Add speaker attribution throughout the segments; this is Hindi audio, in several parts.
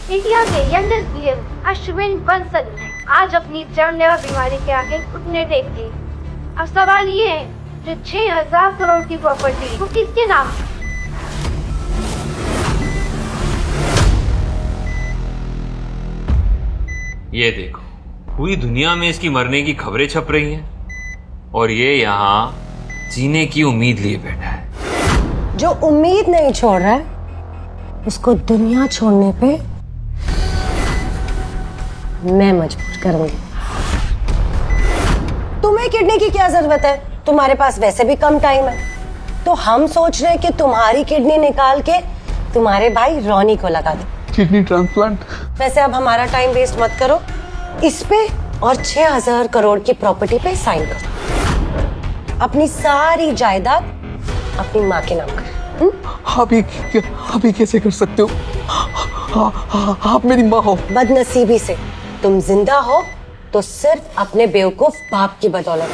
Speaker 1: इंडिया के यंगेस्ट पीएम अश्विन बंसल ने आज अपनी जानलेवा बीमारी के आगे घुटने टेक दी। अब सवाल ये है, जो 6,000 करोड़ की प्रॉपर्टी वो किसके नाम?
Speaker 2: ये देखो, पूरी दुनिया में इसकी मरने की खबरें छप रही हैं और ये यहाँ जीने की उम्मीद लिए बैठा है।
Speaker 3: जो उम्मीद नहीं छोड़ रहा है उसको दुनिया छोड़ने पे मैं मजबूर करूंगी। तुम्हें किडनी की क्या जरूरत है? तुम्हारे पास वैसे भी कम टाइम है। तो हम सोच रहे हैं कि तुम्हारी किडनी निकाल के तुम्हारे भाई रॉनी को लगा दो।
Speaker 4: Kidney transplant?
Speaker 3: वैसे अब हमारा टाइम वेस्ट मत करो, इस पे और 6,000 करोड़ की प्रॉपर्टी पे साइन करो। अपनी सारी जायदाद अपनी माँ के नाम कर।
Speaker 4: आप ये कैसे कर सकते हो? आप मेरी माँ हो।
Speaker 3: बदनसीबी से तुम जिंदा हो तो सिर्फ अपने बेवकूफ बाप की बदौलत।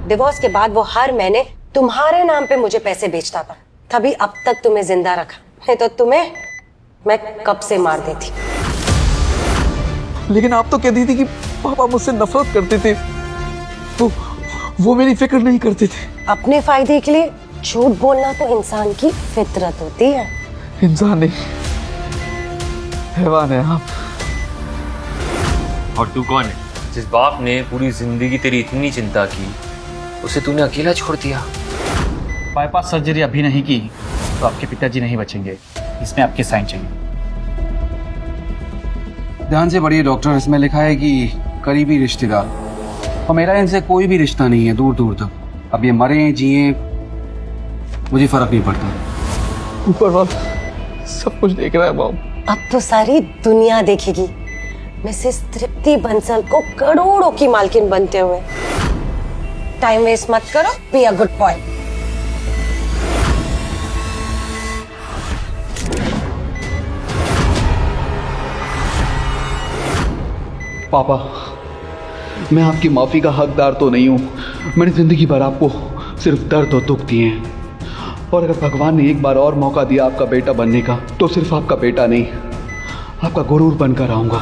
Speaker 3: डिवोर्स के बाद वो हर महीने तुम्हारे नाम पे मुझे पैसे बेचता था, तभी अब तक तुम्हें जिंदा रखा, नहीं तो तुम्हें मैं कब से मार देती।
Speaker 4: लेकिन आप तो कहती थी कि पापा मुझसे नफरत करते थे, वो मेरी फिक्र नहीं करते थे।
Speaker 3: अपने फायदे के लिए झूठ बोलना तो इंसान की फितरत होती है।
Speaker 4: इंसान नहीं, हैवान है आप।
Speaker 2: और तू कौन है? जिस बाप ने पूरी जिंदगी तेरी इतनी चिंता की, उसे तूने अकेला छोड़ दिया।
Speaker 5: बाईपास सर्जरी अभी नहीं की तो आपके पिताजी नहीं बचेंगे। इसमें आपके साइन चाहिए।
Speaker 6: ध्यान से पढ़िए डॉक्टर, इसमें लिखा है कि करीबी रिश्तेदार, और मेरा इनसे कोई भी रिश्ता नहीं है दूर दूर तक। अब ये मरे जिए मुझे फर्क नहीं पड़ता।
Speaker 4: ऊपर वाला सब कुछ देख रहा है मॉम।
Speaker 3: अब तो सारी दुनिया देखेगी मिसेस तृप्ति बंसल को करोड़ों की मालकिन बनते हुए। टाइम वेस्ट मत करो, बी अ गुड बॉय।
Speaker 4: पापा, मैं आपकी माफी का हकदार तो नहीं हूं। मैंने जिंदगी भर आपको सिर्फ दर्द और दुख दिए हैं, और अगर भगवान ने एक बार और मौका दिया आपका बेटा बनने का, तो सिर्फ आपका बेटा नहीं, आपका गुरूर बनकर आऊंगा।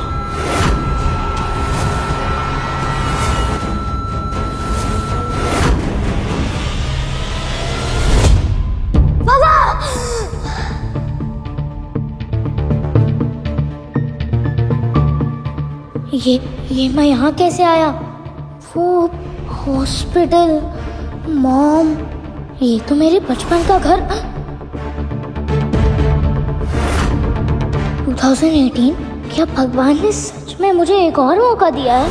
Speaker 7: ये मैं यहाँ कैसे आया? वो हॉस्पिटल, मॉम, ये तो मेरे बचपन का घर। 2018? क्या भगवान ने सच में मुझे एक और मौका दिया है?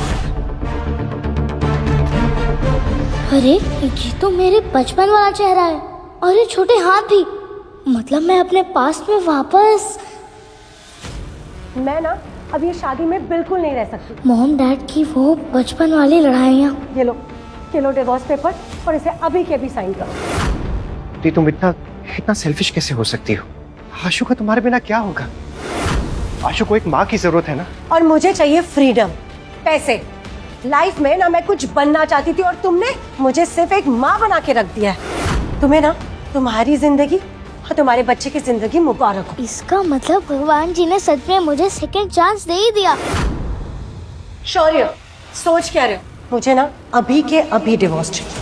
Speaker 7: अरे ये तो मेरे बचपन वाला चेहरा है, और ये छोटे हाथ भी। मतलब मैं अपने पास्ट में वापस।
Speaker 3: मैं ना अब ये शादी में बिल्कुल नहीं रह सकती।
Speaker 7: मॉम डैड की वो बचपन वाली लड़ाइयाँ।
Speaker 3: ये लो डिवोर्स पेपर, और इसे अभी के अभी साइन करो।
Speaker 8: तुम इतना सेल्फिश कैसे हो सकती हो? आशु का तुम्हारे बिना क्या होगा? आशु को एक माँ की जरूरत है ना।
Speaker 3: और मुझे चाहिए फ्रीडम, पैसे। लाइफ में ना मैं कुछ बनना चाहती थी, और तुमने मुझे सिर्फ एक माँ बना के रख दिया है। तुम्हें ना तुम्हारी जिंदगी और तुम्हारे बच्चे की जिंदगी मुबारक हो।
Speaker 7: इसका मतलब भगवान जी ने सच में मुझे सेकंड चांस दे ही दिया।
Speaker 3: शौर्य, सोच क्या रहे हो? मुझे ना अभी के अभी डिवोर्स चाहिए।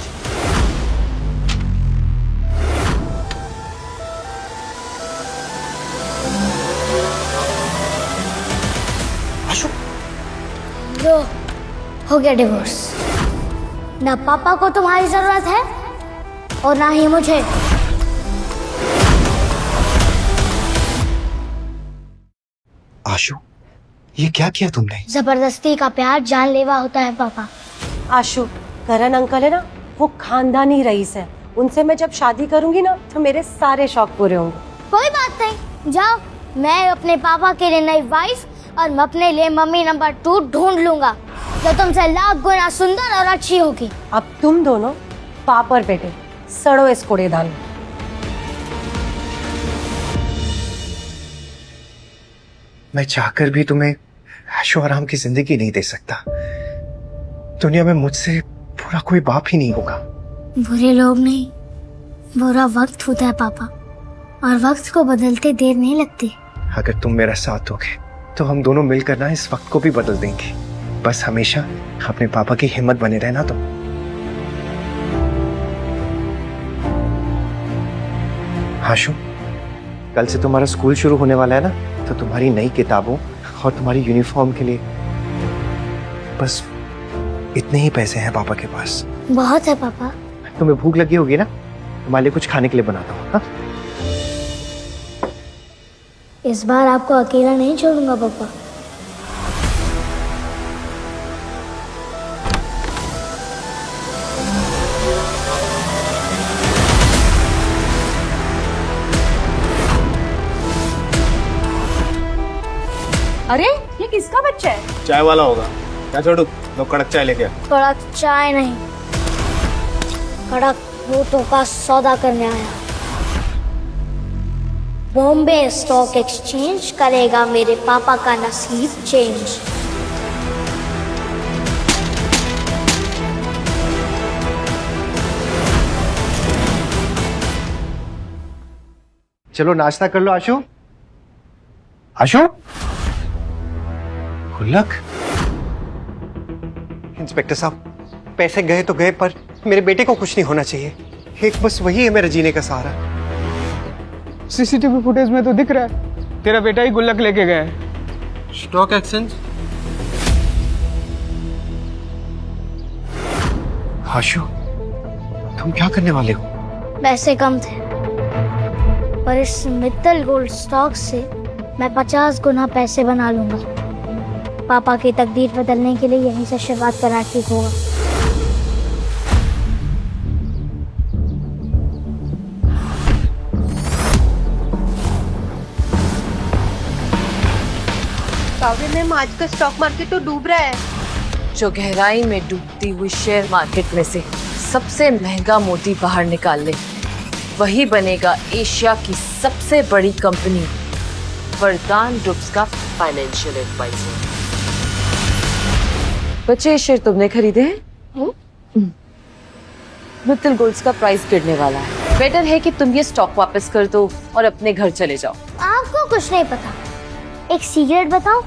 Speaker 8: आशु,
Speaker 7: लो, हो गया डिवोर्स। ना पापा को तुम्हारी जरूरत है और ना ही मुझे।
Speaker 8: आशु, ये क्या किया तुमने?
Speaker 7: जबरदस्ती का प्यार जानलेवा होता है पापा।
Speaker 3: आशु, करण अंकल है ना, वो खानदानी रईस है। उनसे मैं जब शादी करूंगी ना, तो मेरे सारे शौक पूरे होंगे।
Speaker 7: कोई बात नहीं, जाओ, मैं अपने पापा के लिए नई वाइफ और मैं अपने लिए मम्मी नंबर 2 ढूंढ लूंगा, जो तुमसे लाख गुना सुंदर और अच्छी होगी।
Speaker 3: अब तुम दोनों बाप और बेटे सड़ो इस कूड़ेदान में।
Speaker 8: मैं चाहकर भी तुम्हें ऐशो आराम की जिंदगी नहीं दे सकता। दुनिया में मुझसे बुरा कोई बाप ही नहीं होगा।
Speaker 7: बुरे लोग नहीं, बुरा वक्त होता है पापा, और वक्त को बदलते देर नहीं लगती।
Speaker 8: अगर तुम मेरा साथ दोगे तो हम दोनों मिलकर ना इस वक्त को भी बदल देंगे। बस हमेशा अपने पापा की हिम्मत बने रहना तुम। आशु, कल से तुम्हारा स्कूल शुरू होने वाला है ना, तो तुम्हारी नई किताबों और तुम्हारी यूनिफॉर्म के लिए बस इतने ही पैसे हैं पापा के पास।
Speaker 7: बहुत है पापा।
Speaker 8: तुम्हें भूख लगी होगी ना, तुम्हारे लिए कुछ खाने के लिए बनाता हूँ। हाँ?
Speaker 7: इस बार आपको अकेला नहीं छोड़ूंगा पापा।
Speaker 9: अरे ये किसका बच्चा है?
Speaker 10: चाय वाला होगा क्या छोटू? लो कड़क चाय लेके आ।
Speaker 7: कड़क चाय नहीं, कड़क नोटों का सौदा करने आया। बॉम्बे स्टॉक एक्सचेंज करेगा मेरे पापा का नसीब चेंज।
Speaker 8: चलो नाश्ता कर लो आशु। आशु, गुल्लक। इंस्पेक्टर साहब, पैसे गए तो गए, पर मेरे बेटे को कुछ नहीं होना चाहिए। एक बस वही है मेरा जीने का सहारा।
Speaker 10: सीसीटीवी फुटेज में तो दिख रहा है तेरा बेटा ही गुल्लक लेके गया है। Stock exchange.
Speaker 8: आशु, तुम क्या करने वाले हो?
Speaker 7: पैसे कम थे और इस मित्तल गोल्ड स्टॉक से मैं 50 गुना पैसे बना लूंगा। पापा की तकदीर बदलने के लिए यहीं से शुरुआत करना ठीक होगा।
Speaker 3: काव्य मैम, आज का स्टॉक मार्केट तो डूब रहा है। जो गहराई में डूबती हुई शेयर मार्केट में से सबसे महंगा मोती बाहर निकाल ले, वही बनेगा एशिया की सबसे बड़ी कंपनी वरदान ग्रुप्स का फाइनेंशियल एडवाइजर। बच्चे, ये शेयर तुमने खरीदे हैं? मित्तल गोल्ड्स का प्राइस गिरने वाला है। बेटर है कि तुम ये स्टॉक वापस कर दो और अपने घर चले जाओ।
Speaker 7: आपको कुछ नहीं पता। एक सीक्रेट बताओ,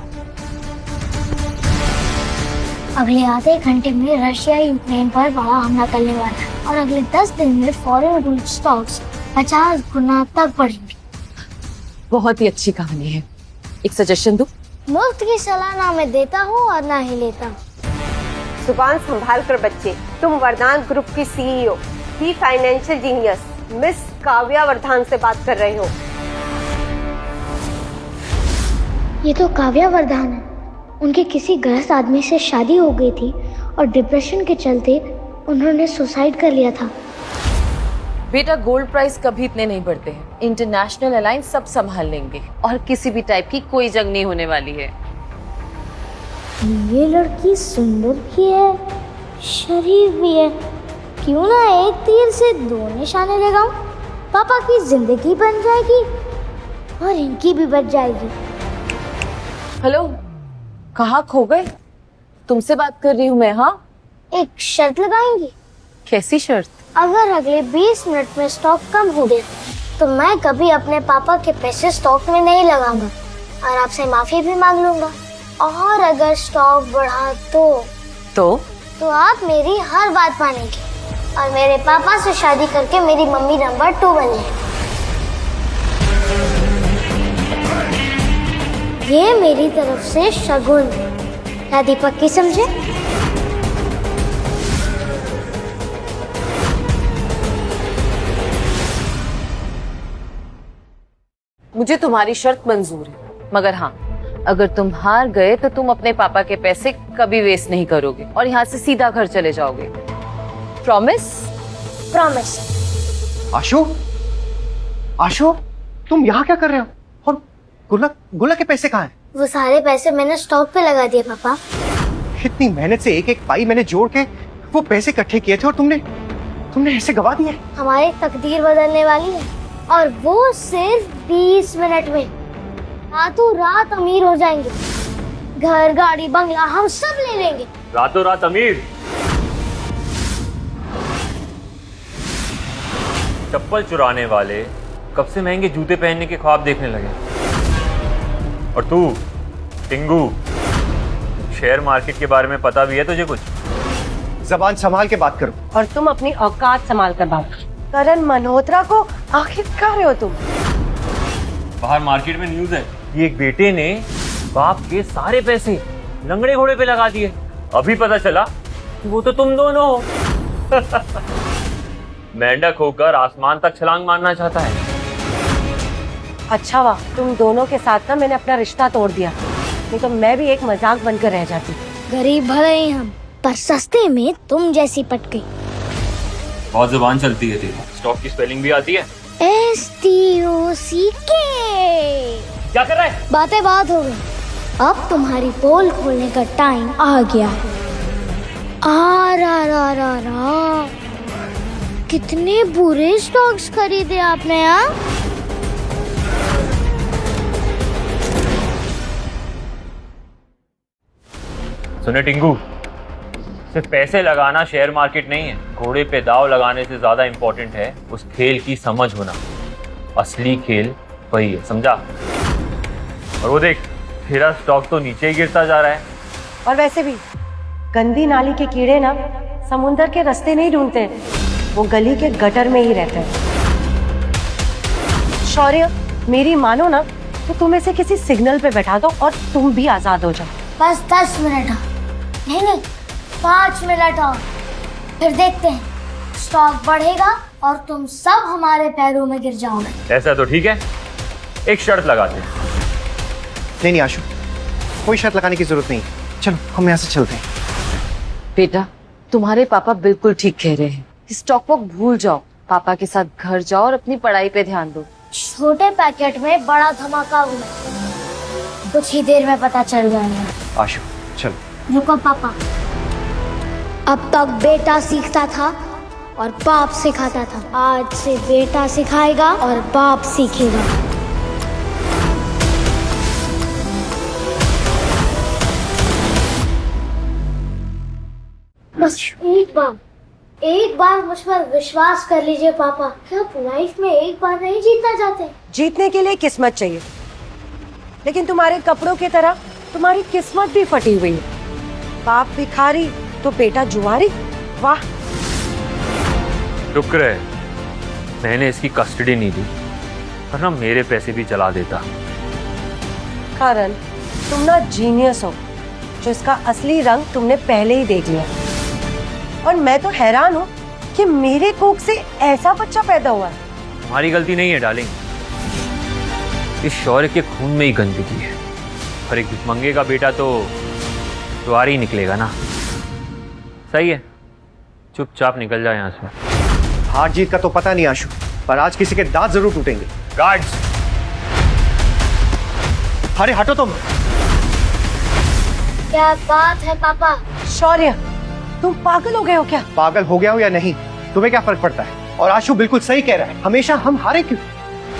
Speaker 7: अगले आधे घंटे में रशिया यूक्रेन पर बड़ा हमला करने वाला है और अगले 10 दिन में फॉरेन गोल्ड स्टॉक्स 50 गुना तक बढ़ेंगे।
Speaker 3: बहुत ही अच्छी कहानी है। एक सजेशन दूं?
Speaker 7: मुफ्त की सलाह ना मैं देता हूँ और ना ही लेता हूँ।
Speaker 11: जुबान संभाल कर बच्चे, तुम वरदान ग्रुप की CEO, the financial genius miss Kavya Vardhan से बात कर रहे हो।
Speaker 7: ये तो काव्या वर्धान है। उनके किसी गलत आदमी से शादी हो गई थी और डिप्रेशन के चलते उन्होंने सुसाइड कर लिया था।
Speaker 3: बेटा, गोल्ड प्राइस कभी इतने नहीं बढ़ते हैं। इंटरनेशनल अलायंस सब संभाल लेंगे और किसी भी टाइप की कोई जंग नहीं होने वाली है।
Speaker 7: ये लड़की सुंदर भी है, शरीफ भी है। क्यों ना एक तीर से 2 निशाने लगाऊं? पापा की जिंदगी बन जाएगी और इनकी भी बच जाएगी।
Speaker 3: हेलो, कहाँ खो गए? तुमसे बात कर रही हूँ मैं। हाँ,
Speaker 7: एक शर्त लगाएंगी?
Speaker 3: कैसी शर्त?
Speaker 7: अगर अगले 20 मिनट में स्टॉक कम हो गया तो मैं कभी अपने पापा के पैसे स्टॉक में नहीं लगाऊंगा और आपसे माफी भी मांग लूंगा। और अगर स्टॉक बढ़ा तो आप मेरी हर बात मानेंगे और मेरे पापा से शादी करके मेरी मम्मी नंबर 2 बन जाएगी। ये मेरी तरफ से शगुन है। दीपक की समझे?
Speaker 3: मुझे तुम्हारी शर्त मंजूर है, मगर हाँ, अगर तुम हार गए तो तुम अपने पापा के पैसे कभी वेस्ट नहीं करोगे और यहाँ से सीधा घर चले जाओगे। प्रॉमिस?
Speaker 7: प्रॉमिस।
Speaker 8: आशु, आशु, तुम यहाँ क्या कर रहे हो? और गुल्लक के पैसे कहाँ हैं?
Speaker 7: वो सारे पैसे मैंने स्टॉक पे लगा दिए पापा।
Speaker 8: इतनी मेहनत से एक एक पाई मैंने जोड़ के वो पैसे इकट्ठे किए थे और तुमने ऐसे गवा दिए।
Speaker 7: हमारी तकदीर बदलने वाली है और वो सिर्फ 20 मिनट में। रातों रात अमीर हो जाएंगे। घर, गाड़ी, बंगला हम सब ले लेंगे।
Speaker 2: रातों रात अमीर? चप्पल चुराने वाले कब से महंगे जूते पहनने के ख्वाब देखने लगे, और तू टिंगू, शेयर मार्केट के बारे में पता भी है तुझे कुछ?
Speaker 8: जबान संभाल के बात करो।
Speaker 3: और तुम अपनी औकात संभाल कर बात करो। करण मल्होत्रा को आखिर कर रहे हो तुम?
Speaker 2: बाहर मार्केट में न्यूज है कि एक बेटे ने बाप के सारे पैसे लंगड़े घोड़े पे लगा दिए। अभी पता चला कि वो तो तुम दोनों हो। मेंढक होकर आसमान तक छलांग मारना चाहता है।
Speaker 3: अच्छा वाह, तुम दोनों के साथ ना मैंने अपना रिश्ता तोड़ दिया, नहीं तो मैं भी एक मजाक बनकर रह जाती।
Speaker 7: गरीब भले ही हम, पर सस्ते में तुम जैसी पट गई।
Speaker 2: बहुत जुबान चलती है तेरी। स्टॉक की स्पेलिंग भी आती है?
Speaker 7: STOCK।
Speaker 2: क्या कर रहा है?
Speaker 7: बातें बात हो गई, अब तुम्हारी पोल खोलने का टाइम आ गया है। आ कितने बुरे स्टॉक्स खरीदे आपने यहाँ।
Speaker 2: सुने टिंगू, सिर्फ पैसे लगाना शेयर मार्केट नहीं है। घोड़े पे दाव लगाने से ज्यादा इंपॉर्टेंट है उस खेल की समझ होना। असली खेल वही है, समझा? और वो देख, तेरा स्टॉक तो नीचे ही गिरता जा रहा है।
Speaker 3: और वैसे भी गंदी नाली के कीड़े ना समुंदर के रास्ते नहीं ढूंढते, वो गली के गटर में ही रहते हैं। शौर्य, मेरी मानो ना तो तुम इसे किसी सिग्नल पे बैठा दो और तुम भी आजाद हो जाओ।
Speaker 7: बस 10 मिनट और। नहीं 5 मिनट और, फिर देखते हैं स्टॉक बढ़ेगा और तुम सब हमारे पैरों में गिर जाओगे।
Speaker 2: ऐसा तो ठीक है, एक शर्त लगाते हैं।
Speaker 8: नहीं आशु, कोई शर्त लगाने की जरूरत नहीं। चलो हम यहाँ से चलते हैं।
Speaker 9: बेटा, तुम्हारे पापा बिल्कुल ठीक कह रहे हैं। स्टॉक वॉक भूल जाओ, पापा के साथ घर जाओ और अपनी पढ़ाई पे ध्यान दो।
Speaker 7: छोटे पैकेट में बड़ा धमाका हुआ, कुछ ही देर में पता चल जाएगा।
Speaker 8: आशु चलो।
Speaker 7: रुको पापा, अब तक बेटा सीखता था और बाप सिखाता था, आज से बेटा सिखाएगा और बाप सीखेगा। बस एक बार मुझ पर विश्वास कर लीजिए पापा। क्या लाइफ में एक बार नहीं जीतना चाहते?
Speaker 3: जीतने के लिए किस्मत चाहिए, लेकिन तुम्हारे कपड़ों की तरह तुम्हारी किस्मत भी फटी हुई है। बाप भिखारी तो बेटा जुआरी। वाह।
Speaker 2: शुक्र है मैंने इसकी कस्टडी नहीं दी, वरना मेरे पैसे भी चला देता।
Speaker 3: करण, तुम ना जीनियस हो, जो इसका असली रंग तुमने पहले ही देख लिया। और मैं तो हैरान हूँ कि मेरे कोख से ऐसा बच्चा पैदा हुआ है।
Speaker 2: तुम्हारी गलती नहीं है डार्लिंग, इस शौर्य के खून में ही गंदगी है। और एक भिखमंगे का बेटा तो जुआरी ही निकलेगा ना। सही है, चुपचाप निकल जाए यहाँ से।
Speaker 8: हार जीत का तो पता नहीं आशु, पर आज किसी के दांत जरूर टूटेंगे।
Speaker 2: गार्ड्स!
Speaker 8: अरे हटो तुम।
Speaker 7: क्या बात है पापा?
Speaker 3: शौर्य, तुम पागल हो गए हो क्या?
Speaker 8: पागल हो गया हो या नहीं, तुम्हें क्या फर्क पड़ता है? और आशु बिल्कुल सही कह रहा है, हमेशा हम हारे क्यों?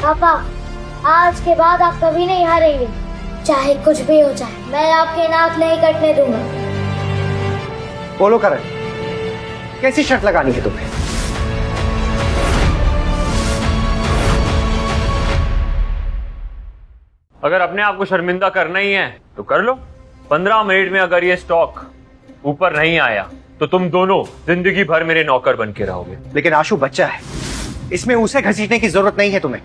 Speaker 7: पापा, आज के बाद आप कभी नहीं हारेंगे, चाहे कुछ भी हो जाए। मैं आपके नाक नहीं कटने दूंगा।
Speaker 8: बोलो करण, कैसी शर्त लगानी है तुम्हें?
Speaker 2: अगर अपने आप को शर्मिंदा करना ही है तो कर लो। 15 मिनट में अगर ये स्टॉक ऊपर नहीं आया तो तुम दोनों जिंदगी भर मेरे नौकर बन के रहोगे।
Speaker 8: लेकिन आशु बच्चा है, इसमें उसे घसीटने की जरूरत नहीं है तुम्हें।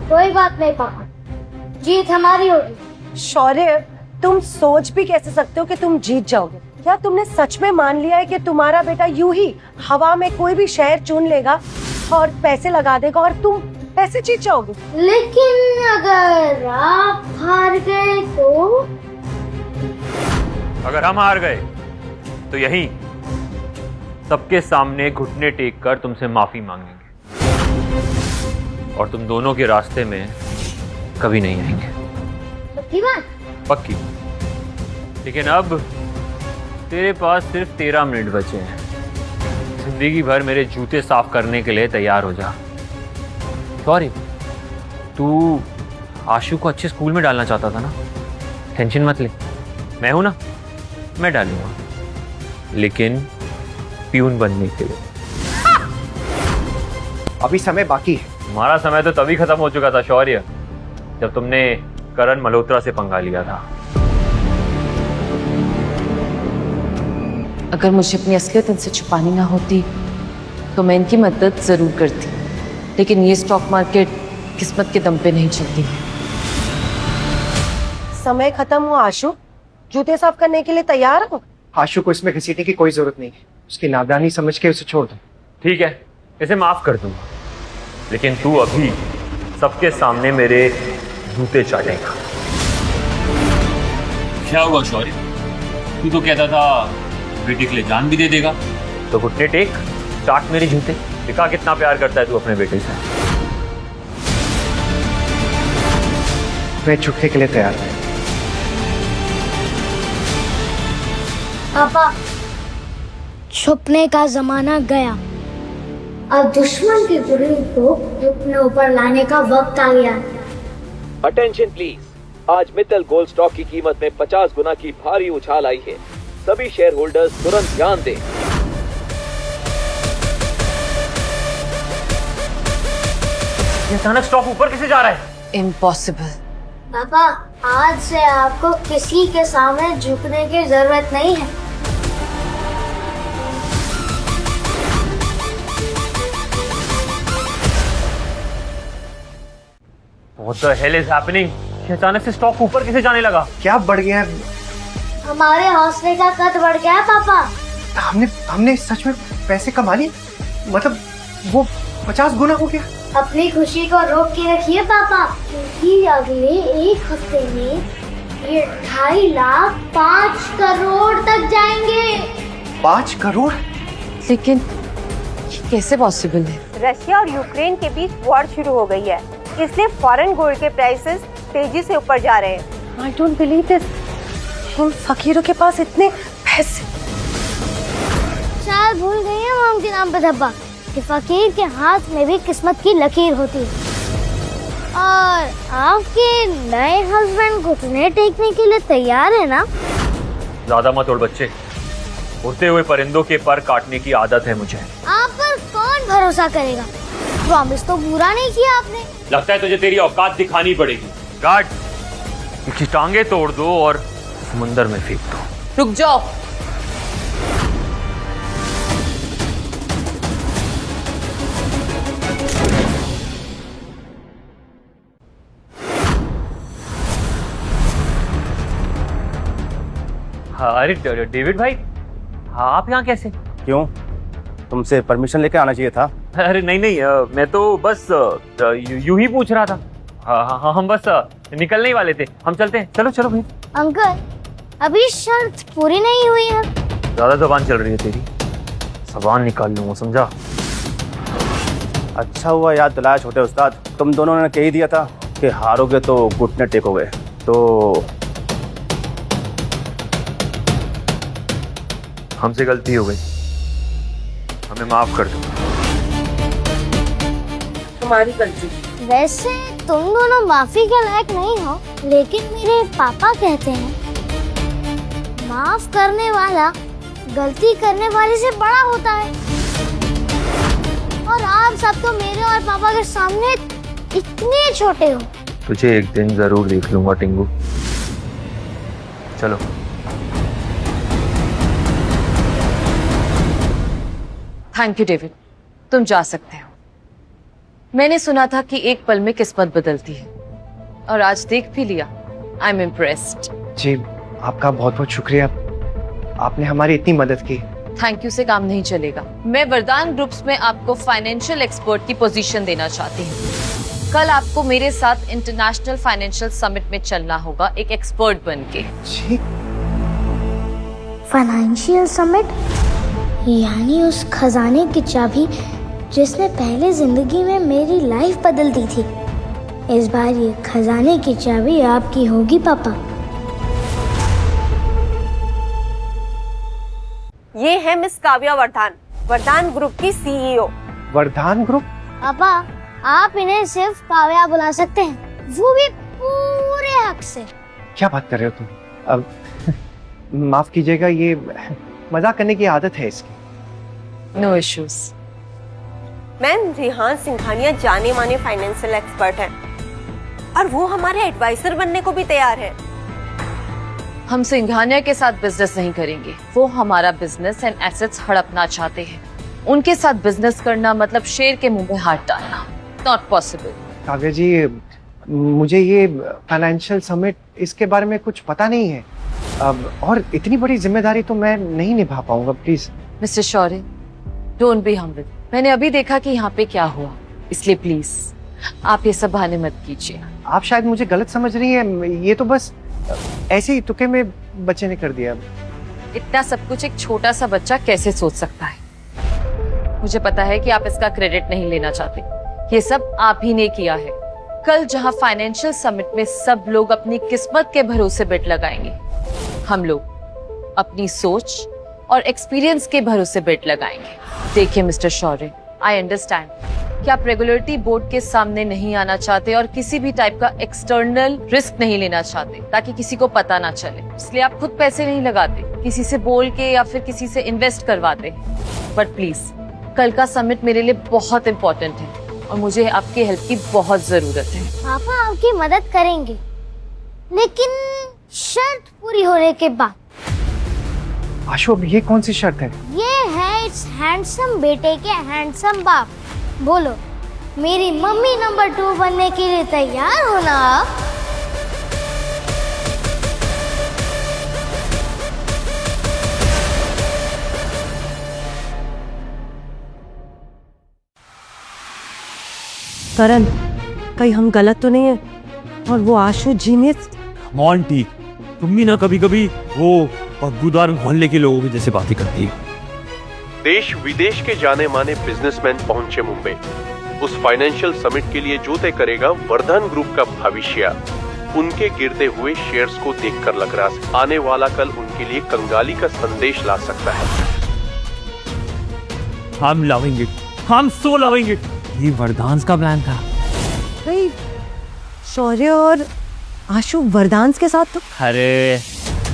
Speaker 7: कोई बात नहीं पापा, जीत हमारी होगी।
Speaker 3: शौर्य, तुम सोच भी कैसे सकते हो कि तुम जीत जाओगे? क्या तुमने सच में मान लिया है कि तुम्हारा बेटा यूं ही हवा में कोई भी शहर चुन लेगा और पैसे लगा देगा और तुम पैसे जीत जाओगे?
Speaker 7: लेकिन अगर आप हार गए तो?
Speaker 2: अगर हम हार गए तो यही सबके सामने घुटने टेक कर तुमसे माफी मांगेंगे और तुम दोनों के रास्ते में कभी नहीं आएंगे।
Speaker 7: पक्की बात?
Speaker 2: पक्की। लेकिन अब तेरे पास सिर्फ 13 मिनट बचे हैं। जिंदगी भर मेरे जूते साफ करने के लिए तैयार हो जा। सॉरी, तू आशु को अच्छे स्कूल में डालना चाहता था ना? टेंशन मत ले, मैं हूं ना, मैं डालूंगा, लेकिन प्यून बनने के लिए।
Speaker 8: अभी समय बाकी है।
Speaker 2: तुम्हारा समय तो तभी खत्म हो चुका था शौर्य, जब तुमने करण मल्होत्रा से पंगा लिया था।
Speaker 9: अगर मुझे अपनी असलियत इनसे छुपानी ना होती तो मैं इनकी मदद जरूर करती, लेकिन ये स्टॉक मार्केट किस्मत के दम पे नहीं चलती।
Speaker 3: समय खत्म हुआ आशु, जूते साफ करने के लिए तैयार हो?
Speaker 8: आशु को इसमें घसीटने की कोई जरूरत नहीं है, उसकी नादानी समझ के उसे छोड़ दो।
Speaker 2: ठीक है, इसे माफ कर दूंगा, लेकिन तू अभी सबके सामने मेरे जूते चाटेगा। क्या हुआ शौर्य? तू तो कहता था बेटे के लिए जान भी दे देगा, तो घुटने टेक, चाट मेरे जूते, दिखा कितना प्यार करता है तू अपने बेटे से।
Speaker 8: मैं झुकने के लिए तैयार हूं।
Speaker 7: पापा, छुपने का जमाना गया, अब दुश्मन की गुरूर को अपने ऊपर लाने का वक्त आ गया।
Speaker 12: अटेंशन प्लीज, आज मित्तल गोल्ड स्टॉक की कीमत में 50 गुना की भारी उछाल आई है। सभी शेयर होल्डर्स तुरंत ध्यान दें।
Speaker 2: ये अचानक स्टॉक ऊपर कैसे जा रहा है?
Speaker 9: इम्पॉसिबल।
Speaker 7: पापा, आज से आपको किसी के सामने झुकने की जरूरत नहीं है।
Speaker 2: What the hell is happening? ये अचानक से स्टॉक ऊपर कैसे जाने लगा?
Speaker 8: क्या बढ़ गया है?
Speaker 7: हमारे हौसले का कद बढ़ गया है पापा।
Speaker 8: हमने सच में पैसे कमा लिए, मतलब वो 50 गुना हो गया।
Speaker 7: अपनी खुशी को रोक के रखिए पापा, क्योंकि अगले एक हफ्ते में ये 2.5 लाख 5 करोड़ तक जाएंगे।
Speaker 8: 5 करोड़?
Speaker 9: लेकिन ये कैसे पॉसिबल है?
Speaker 11: रशिया और यूक्रेन के बीच वॉर शुरू हो गई है, इसलिए फॉरेन गोल्ड के प्राइसेस तेजी से ऊपर जा रहे हैं।
Speaker 3: आई डोंट बिलीव दिस, इन फकीरों के पास इतने पैसे।
Speaker 7: शायद भूल गई है मॉम के नाम पे धब्बा कि फकीर के हाथ में भी किस्मत की लकीर होती है। और आपके नए हस्बैंड घुटने टेकने के लिए तैयार है ना?
Speaker 2: ज्यादा मत उड़ बच्चे, उड़ते हुए परिंदों के पर काटने की आदत है मुझे।
Speaker 7: आप पर कौन भरोसा करेगा? प्रॉमिस तो पूरा नहीं किया आपने।
Speaker 2: लगता है तुझे तेरी औकात दिखानी पड़ेगी। गार्ड, इसकी टांगे तोड़ दो और समुंदर में फेंक दो।
Speaker 9: रुक जाओ।
Speaker 2: हाँ, अरे डेविड भाई, हाँ आप यहाँ कैसे?
Speaker 13: क्यों, तुमसे परमिशन लेकर आना चाहिए था।
Speaker 2: अरे नहीं, मैं तो बस यूं ही पूछ रहा था। हाँ, हम बस निकलने ही वाले थे, हम चलते हैं। चलो चलो भाई।
Speaker 7: अंकल, अभी शर्त पूरी नहीं हुई है।
Speaker 2: ज्यादा जबान चल रही है तेरी, जबान निकाल लूंगा, समझा?
Speaker 13: अच्छा हुआ याद दिलाया छोटे उस्ताद, तुम दोनों ने कह ही दिया था कि हारोगे तो घुटने टेकोगे, तो
Speaker 2: हमसे गलती हो गई, हमें माफ कर दो।
Speaker 3: तुम्हारी गलती।
Speaker 7: वैसे तुम दोनों माफी के लायक नहीं हो, लेकिन मेरे पापा कहते हैं माफ करने वाला गलती करने वाले से बड़ा होता है। और आप सब तो मेरे और पापा के सामने इतने छोटे हो।
Speaker 2: तुझे एक दिन जरूर देख लूंगा टिंगू। चलो।
Speaker 9: थैंक यू डेविड, तुम जा सकते हो। मैंने सुना था कि एक पल में किस्मत बदलती है, और आज देख भी लिया। I am impressed.
Speaker 8: जी, आपका बहुत बहुत शुक्रिया, आपने हमारी इतनी मदद की।
Speaker 9: थैंक यू से काम नहीं चलेगा। मैं वरदान ग्रुप्स में आपको फाइनेंशियल एक्सपर्ट की पोजीशन देना चाहती हूँ। कल आपको मेरे साथ इंटरनेशनल फाइनेंशियल समिट में चलना होगा, एक एक्सपर्ट बन के।
Speaker 7: फाइनेंशियल समिट, यानी उस खजाने की चाबी जिसने पहले जिंदगी में मेरी लाइफ बदल दी थी। इस बार ये खजाने की चाबी आपकी होगी पापा।
Speaker 11: ये है मिस काव्या वर्धान, वर्धान ग्रुप की सीईओ।
Speaker 8: वर्धान ग्रुप?
Speaker 7: पापा, आप इन्हें सिर्फ काव्या बुला सकते हैं, वो भी पूरे हक से।
Speaker 8: क्या बात कर रहे हो तुम? अब माफ कीजिएगा, ये मजाक करने की आदत है इसकी।
Speaker 9: No issues.
Speaker 11: Ma'am, Rihan Singhania जाने माने फाइनेंशियल एक्सपर्ट हैं और वो हमारे एडवाइजर बनने को भी तैयार है।
Speaker 9: हम सिंघानिया के साथ बिजनेस नहीं करेंगे। वो हमारा बिजनेस एंड एसेट्स हड़पना चाहते हैं। उनके साथ बिजनेस करना मतलब शेर के मुंह में हाथ डालना। Not possible.
Speaker 8: काव्या जी, मुझे ये फाइनेंशियल समिट इसके बारे में कुछ पता नहीं है। और इतनी बड़ी जिम्मेदारी तो मैं नहीं निभा पाऊंगा। Please
Speaker 9: mister Shaurya, don't be humble. मैंने अभी देखा कि यहाँ पे क्या हुआ, इसलिए प्लीज आप ये सब बहाने मत कीजिए।
Speaker 8: आप शायद मुझे गलत समझ रही हैं। ये तो बस ऐसे ही तुक्के में बच्चे ने कर दिया।
Speaker 9: इतना सब कुछ एक छोटा सा बच्चा कैसे सोच सकता है? मुझे पता है कि आप इसका क्रेडिट नहीं लेना चाहते। ये सब आप ही ने किया है। कल जहां फाइनेंशियल समिट में सब लोग अपनी किस्मत के भरोसे बेट लगाएंगे, हम लोग अपनी सोच और एक्सपीरियंस के भरोसे बेट लगाएंगे। देखिए मिस्टर शौर्य, आई अंडरस्टैंड कि आप रेगुलेटरी बोर्ड के सामने नहीं आना चाहते और किसी भी टाइप का एक्सटर्नल रिस्क नहीं लेना चाहते ताकि किसी को पता ना चले। इसलिए आप खुद पैसे नहीं लगाते, किसी से बोल के या फिर किसी से इन्वेस्ट करवाते। बट प्लीज, कल का समिट मेरे लिए बहुत इंपॉर्टेंट है और मुझे आपकी हेल्प की बहुत जरूरत है।
Speaker 7: पापा आपकी मदद करेंगे, लेकिन शर्त पूरी होने के बाद।
Speaker 8: आशु, अब ये कौन सी शर्त है?
Speaker 7: ये है इस हैंडसम बेटे के हैंडसम बाप। बोलो, मेरी मम्मी नंबर 2 बनने के लिए तैयार हो ना आप?
Speaker 3: करण, कहीं हम गलत तो नहीं है? और वो आशु जीनियस।
Speaker 2: मोंटी, तुम भी ना कभी कभी वो बदबूदार मोहल्ले के लोगों की जैसे बातें करती है।
Speaker 14: देश विदेश के जाने माने बिजनेसमैन पहुंचे मुंबई। उस फाइनेंशियल समिट के लिए जो तय करेगा वर्धन ग्रुप का भविष्य। उनके गिरते हुए शेयर्स को देखकर लग रहा है आने वाला कल उनके लिए कंगाली का संदेश ला सकता है।
Speaker 2: हम लविंग इट, हम सो लविंग इट। ये वरदांस का प्लान था।
Speaker 3: भाई, शौर्य और आशु वरदांस के साथ तो।
Speaker 2: अरे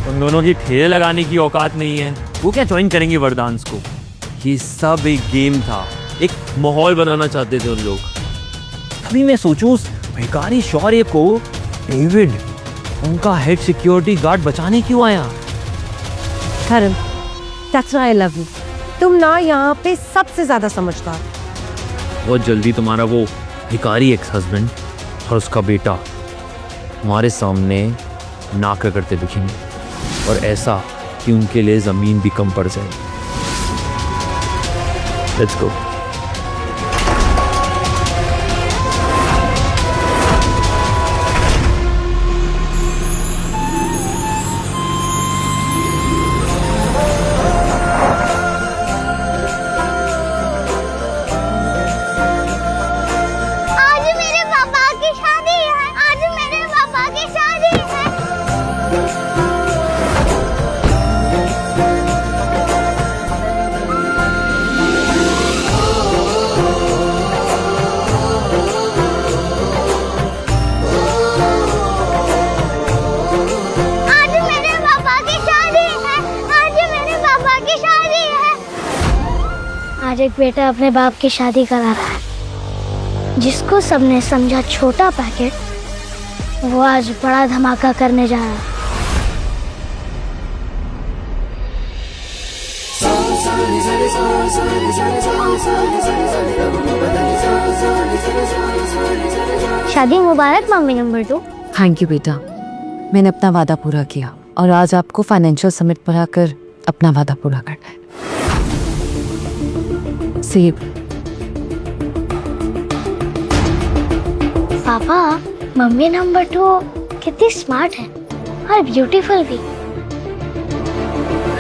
Speaker 2: उन दोनों की ठेले लगाने की औकात नहीं है। वो क्या ज्वाइन करेंगे वरदांस को? ये सब एक गेम था, एक माहौल बनाना चाहते थे उन लोग। अभी मैं सोचूं उस भिखारी शौर्य को डेविड, उनका हेड सिक्योरिटी गार्ड, बचाने क्यों आया?
Speaker 3: करण, that's why I love you। तुम ना यहाँ पे सबसे ज्यादा समझदार।
Speaker 2: बहुत जल्दी तुम्हारा वो भिखारी एक्स हस्बैंड और उसका बेटा हमारे सामने नाक रगड़ते दिखेंगे, और ऐसा कि उनके लिए जमीन भी कम पड़ जाए। Let's go.
Speaker 7: आज एक बेटा अपने बाप की शादी करा रहा है। जिसको सबने समझा छोटा पैकेट, वो आज बड़ा धमाका करने जा रहा है। शादी मुबारक मम्मी नंबर 2।
Speaker 9: थैंक यू बेटा, मैंने अपना वादा पूरा किया और आज आपको फाइनेंशियल समिट पर आकर अपना वादा पूरा करना है। सेब।
Speaker 7: पापा, मम्मी नंबर 2 कितनी स्मार्ट है और ब्यूटीफुल भी।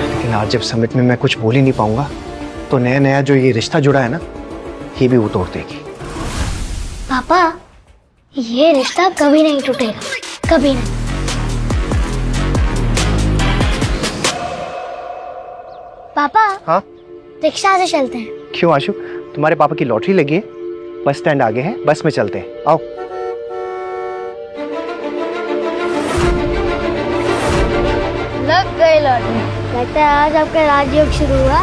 Speaker 8: लेकिन आज जब समिट में मैं कुछ बोल ही नहीं पाऊंगा तो नया नया जो ये रिश्ता जुड़ा है ना, ये भी वो तोड़ देगी।
Speaker 7: पापा, ये रिश्ता कभी नहीं टूटेगा, कभी नहीं। पापा,
Speaker 8: हाँ?
Speaker 7: रिक्शा से चलते हैं।
Speaker 8: क्यों आशु, तुम्हारे पापा की लॉटरी लगी है? बस स्टैंड आगे है, बस में चलते हैं। आओ।
Speaker 7: लग गई लॉटरी। लगता है आज आपका राजयोग शुरू हुआ।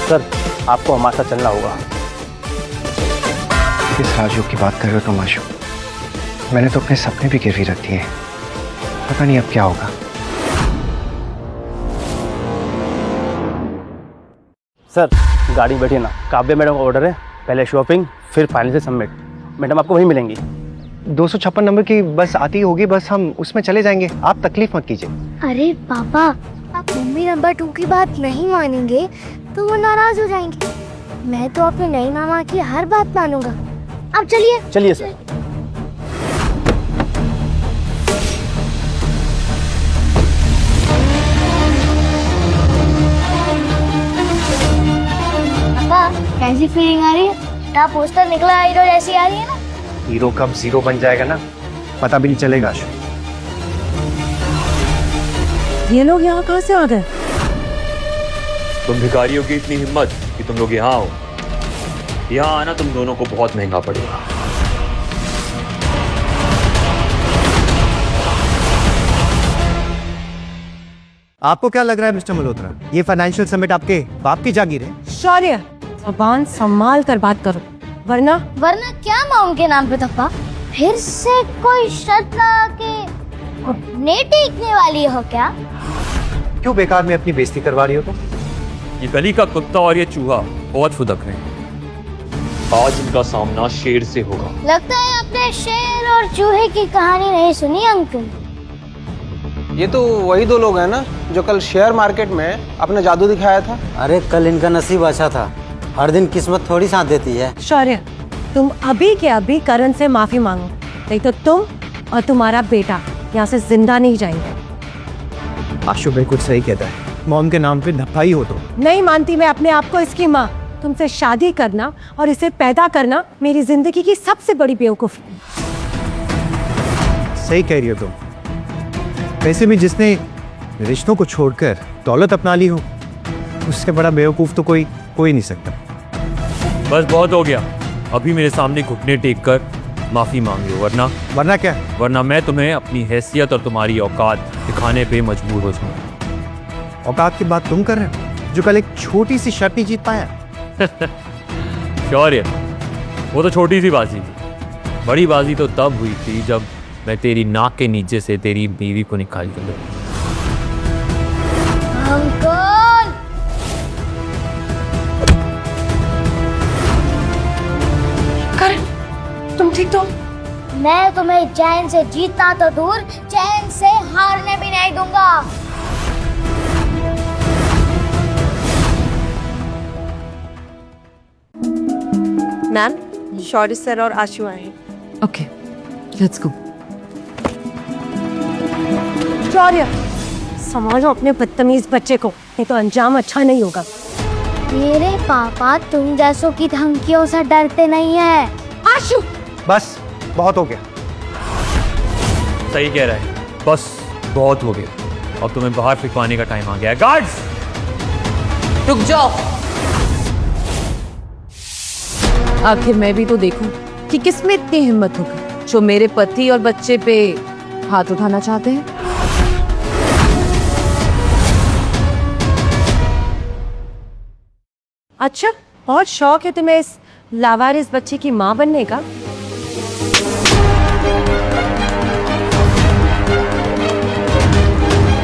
Speaker 13: सर, आपको हमारे साथ चलना होगा।
Speaker 8: किस राजयोग की बात कर रहे हो तुम आशु? मैंने तो अपने सपने भी गिरवी रख दिए। पता नहीं अब क्या होगा।
Speaker 13: सर गाड़ी में बैठिए ना, काव्या मैडम का ऑर्डर है, पहले शॉपिंग फिर फाइनेंशियल सबमिट। मैडम आपको वहीं मिलेंगी।
Speaker 8: 256 नंबर की बस आती होगी, बस हम उसमें चले जाएंगे, आप तकलीफ मत कीजिए।
Speaker 7: अरे पापा, आप मम्मी नंबर 2 की बात नहीं मानेंगे तो वो नाराज हो जाएंगे। मैं तो अपने नई मामा की हर बात मानूंगा। अब चलिए।
Speaker 13: चलिए सर।
Speaker 7: पापा, कैसी फीलिंग आ रही है? क्या पोस्टर निकला हीरो जैसी आ रही है ना?
Speaker 8: हीरो कब जीरो बन जाएगा ना, पता भी नहीं चलेगा।
Speaker 3: ये लोग यहाँ कहाँ से आ गए?
Speaker 2: तुम भिखारियों की इतनी हिम्मत कि तुम लोग यहाँ आओ। यहाँ आना तुम दोनों को बहुत महंगा पड़ेगा।
Speaker 8: आपको क्या लग रहा है मिस्टर मल्होत्रा, ये फाइनेंशियल समिट आपके बाप की जागीर है?
Speaker 3: शौर्य, जुबान संभाल कर बात करो, वरना
Speaker 7: क्या माँ के नाम पे धप्पा? फिर से कोई शर्त लगा के घुटने टेकने वाली हो क्या?
Speaker 8: क्यों बेकार में अपनी बेइज्जती करवा रही हो तुम?
Speaker 2: ये गली का कुत्ता और ये चूहा बहुत फुदक रहे हैं। आज इनका सामना शेर से होगा।
Speaker 7: लगता है आपने शेर और चूहे की कहानी नहीं सुनी अंकल।
Speaker 10: ये तो वही दो लोग हैं ना जो कल शेयर मार्केट में अपना जादू दिखाया था।
Speaker 15: अरे कल इनका नसीब अच्छा था, हर दिन किस्मत थोड़ी साथ देती है।
Speaker 3: शौर्य, तुम अभी के अभी करण से माफी मांगो, नहीं तो तुम और तुम्हारा बेटा यहाँ से जिंदा नहीं जाएंगे।
Speaker 8: आशु बिल्कुल सही कहता है, मॉम के नाम पे धप्पा ही हो तो।
Speaker 3: नहीं मानती मैं अपने आप को इसकी माँ। तुमसे शादी करना और इसे पैदा करना मेरी जिंदगी की सबसे बड़ी बेवकूफी।
Speaker 8: सही कह रही हो तुम। वैसे भी जिसने रिश्तों को छोड़कर दौलत अपना ली हो, उससे बड़ा बेवकूफ तो कोई नहीं सकता।
Speaker 2: बस बहुत हो गया, अभी मेरे सामने घुटने टेक कर माफी मांग लो, वरना
Speaker 8: क्या?
Speaker 2: वरना मैं तुम्हें अपनी हैसियत और तुम्हारी औकात दिखाने पे मजबूर हो जाऊंगा।
Speaker 8: औकात की बात तुम कर रहे हो जो कल एक छोटी सी शर्त नहीं जीत पाया।
Speaker 2: शौर्य, वो तो छोटी सी बाजी थी, बड़ी बाजी तो तब हुई थी जब मैं तेरी नाक के नीचे से तेरी बीवी को निकाल कर लूं।
Speaker 7: अंकल,
Speaker 3: करण, तुम ठीक तो?
Speaker 7: मैं तुम्हें चैन से जीतना तो दूर, चैन से हारने भी नहीं दूंगा।
Speaker 3: मैम, शौर्य सर और आशु आए हैं।
Speaker 9: Okay, let's go.
Speaker 3: शौर्य, संभालो अपने बदतमीज बच्चे को, नहीं तो अंजाम अच्छा नहीं होगा।
Speaker 7: मेरे पापा तुम जैसों की धमकियों से डरते नहीं है।
Speaker 3: आशु,
Speaker 8: बस बहुत हो गया।
Speaker 2: सही कह रहा है, बस बहुत हो गया। अब तुम्हें बाहर फिकवाने का टाइम आ गया है। गार्ड्स,
Speaker 9: रुक जाओ। आखिर मैं भी तो देखूं कि किसमें इतनी हिम्मत होगी जो मेरे पति और बच्चे पे हाथ उठाना चाहते हैं।
Speaker 3: अच्छा, बहुत शौक है तुम्हें इस लावारिस बच्चे की माँ बनने का?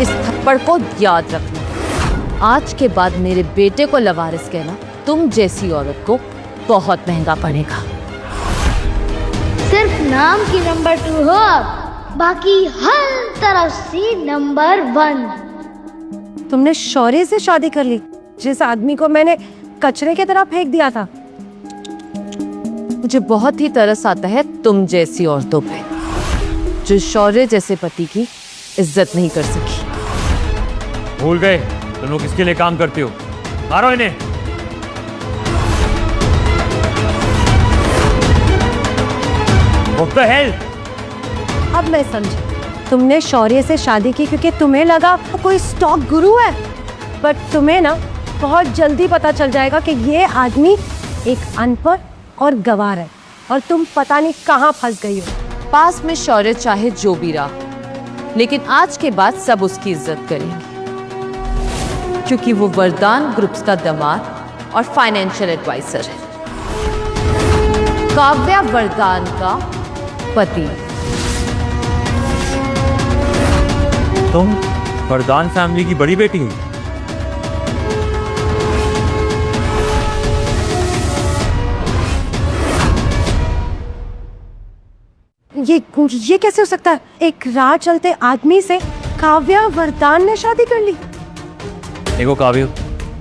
Speaker 9: इस थप्पड़ को याद रखना। आज के बाद मेरे बेटे को लवारिस कहना तुम जैसी औरत को बहुत महंगा पड़ेगा।
Speaker 7: सिर्फ नाम की नंबर 2 हो, बाकी हर तरफ से नंबर 1।
Speaker 3: तुमने शौर्य से शादी कर ली, जिस आदमी को मैंने कचरे की तरह फेंक दिया था।
Speaker 9: मुझे बहुत ही तरस आता है तुम जैसी औरतों पे, जो शौर्य जैसे पति की इज्जत नहीं कर सकी।
Speaker 2: भूल गए तुम लोग किसके लिए काम करते हो? मारो इन्हें। What the hell?
Speaker 3: अब मैं समझी, तुमने शौर्य से शादी की क्योंकि तुम्हें लगा वो कोई स्टॉक गुरु है। बट तुम्हें ना बहुत जल्दी पता चल जाएगा कि ये आदमी एक अनपढ़ और गंवार है और तुम पता नहीं कहाँ फंस गई हो।
Speaker 9: पास में शौर्य चाहे जो भी रहा, लेकिन आज के बाद सब उसकी इज्जत करेंगे, क्योंकि वो वरदान ग्रुप्स का दामाद और फाइनेंशियल एडवाइजर है। काव्या वरदान का पति।
Speaker 2: तुम वरदान फैमिली की बड़ी बेटी हो?
Speaker 3: ये कैसे हो सकता है? एक राह चलते आदमी से काव्या वरदान ने शादी कर ली।
Speaker 2: देखो काव्य,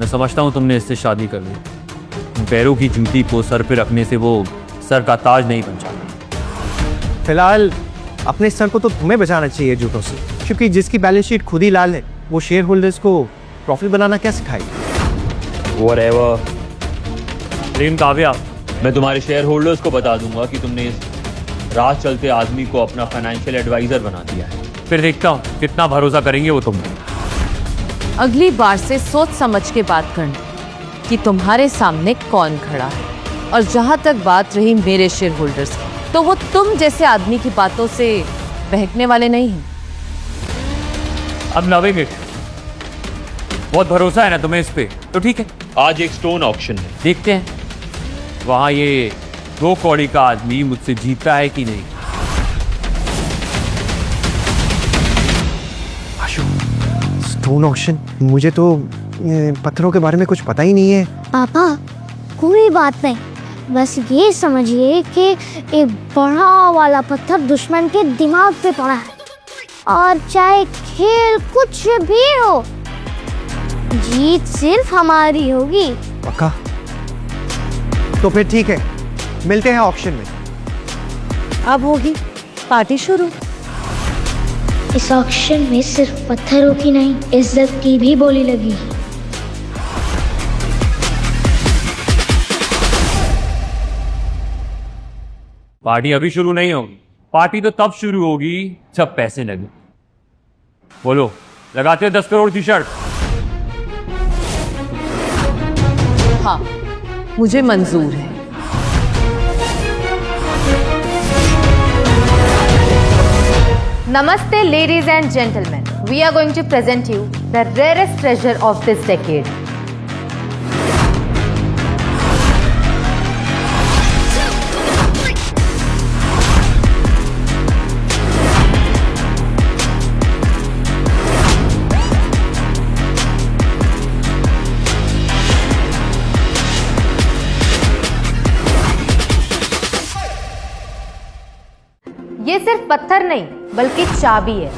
Speaker 2: मैं समझता हूँ तुमने इससे शादी कर ली। पैरों की जूती को सर पे रखने से वो सर का ताज नहीं बन जाता।
Speaker 8: फिलहाल अपने सर को तो तुम्हें बचाना चाहिए जूतों से, क्योंकि जिसकी बैलेंस शीट खुद ही लाल है वो शेयर होल्डर्स को प्रॉफिट बनाना क्या सिखाएगी?
Speaker 2: Whatever। लेकिन काव्या, मैं तुम्हारे शेयर होल्डर्स को बता दूंगा कि तुमने इस राह चलते आदमी को अपना फाइनेंशियल एडवाइजर बना दिया है। फिर देखता हूँ कितना भरोसा करेंगे वो तुम।
Speaker 9: अगली बार से सोच समझ के बात करना कि तुम्हारे सामने कौन खड़ा है। और जहां तक बात रही मेरे शेयर होल्डर्स की, तो वो तुम जैसे आदमी की बातों से बहकने वाले नहीं हैं।
Speaker 2: अब लविंग इट। बहुत भरोसा है ना तुम्हें इस पे, तो ठीक है। आज एक स्टोन ऑक्शन है, देखते हैं वहां ये 2 कौड़ी का आदमी मुझसे जीतता है कि नहीं।
Speaker 8: आशु, स्टोन ऑक्शन? मुझे तो पत्थरों के बारे में कुछ पता ही नहीं है।
Speaker 7: पापा कोई बात नहीं, बस ये समझिए कि एक बड़ा वाला पत्थर दुश्मन के दिमाग पे पड़ा है, और चाहे खेल कुछ भी हो, जीत सिर्फ हमारी होगी।
Speaker 8: पक्का? तो फिर ठीक है, मिलते हैं ऑक्शन में।
Speaker 3: अब होगी पार्टी शुरू।
Speaker 7: इस ऑक्शन में सिर्फ पत्थरों की नहीं, इज्जत की भी बोली लगी।
Speaker 2: पार्टी अभी शुरू नहीं होगी, पार्टी तो तब शुरू होगी जब पैसे लगे। बोलो, लगाते हो 10 करोड़ की शर्त?
Speaker 9: हाँ, मुझे मंजूर है। Namaste, ladies and gentlemen. We are going to present you the rarest treasure of this decade. ये सिर्फ पत्थर नहीं बल्कि चाबी है,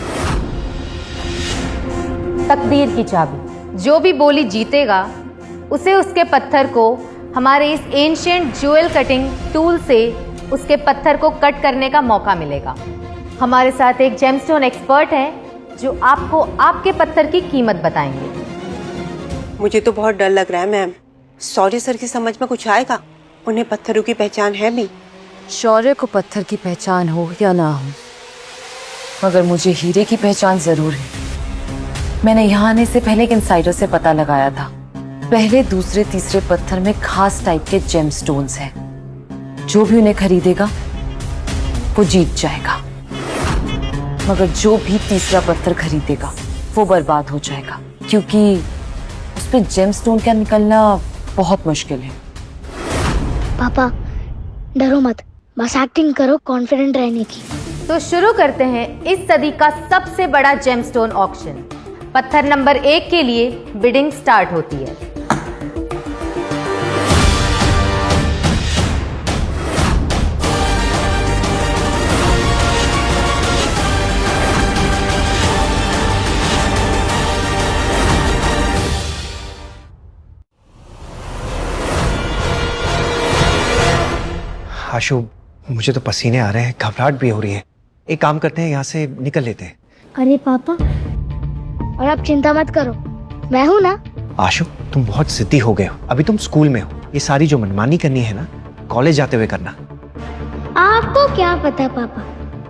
Speaker 9: तकदीर की चाबी। जो भी बोली जीतेगा उसे उसके पत्थर को हमारे इस एंशिएंट ज्वेल कटिंग टूल से उसके पत्थर को कट करने का मौका मिलेगा। हमारे साथ एक जेमस्टोन एक्सपर्ट है जो आपको आपके पत्थर की कीमत बताएंगे।
Speaker 11: मुझे तो बहुत डर लग रहा है मैम। सॉरी सर की समझ में कुछ आएगा? उन्हें पत्थरों की पहचान है भी।
Speaker 9: शौर्य को पत्थर की पहचान हो या ना हो, मगर मुझे हीरे की पहचान जरूर है। मैंने यहाँ आने से पहले एक इनसाइडर से पता लगाया था। पहले, दूसरे, तीसरे पत्थर में खास टाइप के जेमस्टोन्स हैं। जो भी उन्हें खरीदेगा वो जीत जाएगा, मगर जो भी तीसरा पत्थर खरीदेगा वो बर्बाद हो जाएगा, क्योंकि उस पे जेमस्टोन का निकलना बहुत मुश्किल है।
Speaker 7: पापा डरो मत, बस एक्टिंग करो कॉन्फिडेंट रहने की।
Speaker 9: तो शुरू करते हैं इस सदी का सबसे बड़ा जेमस्टोन ऑक्शन। पत्थर नंबर 1 के लिए बिडिंग स्टार्ट होती है।
Speaker 8: आशु, मुझे तो पसीने आ रहे हैं, घबराहट भी हो रही है। एक काम करते हैं, यहाँ से निकल लेते हैं।
Speaker 7: अरे पापा, और आप चिंता मत करो, मैं हूं ना।
Speaker 8: आशु, तुम बहुत जिद्दी हो गए हो। अभी तुम स्कूल में हो, ये सारी जो मनमानी करनी है ना, कॉलेज जाते हुए करना।
Speaker 7: आपको क्या पता पापा,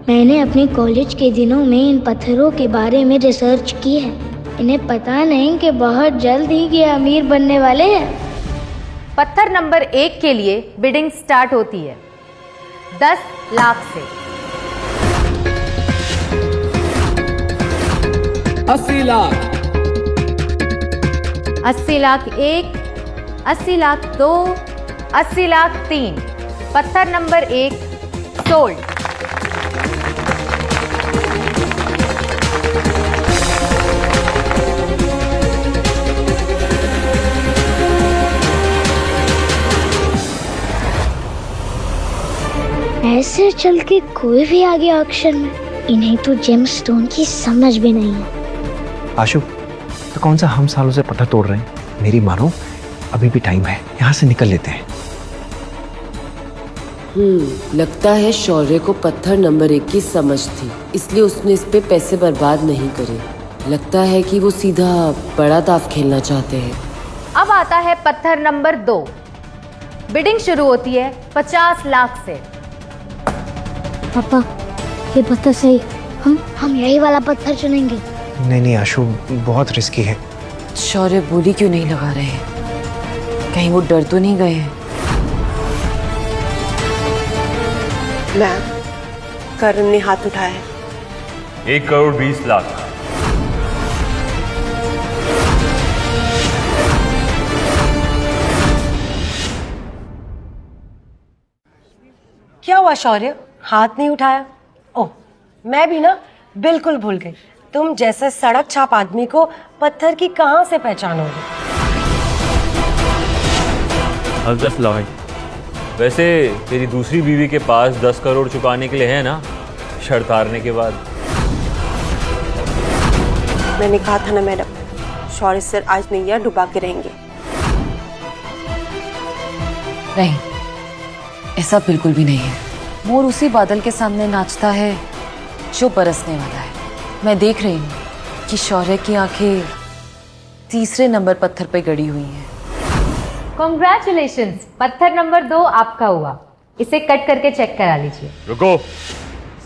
Speaker 7: मैंने अपने कॉलेज के दिनों में इन पत्थरों के बारे में रिसर्च की है। इन्हें पता नहीं कि बहुत जल्द ही ये अमीर बनने वाले हैं।
Speaker 9: पत्थर नंबर 1 के लिए बिडिंग स्टार्ट होती है 10 लाख से।
Speaker 12: 80 लाख,
Speaker 9: 80 लाख 1, 80 लाख 2, 80 लाख 3। पत्थर नंबर 1 सोल्ड।
Speaker 7: ऐसे चल के कोई भी आ गया ऑक्शन में, इन्हें तो जेम्स स्टोन की समझ भी नहीं है।
Speaker 8: आशु, तो कौन सा हम सालों से पत्थर तोड़ रहे हैं? मेरी मानो, अभी भी टाइम है, यहाँ से निकल लेते हैं।
Speaker 16: लगता है शौर्य को पत्थर नंबर 1 की समझ थी, इसलिए उसने इस पे पैसे बर्बाद नहीं करे। लगता है कि वो सीधा बड़ा दाव खेलना चाहते हैं।
Speaker 9: अब आता है पत्थर नंबर 2। बिडिंग शुरू होती है 50 लाख से।
Speaker 7: पापा, ये पत्थर सही, हम यही वाला पत्थर चुनेंगे।
Speaker 8: नहीं आशु, बहुत रिस्की है।
Speaker 16: शौर्य बोली क्यों नहीं लगा रहे हैं? कहीं वो डर तो नहीं गए हैं?
Speaker 11: मैम, करण ने हाथ उठाया है।
Speaker 2: 1 करोड़ 20 लाख।
Speaker 3: क्या हुआ शौर्य, हाथ नहीं उठाया? ओह, मैं भी ना बिल्कुल भूल गई। तुम जैसे सड़क छाप आदमी को पत्थर की कहां से पहचानोगे?
Speaker 2: वैसे तेरी दूसरी बीवी के पास 10 करोड़ चुकाने के लिए है ना, शर्त हारने के बाद।
Speaker 11: मैंने कहा था ना मैडम, शौर्य सर आज नैया डुबा के रहेंगे।
Speaker 16: नहीं, ऐसा बिल्कुल भी नहीं है। मोर उसी बादल के सामने नाचता है जो बरसने वाला है। मैं देख रही हूँ कि शौर्य की आंखें तीसरे नंबर पत्थर पे गड़ी हुई हैं।
Speaker 9: कॉन्ग्रेचुलेशंस, पत्थर नंबर 2 आपका हुआ। इसे कट करके चेक करा लीजिए।
Speaker 2: रुको,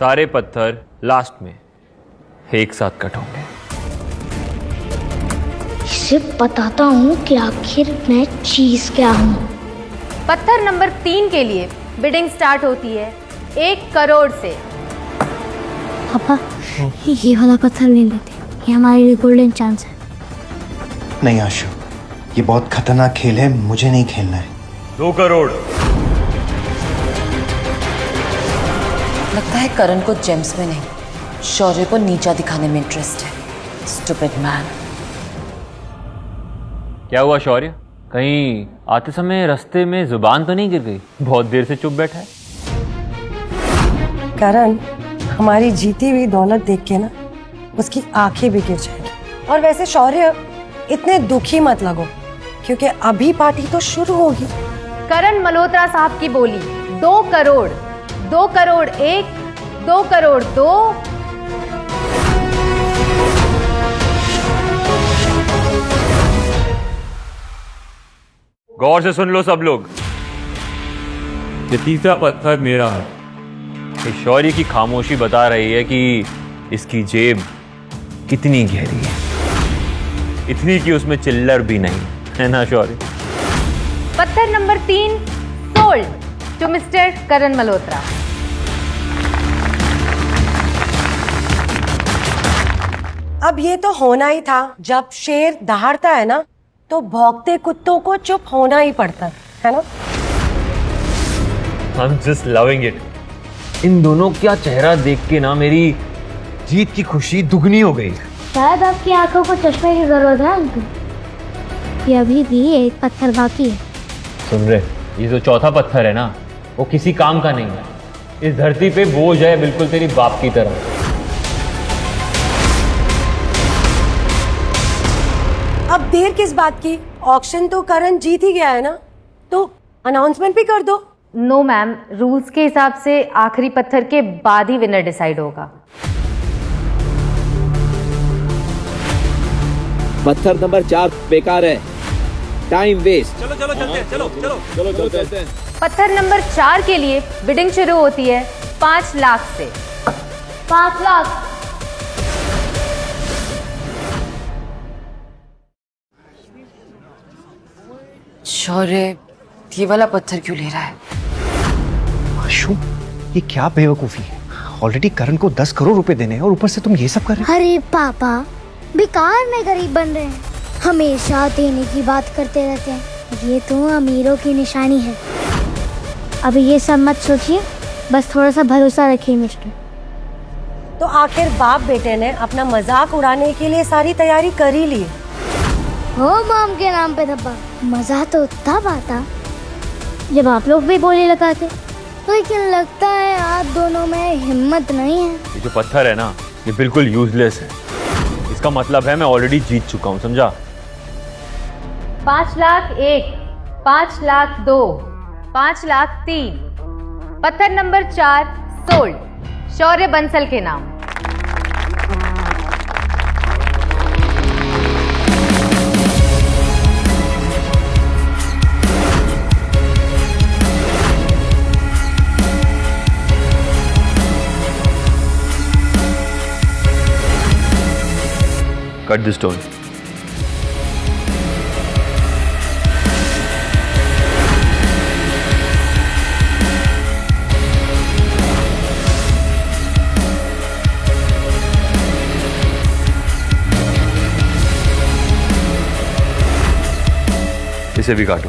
Speaker 2: सारे पत्थर लास्ट में एक साथ कट होंगे।
Speaker 7: इसे बताता हूँ कि आखिर मैं चीज क्या हूँ।
Speaker 9: पत्थर नंबर 3 के लिए बिडिंग स्टार्ट होती है 1 करोड़ से।
Speaker 7: पापा, ये वाला पत्थर ले लेते, ये हमारे लिए गोल्डन चांस है।
Speaker 8: नहीं आशु, ये बहुत खतरनाक खेल है, मुझे नहीं खेलना है।
Speaker 2: 2 करोड़।
Speaker 16: लगता है करण को जेम्स में नहीं, शौर्य को नीचा दिखाने में इंटरेस्ट है। Stupid man.
Speaker 2: क्या हुआ शौर्य, कहीं आते समय रास्ते में जुबान तो नहीं गिर गई? बहुत देर से चुप बैठा है।
Speaker 3: करण, हमारी जीती हुई दौलत देख के ना उसकी आंखें भी गिर जाएंगी। और वैसे शौर्य, इतने दुखी मत लगो, क्योंकि अभी पार्टी तो शुरू होगी।
Speaker 9: करण मल्होत्रा साहब की बोली 2 करोड़, 2 करोड़ 1, 2 करोड़ 2।
Speaker 2: गौर से सुन लो सब लोग, ये तीसरा पत्थर मेरा है। ये शौर्य की खामोशी बता रही है कि इसकी जेब कितनी गहरी है, इतनी कि उसमें चिल्लर भी नहीं है ना शौर्य?
Speaker 9: पत्थर नंबर 3 सोल्ड टू मिस्टर करण मल्होत्रा।
Speaker 3: अब ये तो होना ही था। जब शेर दहाड़ता है ना, तो भौंकते कुत्तों को चुप होना ही पड़ता है ना?
Speaker 2: I'm just loving it। इन दोनों का चेहरा देख के ना मेरी जीत की खुशी दुगनी हो गई।
Speaker 7: शायद आपकी आंखों को चश्मे की जरूरत है अंकल। ये अभी भी एक पत्थर बाकी है।
Speaker 2: सुन रहे, ये जो चौथा पत्थर है ना, वो किसी काम का नहीं है। इस धरती पे बोझ है, बिल्कुल तेरी बाप की तरह।
Speaker 3: अब देर किस बात की? ऑक्शन तो करण जीत ही गया है ना, तो अनाउंसमेंट भी कर दो।
Speaker 9: नो मैम, रूल्स के हिसाब से आखिरी पत्थर के बाद ही विनर डिसाइड होगा।
Speaker 12: पत्थर नंबर 4 बेकार है, टाइम वेस्ट।
Speaker 10: चलो चलते हैं।
Speaker 9: पत्थर नंबर 4 के लिए बिडिंग शुरू होती है 5 लाख से।
Speaker 7: 5 लाख।
Speaker 16: शौर्य ये वाला पत्थर क्यों ले रहा है?
Speaker 8: आशु, ये क्या बेवकूफी है? ऑलरेडी करण को 10 करोड़ रुपए देने हैं और ऊपर से तुम ये सब कर रहे हो।
Speaker 7: अरे पापा, बेकार में गरीब बन रहे हैं, हमेशा देने की बात करते रहते हैं। ये तो अमीरों की निशानी है। अभी ये सब मत सोचिए, बस थोड़ा सा भरोसा रखिए मिस्टर।
Speaker 3: तो आखिर बाप बेटे ने अपना मजाक उड़ाने के लिए सारी तैयारी कर ही ली।
Speaker 7: हो मॉम के नाम पे धब्बा। मजा तो तब आता जब आप लोग भी बोले लगाते, लेकिन लगता है आप दोनों में हिम्मत नहीं है।
Speaker 2: ये जो पत्थर है ना, ये बिल्कुल यूजलेस है। इसका मतलब है मैं ऑलरेडी जीत चुका हूँ, समझा?
Speaker 9: 5 लाख 1, 5 लाख 2, 5 लाख 3। पत्थर नंबर 4 सोल्ड शौर्य बंसल के नाम।
Speaker 2: Cut the stone. इसे भी काटो।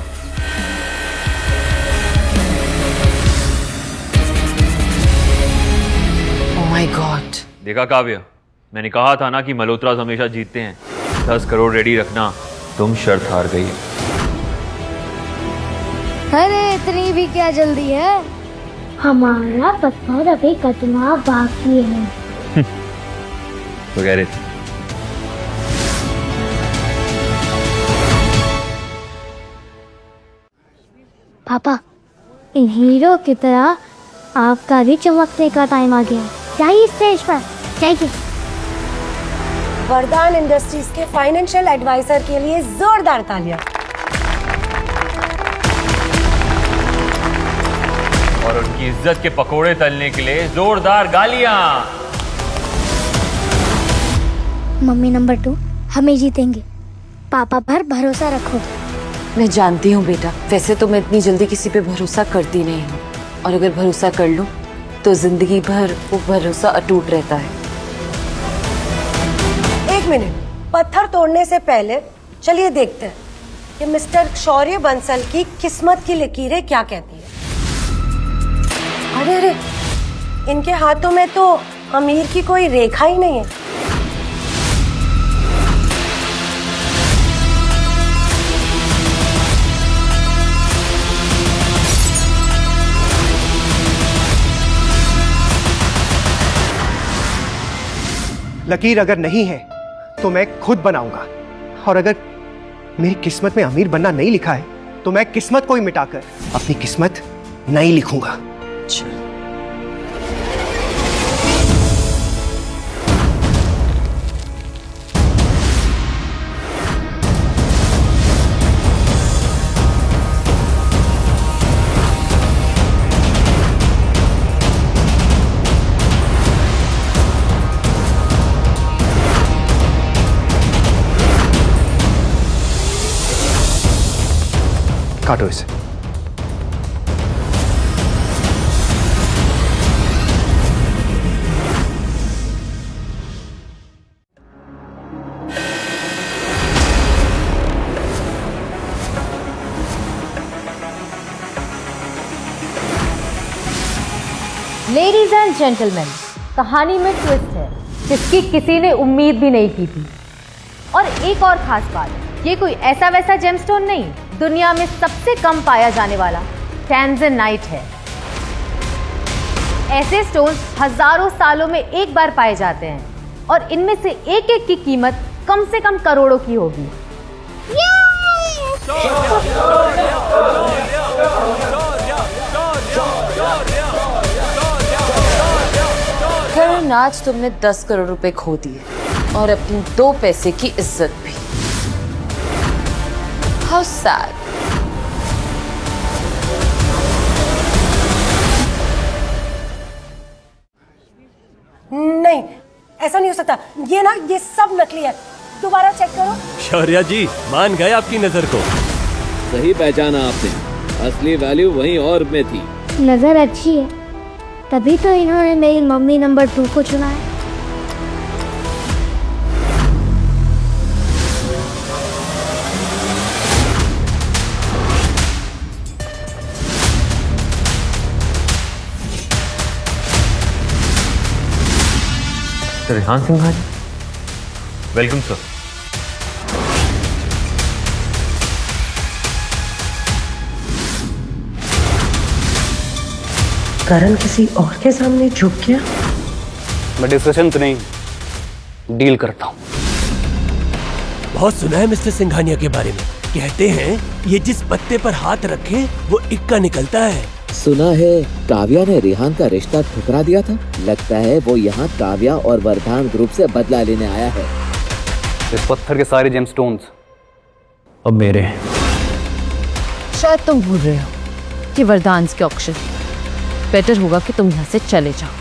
Speaker 16: Oh my God.
Speaker 2: देखा काव्य, मैंने कहा था ना कि मल्होत्रा हमेशा जीतते हैं। 10 करोड़ रेडी रखना, तुम शर्त हार गई।
Speaker 7: अरे इतनी भी क्या जल्दी है, हमारा पत्थर अभी कटना बाकी है।
Speaker 2: तो कह रहे थे।
Speaker 7: पापा, इन हीरो की तरह आपका भी चमकने का टाइम आ गया। चाहिए स्टेज पर चाहिए।
Speaker 3: वरदान इंडस्ट्रीज के फाइनेंशियल एडवाइजर के लिए जोरदार तालियां।
Speaker 2: और उनकी इज्जत के पकोड़े तलने के लिए जोरदार गालियां।
Speaker 7: मम्मी नंबर 2, हमें जीतेंगे। पापा पर भरोसा रखो।
Speaker 16: मैं जानती हूँ बेटा, वैसे तो मैं इतनी जल्दी किसी पे भरोसा करती नहीं हूँ, और अगर भरोसा कर लूँ तो जिंदगी भर वो भरोसा अटूट रहता है।
Speaker 3: एक मिनट, पत्थर तोड़ने से पहले चलिए देखते हैं कि मिस्टर शौर्य बंसल की किस्मत की लकीरें क्या कहती है। अरे अरे, इनके हाथों में तो अमीर की कोई रेखा ही नहीं है।
Speaker 8: लकीर अगर नहीं है तो मैं खुद बनाऊंगा, और अगर मेरी किस्मत में अमीर बनना नहीं लिखा है तो मैं किस्मत को ही मिटाकर अपनी किस्मत नहीं लिखूंगा। काटो इसे।
Speaker 9: लेडीज एंड जेंटलमैन, कहानी में ट्विस्ट है जिसकी किसी ने उम्मीद भी नहीं की थी। और एक और खास बात, ये कोई ऐसा वैसा जेमस्टोन नहीं, दुनिया में सबसे कम पाया जाने वाला टैंजनाइट है। ऐसे स्टोन्स हजारों सालों में एक बार पाए जाते हैं, और इनमें से एक एक की कीमत कम से कम करोड़ों की होगी।
Speaker 16: खैर, नाच तुमने 10 करोड़ रुपए खो दिए, और अपनी 2 पैसे की इज्जत भी। How sad.
Speaker 3: नहीं, ऐसा नहीं हो सकता। ये ना, ये सब नकली है। दोबारा चेक करो।
Speaker 17: शौर्या जी, मान गए आपकी नजर को।
Speaker 12: सही पहचाना आपने, असली वैल्यू वहीं और में थी।
Speaker 7: नजर अच्छी है, तभी तो इन्होंने मेरी मम्मी नंबर 2 को चुना है।
Speaker 2: रेहान सिंह भाई, वेलकम सर।
Speaker 3: करण किसी और के सामने झुक गया।
Speaker 13: मैं डिस्कशन तो नहीं, डील करता हूँ।
Speaker 17: बहुत सुना है मिस्टर सिंघानिया के बारे में। कहते हैं ये जिस पत्ते पर हाथ रखे वो इक्का निकलता है।
Speaker 12: सुना है काव्या ने रिहान का रिश्ता ठुकरा दिया था। लगता है वो यहाँ काव्या और वरदान ग्रुप से बदला लेने आया है।
Speaker 6: इस पत्थर के सारे जेमस्टोन्स
Speaker 13: अब मेरे हैं।
Speaker 16: शायद तुम भूल रहे हो कि वरदान के ऑक्शन। बेटर होगा कि तुम यहाँ से चले जाओ।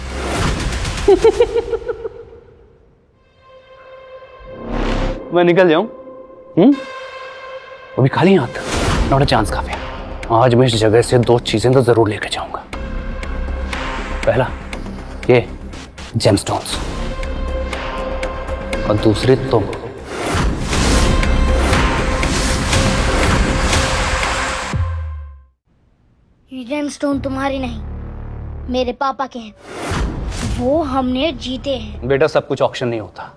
Speaker 6: मैं निकल जाऊं? वो भी खाली हाथ? नॉट अ चांस काफी। आज मैं इस जगह से 2 चीजें तो जरूर लेके जाऊंगा। पहला ये जेमस्टोन्स और दूसरी तुम।
Speaker 7: ये जेमस्टोन तुम्हारी नहीं, मेरे पापा के हैं। वो हमने जीते हैं।
Speaker 6: बेटा सब कुछ ऑक्शन नहीं होता।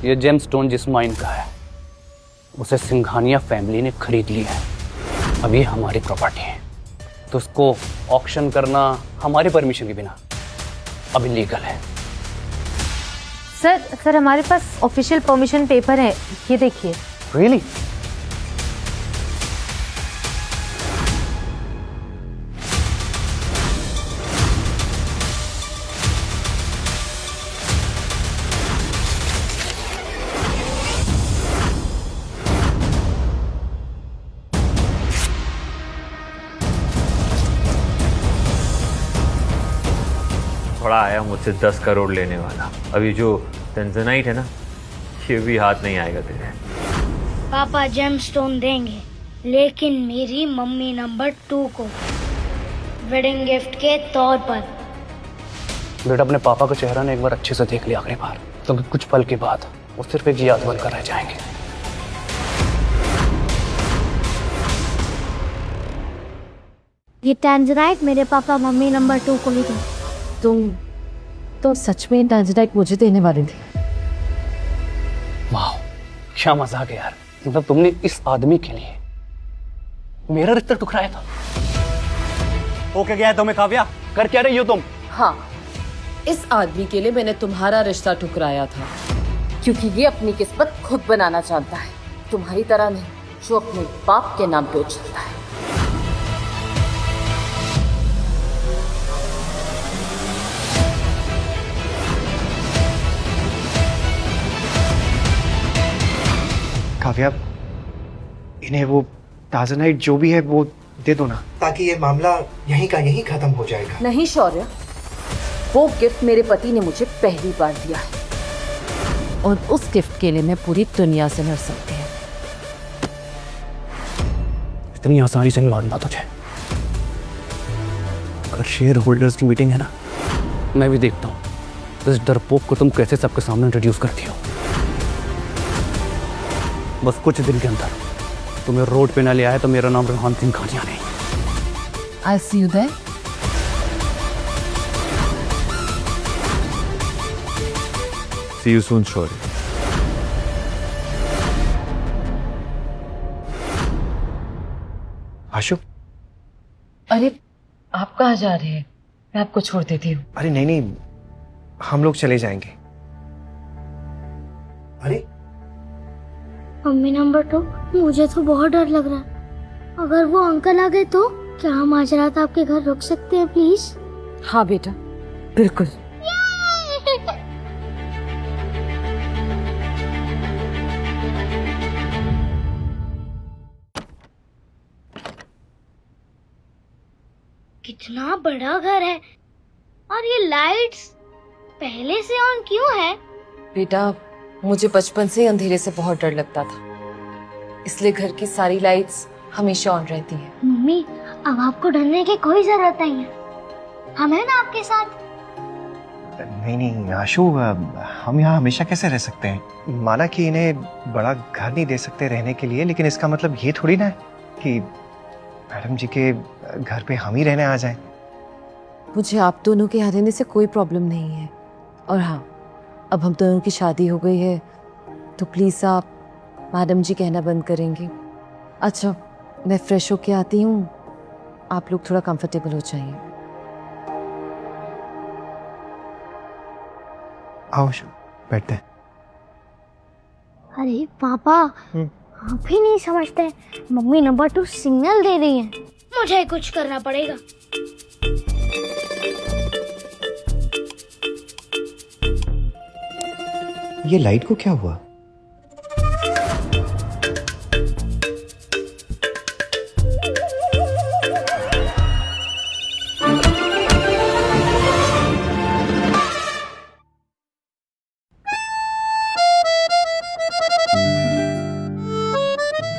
Speaker 6: ये जेमस्टोन जिस माइन का है उसे सिंघानिया फैमिली ने खरीद लिया है। अब ये हमारी प्रॉपर्टी है, तो उसको ऑक्शन करना हमारी परमिशन के बिना अब इलीगल है।
Speaker 16: सर हमारे पास ऑफिशियल परमिशन पेपर है, ये देखिए।
Speaker 6: रियली?
Speaker 2: थोड़ा आया मुझसे 10 करोड़ लेने वाला। अभी जो टेंजनाइट है ना, ये भी हाथ नहीं आएगा तेरे।
Speaker 7: पापा जेमस्टोन देंगे, लेकिन मेरी मम्मी नंबर 2 को वेडिंग गिफ्ट के तौर पर।
Speaker 6: बेटा अपने पापा का चेहरा ने एक बार अच्छे से देख लिया आखिरी बार, तो कुछ पल के बाद वो सिर्फ एक याद बनकर रह जाएंगे।
Speaker 7: ये टेंजनाइट मेरे पापा मम्मी नंबर 2 को ही दें।
Speaker 16: तुम सच में टेंजनाइट मुझे देने वाली थी?
Speaker 6: वाह क्या मजाक है यार। मतलब तुमने इस आदमी के लिए मेरा रिश्ता ठुकराया था।
Speaker 13: ओके गया है तुम्हें काव्या? कर क्या रही हो तुम?
Speaker 16: हाँ, इस आदमी के लिए मैंने तुम्हारा रिश्ता ठुकराया था, क्योंकि ये अपनी किस्मत खुद बनाना चाहता है, तुम्हारी तरह नहीं जो अपने बाप के नाम पे उछलता है।
Speaker 8: काव्या, इन्हें वो टाजनाइट जो भी है वो दे दो ना, ताकि ये मामला यहीं का यहीं खत्म हो जाएगा।
Speaker 16: नहीं शौर्य, वो गिफ्ट मेरे पति ने मुझे पहली बार दिया है, और उस गिफ्ट के लिए मैं पूरी दुनिया से लड़ सकती हूँ।
Speaker 6: इतनी आसानी से नहीं मानना तुझे। अगर शेयर होल्डर्स की मीटिंग है ना, मैं भी देखता हूँ इस डरपोक को तुम कैसे सबके सामने इंट्रोड्यूस करती हो। बस कुछ दिन के अंदर तुम्हें रोड पे ना ले आया तो मेरा नाम रिहान सिंघानिया नहीं।
Speaker 16: I'll see you there.
Speaker 2: See you soon, शौर्य।
Speaker 8: आशु,
Speaker 16: अरे आप कहाँ जा रहे हैं? मैं आपको छोड़ देती हूँ।
Speaker 8: अरे नहीं नहीं, हम लोग चले जाएंगे। अरे
Speaker 7: मम्मी नंबर 2, मुझे तो बहुत डर लग रहा है। अगर वो अंकल आ गए तो क्या हम आज रात आपके घर रुक सकते हैं प्लीज?
Speaker 16: हाँ बेटा, बिल्कुल।
Speaker 7: कितना बड़ा घर है, और ये लाइट्स पहले से ऑन क्यों है?
Speaker 16: बेटा मुझे बचपन से ही अंधेरे से बहुत डर लगता था, इसलिए घर की सारी लाइट्स हमेशा ऑन रहती हैं।
Speaker 7: मम्मी अब आपको डरने की कोई जरूरत नहीं है, हम हैं ना आपके साथ।
Speaker 8: नहीं नहीं आशु, हम यहाँ हमेशा कैसे रह सकते हैं? माना कि इन्हें बड़ा घर नहीं दे सकते रहने के लिए, लेकिन इसका मतलब ये थोड़ी ना है कि मैडम जी के घर पे हम ही रहने आ जाएं।
Speaker 16: मुझे आप दोनों के यहाँ रहने से कोई प्रॉब्लम नहीं है, और हाँ, अब हम दोनों की शादी हो गई है तो प्लीज़ आप मैडम जी कहना बंद करेंगे। अच्छा मैं फ्रेश होके आती हूँ, आप लोग थोड़ा कंफर्टेबल हो जाइए।
Speaker 8: आओ आशु, बैठते हैं।
Speaker 7: अरे पापा, आप ही नहीं समझते, मम्मी नंबर 2 सिग्नल दे रही है। मुझे कुछ करना पड़ेगा।
Speaker 8: ये लाइट को क्या हुआ?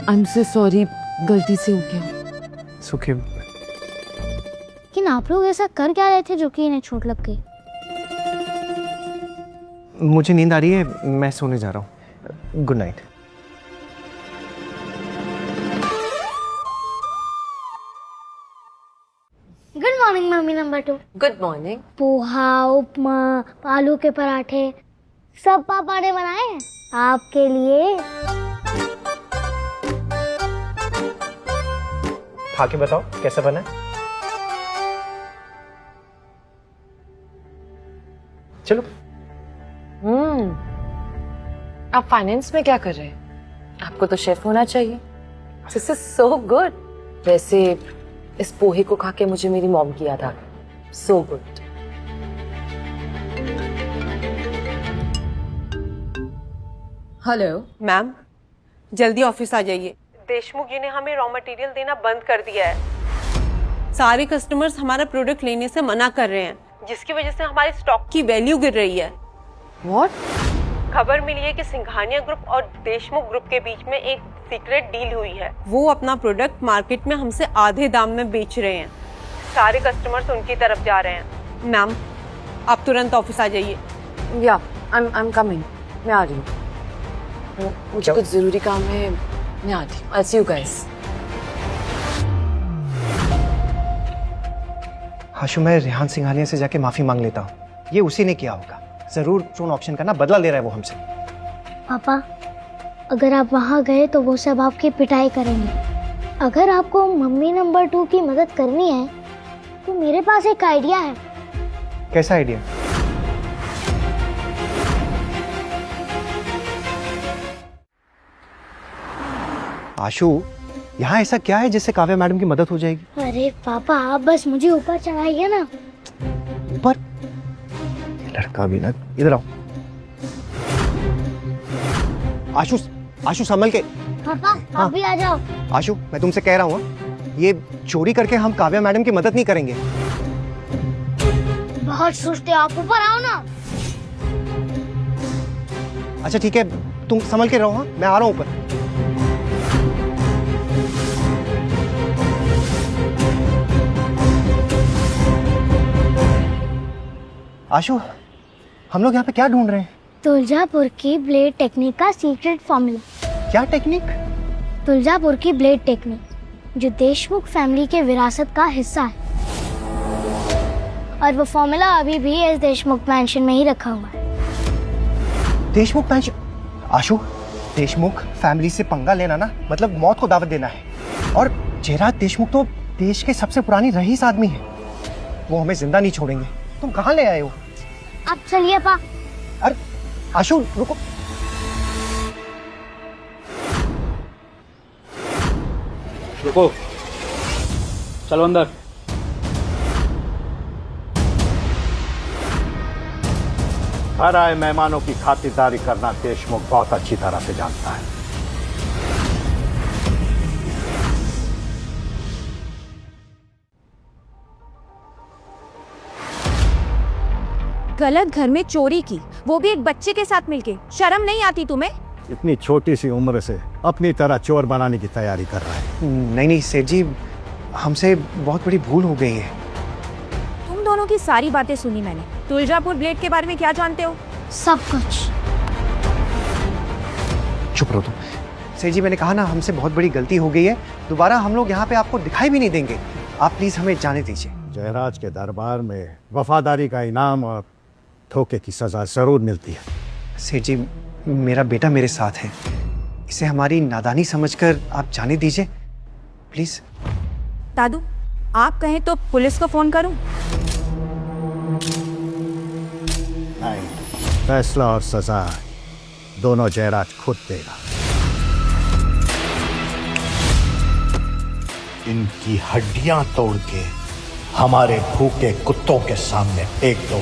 Speaker 16: आई एम सो सॉरी, गलती से हो गया।
Speaker 8: सुखी,
Speaker 7: लेकिन आप लोग ऐसा कर क्या रहे थे जो कि इन्हें चोट लग गई?
Speaker 8: मुझे नींद आ रही है, मैं सोने जा रहा हूँ। Good night.
Speaker 7: Good morning mummy number 2।
Speaker 16: Good morning.
Speaker 7: Poha, upma, आलू के पराठे सब पापा ने बनाए हैं आपके लिए।
Speaker 8: खा के बताओ कैसा बना है। चलो।
Speaker 16: आप फाइनेंस में क्या कर रहे हैं? आपको तो शेफ होना चाहिए। This is so good. वैसे इस पोहे को खा के मुझे मेरी मॉम की याद आ गई। So good. हेलो
Speaker 11: मैम, जल्दी ऑफिस आ जाइए। देशमुख जी ने हमें रॉ मटेरियल देना बंद कर दिया है। सारे कस्टमर्स हमारा प्रोडक्ट लेने से मना कर रहे हैं, जिसकी वजह से हमारे स्टॉक की वैल्यू गिर रही है।
Speaker 16: व्हाट?
Speaker 11: खबर मिली है कि सिंघानिया ग्रुप और देशमुख ग्रुप के बीच में एक सीक्रेट डील हुई है। वो अपना प्रोडक्ट मार्केट में हमसे आधे दाम में बेच रहे हैं। सारे कस्टमर्स उनकी तरफ जा रहे हैं। मैम, आप तुरंत ऑफिस आ जाइए।
Speaker 16: या आई एम कमिंग। मैं आ रही हूँ। मुझे कुछ जरूरी काम है, मैं आती हूँ। I'll see you guys.
Speaker 8: आशु, मैं रेहान सिंघानिया से जाके माफी मांग लेता हूँ। ये उसी ने किया होगा। जरूर ड्रोन ऑप्शन का ना बदला ले रहा है वो हमसे।
Speaker 7: पापा, अगर आप वहाँ गए तो वो सब आपकी पिटाई करेंगे। अगर आपको मम्मी नंबर 2 की मदद करनी है तो मेरे पास एक आइडिया है।
Speaker 8: कैसा आइडिया? आशु, यहाँ ऐसा क्या है जिससे काव्या मैडम की मदद हो जाएगी?
Speaker 7: अरे पापा, आप बस मुझे ऊपर चढ़ाइए ना।
Speaker 8: ऊपर? लड़का भी ना। इधर आओ। आशु, आशु संभल के।
Speaker 7: पापा, आप भी आ जाओ।
Speaker 8: आशु, मैं तुमसे कह रहा हूँ, ये चोरी करके हम काव्या मैडम की मदद नहीं करेंगे।
Speaker 7: बहुत सोचते आप, ऊपर आओ ना।
Speaker 8: अच्छा ठीक है, तुम संभल के रहो। हाँ, मैं आ रहा हूँ ऊपर। आशु, हम लोग यहाँ पे क्या ढूंढ रहे हैं?
Speaker 7: तुलजापुर की ब्लेड टेक्निक का सीक्रेट फॉर्मूला।
Speaker 8: क्या टेक्निक?
Speaker 7: तुलजापुर की ब्लेड टेक्निक, जो देशमुख फैमिली के विरासत का हिस्सा है। और वो फॉर्मूला अभी भी एस देशमुख मैंशन में ही रखा हुआ है।
Speaker 8: देशमुख मैंशन? आशु, देशमुख फैमिली से पंगा लेना ना मतलब मौत को दावत देना है। और जयराज देशमुख तो देश के सबसे पुरानी रईस आदमी है। वो हमें जिंदा नहीं छोड़ेंगे। तुम कहाँ ले आए हो?
Speaker 7: अब चलिए पा।
Speaker 8: अरे आशु, रुको।
Speaker 5: रुको, चलो अंदर।
Speaker 15: घर आए मेहमानों की खातिरदारी करना देशमुख बहुत अच्छी तरह से जानता है।
Speaker 18: गलत घर में चोरी की, वो भी एक बच्चे के साथ मिलके। शर्म नहीं आती तुम्हें?
Speaker 15: इतनी छोटी सी उम्र से अपनी तरह चोर बनाने की तैयारी कर रहा है।
Speaker 8: नहीं नहीं सेठ जी, हमसे बहुत बड़ी भूल हो गई है।
Speaker 18: तुम दोनों की सारी बातें सुनी मैंने। तुलजापुर ब्लेड के बारे में क्या जानते हो?
Speaker 7: सब कुछ।
Speaker 8: चुप रहो तुम। सेठ जी, मैंने कहा ना, हमसे बहुत बड़ी गलती हो गई है। दोबारा हम लोग यहाँ पे आपको दिखाई भी नहीं देंगे। आप प्लीज हमें जाने दीजिए।
Speaker 15: जयराज के दरबार में वफादारी का इनाम और धोखे की सजा जरूर मिलती है।
Speaker 8: सेठ जी, मेरा बेटा मेरे साथ है। इसे हमारी नादानी समझकर आप जाने दीजिए प्लीज।
Speaker 18: दादू, आप कहें तो पुलिस को फोन करूं?
Speaker 15: नहीं, फैसला और सजा दोनों जयराज खुद देगा। इनकी हड्डियां तोड़ के हमारे भूखे कुत्तों के सामने फेंक दो।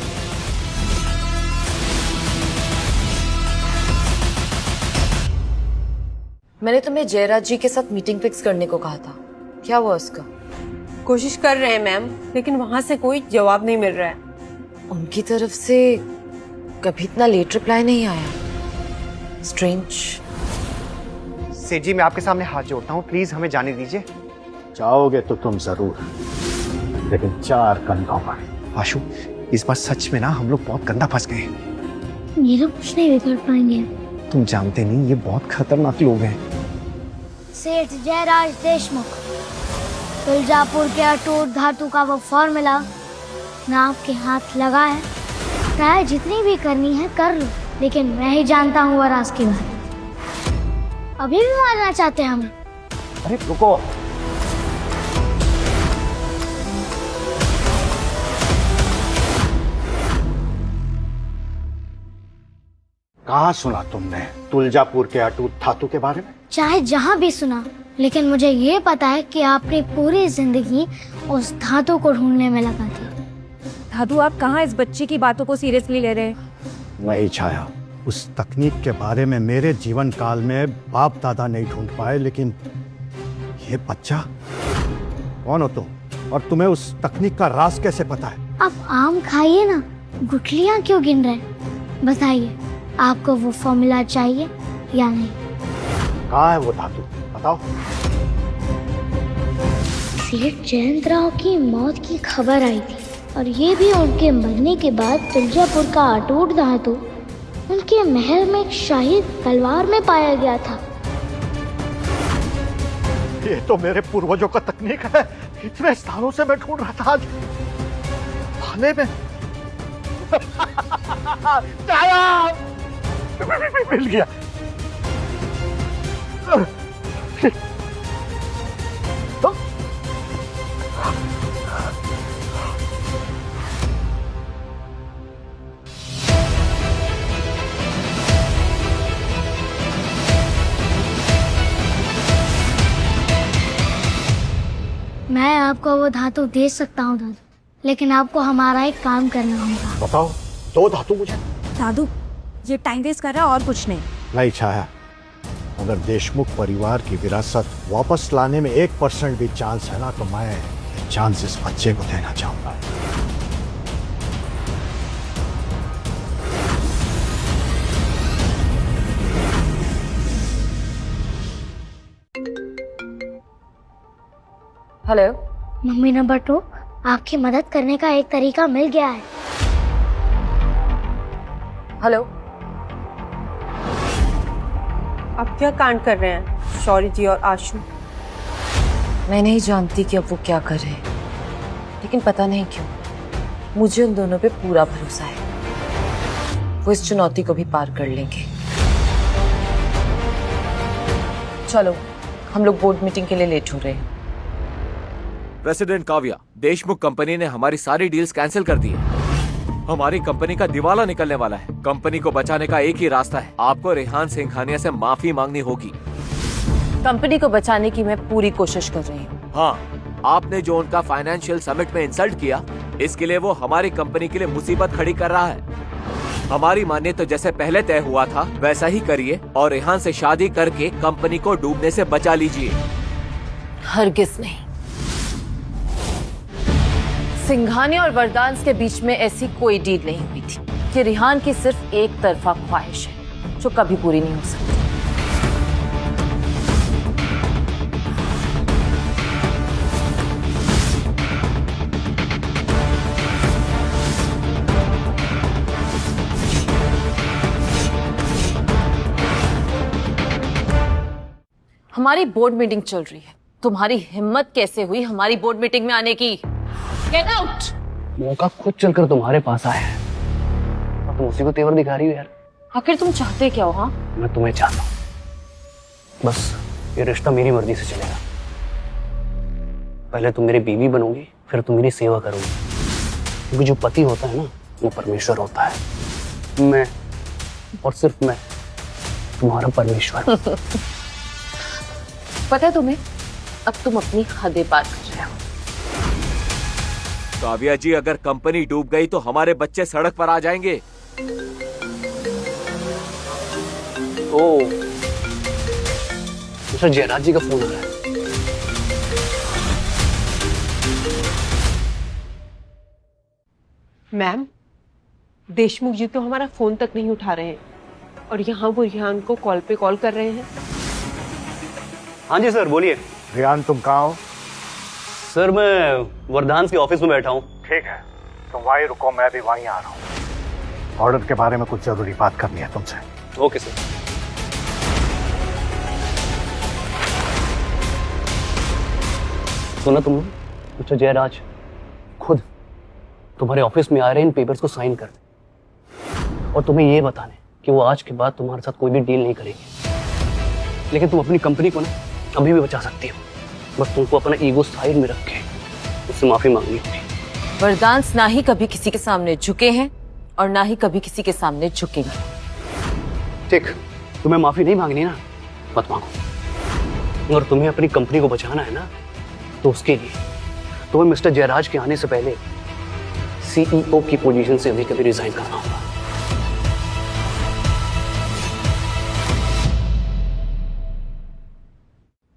Speaker 16: मैंने तुम्हें जयराज जी के साथ मीटिंग फिक्स करने को कहा था, क्या हुआ उसका?
Speaker 11: कोशिश कर रहे हैं मैम, लेकिन वहां से कोई जवाब नहीं मिल रहा है।
Speaker 16: उनकी तरफ से कभी इतना लेट रिप्लाई नहीं आया। स्ट्रेंज।
Speaker 8: सेठ जी, मैं आपके सामने हाथ जोड़ता हूँ, प्लीज हमें जाने दीजिए।
Speaker 15: चाहोगे तो तुम जरूर, लेकिन 4 कंधों पर।
Speaker 8: आशु, इस बार सच में ना हम लोग बहुत गंदा फंस गए।
Speaker 7: ये लोग कुछ नहीं बिगड़ पाएंगे।
Speaker 8: तुम जानते नहीं, ये बहुत खतरनाक लोग हैं।
Speaker 7: सेठ जयराज देशमुख, तुलजापुर के अटूट धातु का वो फॉर्मूला ना आपके हाथ लगा है। ट्राई जितनी भी करनी है कर लो, लेकिन मैं ही जानता हूँ वो राज की बात। अभी भी मारना चाहते हैं हमें?
Speaker 15: अरे रुको, कहाँ सुना तुमने तुलजापुर के अटूट धातु के बारे में?
Speaker 7: चाहे जहाँ भी सुना, लेकिन मुझे ये पता है कि आपने पूरी जिंदगी उस धातु को ढूंढने में लगा दी।
Speaker 18: धातु, आप कहाँ इस बच्चे की बातों को सीरियसली ले रहे हैं?
Speaker 15: नहीं छाया, उस तकनीक के बारे में मेरे जीवन काल में बाप दादा नहीं ढूंढ पाए, लेकिन ये बच्चा कौन हो तुम, और तुम्हें उस तकनीक का राज कैसे पता है?
Speaker 7: आप आम खाइए ना, गुठलियाँ क्यों गिन रहे हैं? बताइए, आपको वो फॉर्मूला चाहिए या नहीं?
Speaker 15: कहाँ है वो धातु, बताओ।
Speaker 7: सेठ जयंत राव की मौत की खबर आई थी, और ये भी उनके मरने के बाद तुलजापुर का अटूट धातु उनके महल में एक शाही तलवार में पाया गया था।
Speaker 15: ये तो मेरे पूर्वजों का तकनीक है, इतने स्थानों से मैं ढूंढ रहा था, आज खाने में मिल गया।
Speaker 7: मैं आपको वो धातु दे सकता हूँ दादू, लेकिन आपको हमारा एक काम करना होगा।
Speaker 15: बताओ, 2 धातु मुझे?
Speaker 18: दादू, ये टाइम वेस्ट कर रहा है और कुछ नहीं।
Speaker 15: नहीं छाया, अगर देशमुख परिवार की विरासत वापस लाने में 1% भी चांस है ना, तो मैं ये चांस इस बच्चे को देना चाहूंगा।
Speaker 16: हेलो
Speaker 7: मम्मी नंबर 2, आपकी मदद करने का एक तरीका मिल गया है।
Speaker 16: हेलो,
Speaker 11: आप क्या कांड कर रहे हैं शौर्य जी और आशु?
Speaker 16: मैं नहीं जानती कि अब वो क्या कर रहे हैं, लेकिन पता नहीं क्यों मुझे उन दोनों पे पूरा भरोसा है। वो इस चुनौती को भी पार कर लेंगे। चलो, हम लोग बोर्ड मीटिंग के लिए लेट हो रहे हैं।
Speaker 12: प्रेसिडेंट काव्या, देशमुख कंपनी ने हमारी सारी डील्स कैंसिल कर दी है। हमारी कंपनी का दिवाला निकलने वाला है। कंपनी को बचाने का एक ही रास्ता है, आपको रेहान सिंघानिया से माफी मांगनी होगी।
Speaker 16: कंपनी को बचाने की मैं पूरी कोशिश कर रही हूँ।
Speaker 12: हाँ, आपने जो उनका फाइनेंशियल समिट में इंसल्ट किया, इसके लिए वो हमारी कंपनी के लिए मुसीबत खड़ी कर रहा है। हमारी मानिए तो जैसे पहले तय हुआ था वैसा ही करिए और रेहान से शादी करके कंपनी को डूबने से बचा लीजिए।
Speaker 16: हरगिज नहीं। सिंघानिया और वरदान के बीच में ऐसी कोई डील नहीं हुई थी कि रेहान की सिर्फ एक तरफा ख्वाहिश है जो कभी पूरी नहीं हो सकती। हमारी बोर्ड मीटिंग चल रही है, तुम्हारी हिम्मत कैसे हुई हमारी बोर्ड मीटिंग में आने की? Get out.
Speaker 6: मौका खुद चलकर तुम्हारे पास आया है और तुम उसी को तेवर दिखा रही हो यार।
Speaker 16: आखिर तुम चाहते क्या हो? हाँ,
Speaker 6: मैं तुम्हें चाहता हूँ, बस ये रिश्ता मेरी मर्जी से चलेगा। पहले तुम मेरी बीवी बनोगी, फिर तुम मेरी सेवा करोगी, क्योंकि जो पति होता है ना वो परमेश्वर होता है। मैं
Speaker 13: और सिर्फ मैं तुम्हारा परमेश्वर।
Speaker 9: पता है तुम्हें, अब तुम अपनी हदें पार कर रहे हो।
Speaker 12: काव्या जी, अगर कंपनी डूब गई तो हमारे बच्चे सड़क पर आ जाएंगे।
Speaker 13: ओ, मिस्टर जयराज जी का फोन आ रहा है।
Speaker 11: मैम, देशमुख जी तो हमारा फोन तक नहीं उठा रहे हैं और यहाँ वो रिहान को कॉल पे कॉल कर रहे हैं।
Speaker 13: हाँ जी सर, बोलिए।
Speaker 15: रियान, तुम कहाँ हो?
Speaker 13: सर मैं वरदान के ऑफिस में बैठा हूँ।
Speaker 15: ठीक है, तुम वहीं रुको, मैं भी वहीं आ रहा हूँ। ऑर्डर के बारे में कुछ जरूरी बात करनी है तुमसे।
Speaker 13: Okay sir. सुना तुमने? मिस्टर जयराज खुद तुम्हारे ऑफिस में आ रहे हैं इन पेपर्स को साइन करने, और तुम्हें ये बताने कि वो आज के बाद तुम्हारे साथ कोई भी डील नहीं करेंगे। लेकिन तुम अपनी कंपनी को ना अभी भी बचा सकती हो, बस तुमको अपना ईगो साइड में रख के उससे माफी मांगनी होगी।
Speaker 9: वरदान ना ही कभी किसी के सामने झुके हैं और ना ही कभी किसी के सामने झुकेंगे।
Speaker 13: ठीक, तुम्हें माफी नहीं मांगनी ना, मत मांगो। और तुम्हें अपनी कंपनी को बचाना है ना, तो उसके लिए तुम्हें मिस्टर जयराज के आने से पहले सीईओ की पोजीशन से अभी कभी रिजाइन करना होगा।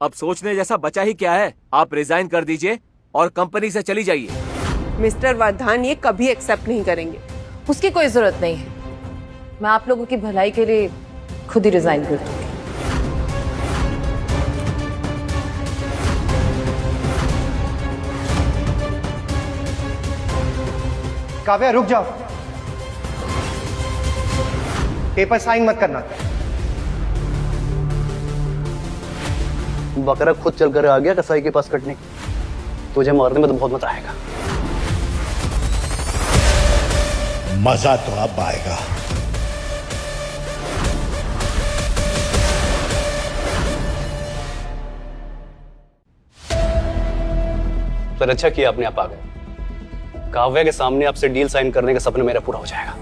Speaker 12: अब सोचने जैसा बचा ही क्या है? आप रिजाइन कर दीजिए और कंपनी से चली जाइए।
Speaker 11: मिस्टर वर्धन ये कभी एक्सेप्ट नहीं करेंगे।
Speaker 9: उसकी कोई जरूरत नहीं है, मैं आप लोगों की भलाई के लिए खुद ही रिजाइन कर दूंगी।
Speaker 8: काव्या, रुक जाओ, पेपर साइन मत करना।
Speaker 13: बकरा खुद चलकर आ गया कसाई के पास कटने। तुझे मारने में तो बहुत मजा आएगा।
Speaker 15: मजा तो अब आएगा।
Speaker 13: सर अच्छा किया आपने आप आ गए। काव्या के सामने आपसे डील साइन करने का सपना मेरा पूरा हो जाएगा।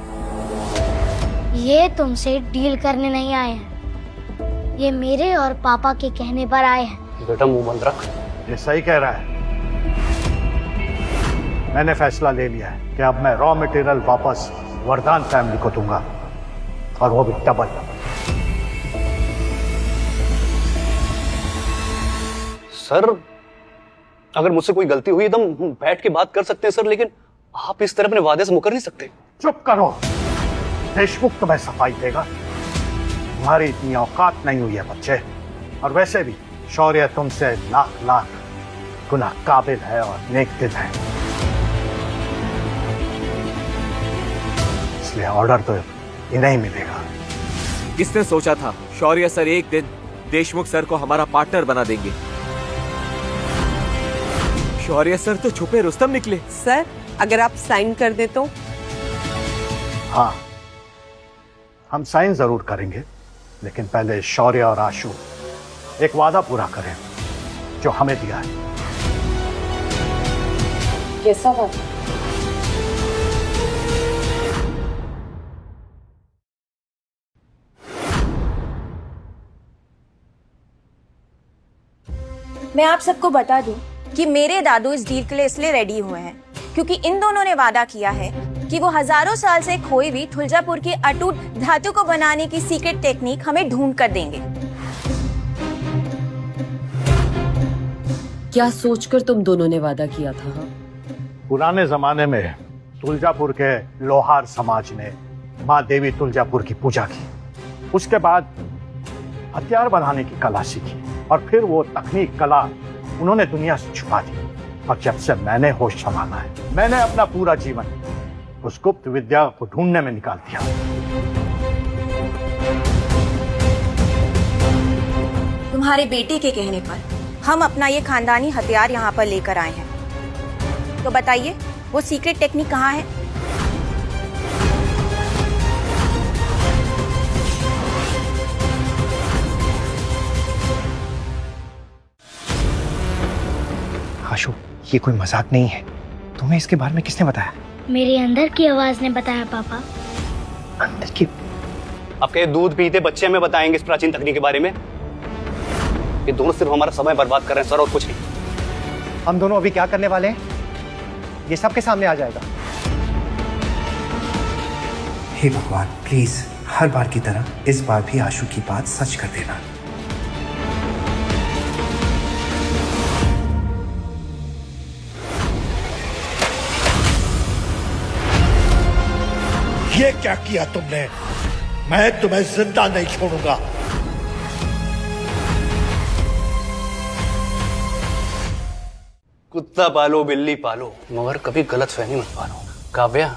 Speaker 7: ये तुमसे डील करने नहीं आए हैं, ये मेरे और पापा के कहने पर आए हैं।
Speaker 13: बेटा मुंह बंद रख।
Speaker 15: ये सही कह रहा है। मैंने फैसला ले लिया है कि अब मैं रॉ मटेरियल वापस वरदान फैमिली को दूंगा, और वो भी डबल।
Speaker 13: सर अगर मुझसे कोई गलती हुई तो हम बैठ के बात कर सकते हैं सर, लेकिन आप इस तरह अपने वादे से मुकर नहीं सकते।
Speaker 15: चुप करो, देशमुख तुम्हें सफाई देगा। तुम्हारी इतनी औकात नहीं हुई है बच्चे, और वैसे भी शौर्य तुमसे लाख लाख गुना काबिल है और नेक दिल है, इसलिए ऑर्डर तो इन्हें ही मिलेगा।
Speaker 12: किसने सोचा था शौर्य सर एक दिन देशमुख सर को हमारा पार्टनर बना देंगे? शौर्य सर तो छुपे रुस्तम निकले।
Speaker 11: सर अगर आप साइन कर दे तो?
Speaker 15: हाँ, हम साइन जरूर करेंगे, लेकिन पहले शौर्य और आशु एक वादा पूरा करें जो हमें दिया है।
Speaker 9: कैसा वादा?
Speaker 18: मैं आप सबको बता दूं कि मेरे दादू इस डील के लिए इसलिए रेडी हुए हैं क्योंकि इन दोनों ने वादा किया है कि वो हजारों साल से खोई हुई तुलजापुर की अटूट धातु को बनाने की सीक्रेट टेक्निक हमें ढूंढ कर देंगे।
Speaker 16: क्या सोचकर तुम दोनों ने वादा किया था?
Speaker 15: पुराने जमाने में तुलजापुर के लोहार समाज ने माँ देवी तुलजापुर की पूजा की, उसके बाद हथियार बनाने की कला सीखी, और फिर वो तकनीक कला उन्होंने दुनिया से छुपा दी। और जब से मैंने होश संभाला है, मैंने अपना पूरा जीवन उस गुप्त विद्या को ढूंढने में निकाल दिया।
Speaker 18: तुम्हारे बेटे के कहने पर हम अपना ये खानदानी हथियार यहाँ पर लेकर आए हैं, तो बताइए वो सीक्रेट टेक्निक कहाँ है?
Speaker 8: आशु, ये कोई मजाक नहीं है। तुम्हें इसके बारे में किसने बताया?
Speaker 7: मेरे अंदर की आवाज ने बताया पापा।
Speaker 8: अंदर की?
Speaker 13: आपके दूध पीते बच्चे हमें बताएंगे इस प्राचीन तकनीक के बारे में? ये दोनों सिर्फ हमारा समय बर्बाद कर रहे हैं सर, और कुछ नहीं।
Speaker 8: हम दोनों अभी क्या करने वाले हैं ये सबके सामने आ जाएगा। हे भगवान, प्लीज हर बार की तरह इस बार भी आशु की बात सच कर देना।
Speaker 15: ये क्या किया तुमने? मैं तुम्हें जिंदा नहीं छोड़ूंगा।
Speaker 13: कुत्ता पालो बिल्ली पालो, मगर कभी गलतफहमी मत पालो। काव्या,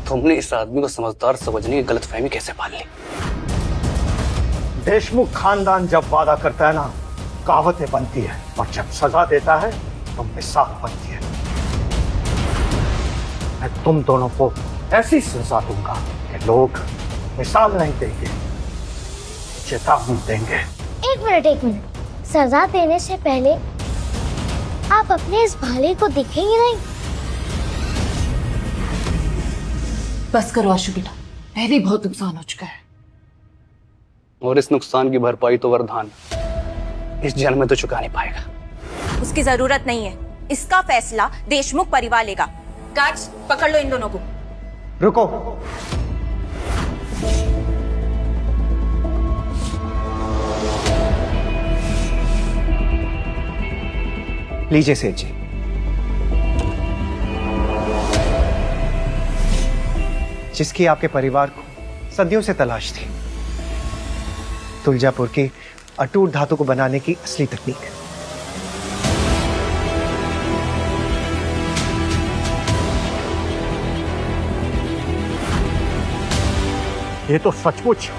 Speaker 13: तुमने इस आदमी को समझदार समझने की गलतफहमी कैसे पाल ली?
Speaker 15: देशमुख खानदान जब वादा करता है ना, कहावतें बनती है, और जब सजा देता है तो मिसाल बनती है। मैं तुम दोनों को ऐसी सजा दूंगा कि लोग मिसाल नहीं देंगे, चेतावनी देंगे।
Speaker 7: एक मिनट, सजा देने से पहले आप अपने इस भाले को देखेंगे नहीं?
Speaker 16: बस करो आशु बेटा, पहले ही बहुत नुकसान हो चुका है।
Speaker 13: और इस नुकसान की भरपाई तो वरदान इस जन्म में तो चुका नहीं पाएगा।
Speaker 18: उसकी जरूरत नहीं है, इसका फैसला देशमुख परिवार लेगा। गार्ड्स, पकड़ लो इन दोनों को।
Speaker 8: रुको, लीजिए सेठ जी। जिसकी आपके परिवार को सदियों से तलाश थी, तुलजापुर की अटूट धातु को बनाने की असली तकनीक।
Speaker 15: ये तो सचमुच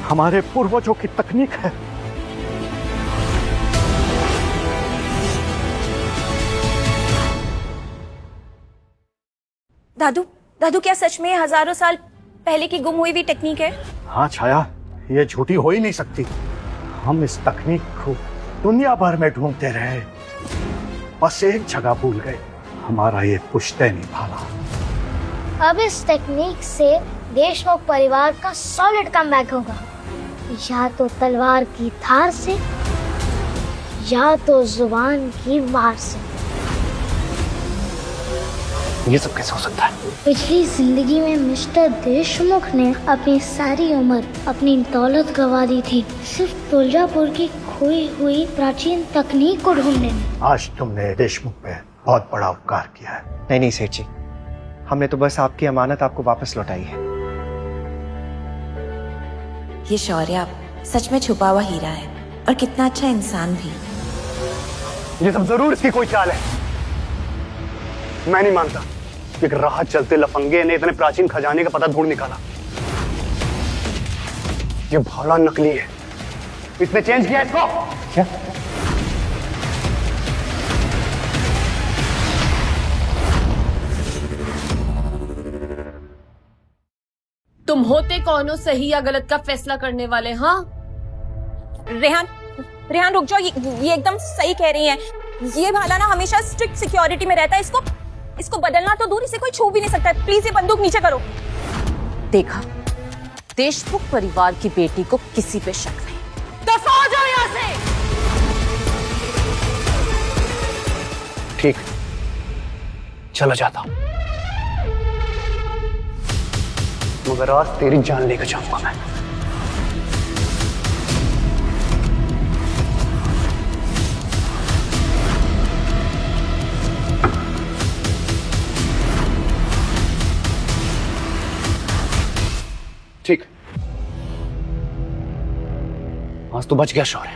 Speaker 15: हमारे पूर्वजों की तकनीक है।
Speaker 18: दादू, क्या सच में हजारों साल पहले की गुम हुई हुई टेक्निक है?
Speaker 15: हाँ छाया, ये झूठी हो ही नहीं सकती। हम इस तकनीक को दुनिया भर में ढूंढते रहे, बस एक जगह भूल गए, हमारा ये पुश्तैनी भाला।
Speaker 7: अब इस टेक्निक से देशमुख परिवार का सॉलिड कमबैक होगा, या तो तलवार की धार से या तो जुबान की वार से।
Speaker 13: ये सब कैसे हो सकता है?
Speaker 7: पिछली जिंदगी में मिस्टर देशमुख ने अपनी सारी उम्र अपनी दौलत गंवा दी थी सिर्फ तुलजापुर की खोई हुई प्राचीन तकनीक को ढूंढने में।
Speaker 15: आज तुमने देशमुख पे बहुत बड़ा उपकार किया है।
Speaker 8: नहीं सेठ जी, हमने तो बस आपकी अमानत आपको वापस लौटाई है।
Speaker 19: ये शौर्य सच में छुपा हुआ हीरा है, और कितना अच्छा इंसान भी।
Speaker 13: ये सब जरूर इसकी कोई चाल है। मैं नहीं मानता कि एक राह चलते लफंगे ने इतने प्राचीन खजाने का पता ढूंढ निकाला। ये भाला नकली है, इसने चेंज किया इसको। क्या?
Speaker 9: तुम होते कौन हो सही या गलत का फैसला करने वाले? हाँ
Speaker 18: रेहान रुक जाओ, ये एकदम सही कह रही हैं। ये भाला ना हमेशा स्ट्रिक्ट सिक्योरिटी में रहता है, इसको बदलना तो दूर, इसे कोई छू भी नहीं सकता। प्लीज ये बंदूक नीचे करो।
Speaker 9: देखा, देशमुख परिवार की बेटी को किसी पे शक नहीं। दफा हो जाओ यहाँ से।
Speaker 13: ठीक, चला जाता हूं, मगर आज तेरी जान लेकर जाऊंगा मैं। ठीक, आज तो बच गया शौर्य।